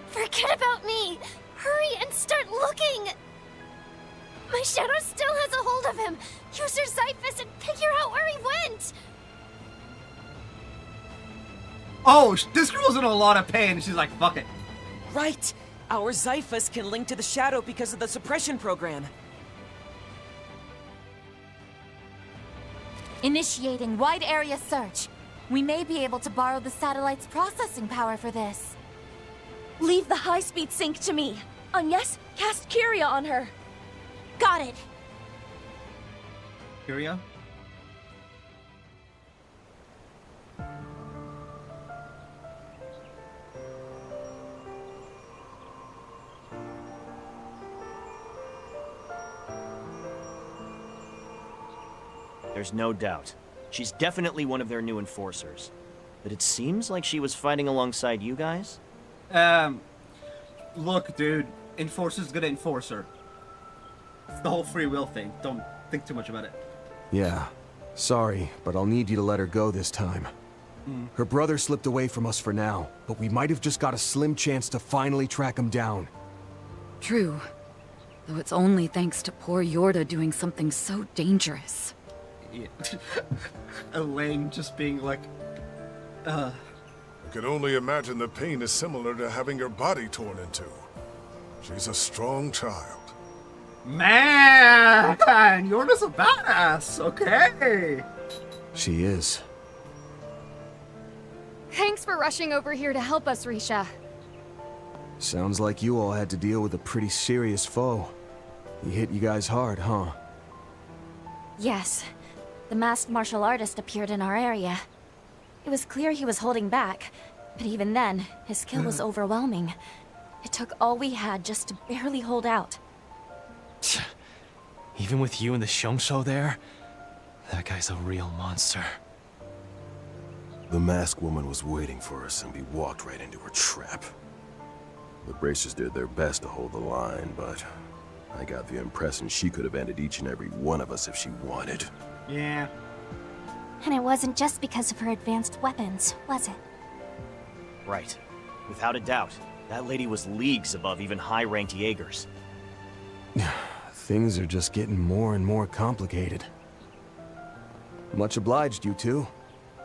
Forget about me! Hurry and start looking! My shadow still has a hold of him! Use your Xiphus and figure out where he went! Oh, this girl's in a lot of pain. She's like, fuck it. Right! Our Xiphus can link to the shadow because of the suppression program. Initiating wide area search. We may be able to borrow the satellite's processing power for this. Leave the high-speed sync to me. Agnes, cast Kyria on her. Got it. Kyria? There's no doubt. She's definitely one of their new enforcers. But it seems like she was fighting alongside you guys? Look, dude. Enforcer's gonna enforce her. It's the whole free will thing. Don't think too much about it. Yeah. Sorry, but I'll need you to let her go this time. Her brother slipped away from us for now, but we might have just got a slim chance to finally track him down. True. Though it's only thanks to poor Yorda doing something so dangerous. Yeah. Elaine just being like, I can only imagine the pain is similar to having your body torn in two. She's a strong child. Man, Yorda's a badass, okay? She is. Thanks for rushing over here to help us, Risha. Sounds like you all had to deal with a pretty serious foe. He hit you guys hard, huh? Yes. The masked martial artist appeared in our area. It was clear he was holding back, but even then, his skill was overwhelming. It took all we had just to barely hold out. Even with you and the Xiongshou there, that guy's a real monster. The masked woman was waiting for us, and we walked right into her trap. The Bracers did their best to hold the line, but I got the impression she could have ended each and every one of us if she wanted. Yeah. And it wasn't just because of her advanced weapons, was it? Right. Without a doubt. That lady was leagues above even high-ranked Jaegers. Things are just getting more and more complicated. Much obliged, you two.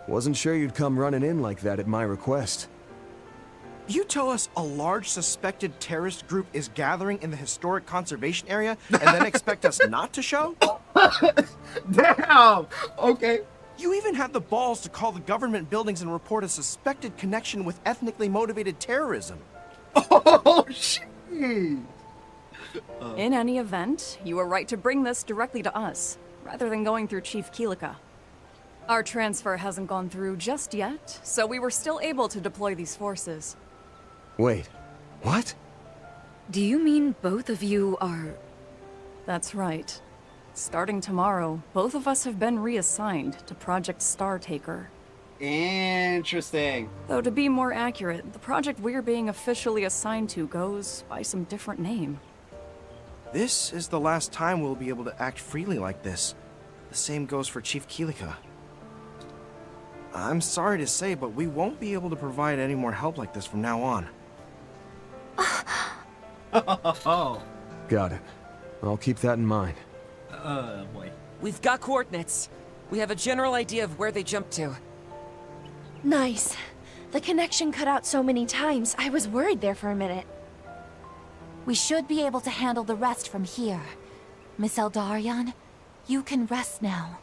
Wasn't sure you'd come running in like that at my request. You tell us a large suspected terrorist group is gathering in the historic conservation area and then expect us not to show? Damn! Okay. You even had the balls to call the government buildings and report a suspected connection with ethnically motivated terrorism. Oh, shit! In any event, you were right to bring this directly to us, rather than going through Chief Keelika. Our transfer hasn't gone through just yet, so we were still able to deploy these forces. Wait, what? Do you mean both of you are... That's right. Starting tomorrow, both of us have been reassigned to Project Startaker. Interesting. Though to be more accurate, the project we're being officially assigned to goes by some different name. This is the last time we'll be able to act freely like this. The same goes for Chief Keelika. I'm sorry to say, but we won't be able to provide any more help like this from now on. Got it. I'll keep that in mind. Boy. We've got coordinates. We have a general idea of where they jumped to. Nice. The connection cut out so many times, I was worried there for a minute. We should be able to handle the rest from here. Miss Eldarion, you can rest now.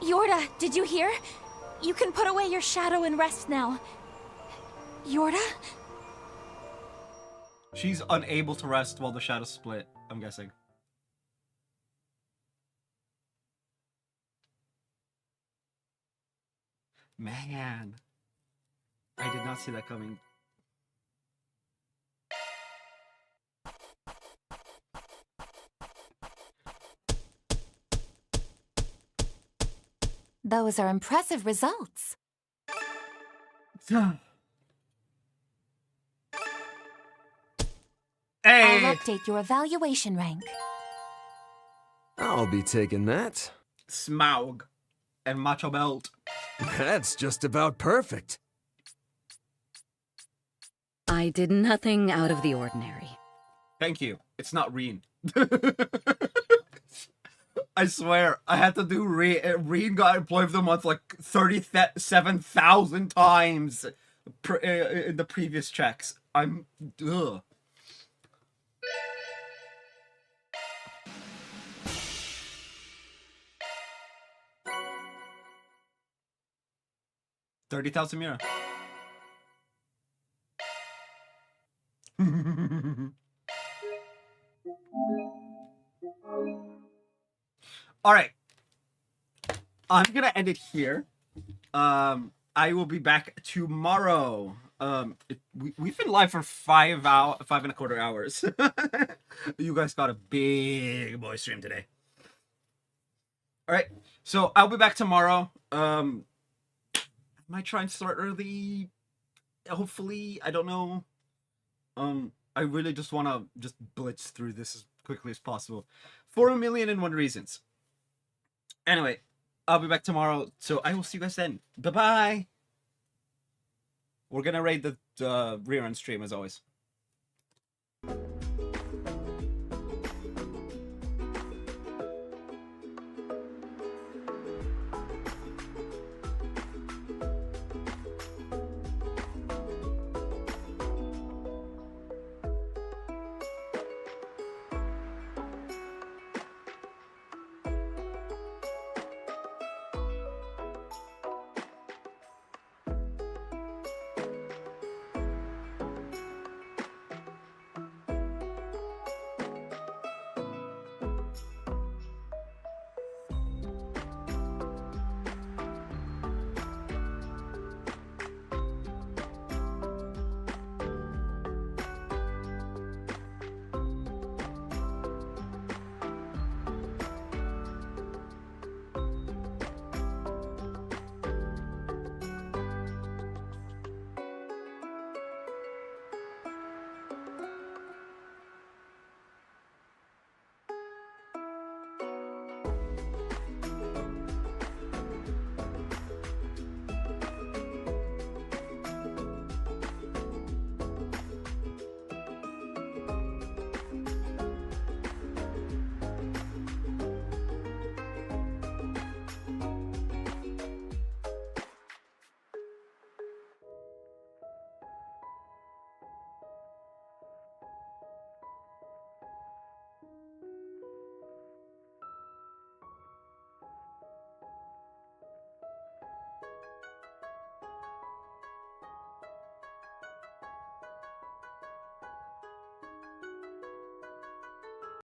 Yorda, did you hear? You can put away your shadow and rest now. Yorda? She's unable to rest while the shadows split, I'm guessing. Man. I did not see that coming. Those are impressive results. Hey! I'll update your evaluation rank. I'll be taking that. Smaug. And Macho Belt. That's just about perfect. I did nothing out of the ordinary. Thank you. It's not Reen. I swear, I had to do Reen. Reen got Employee of the Month like 37,000 times in the previous checks. I'm... Ugh. $30,000 Mira. All right. I'm gonna end it here. I will be back tomorrow. We've been live for 5.25 hours. You guys got a big boy stream today. All right. So I'll be back tomorrow. I might try and start early. Hopefully, I don't know. I really just want to just blitz through this as quickly as possible. 4,000,001 reasons. Anyway, I'll be back tomorrow, so I will see you guys then. Bye-bye! We're gonna raid the rerun stream as always.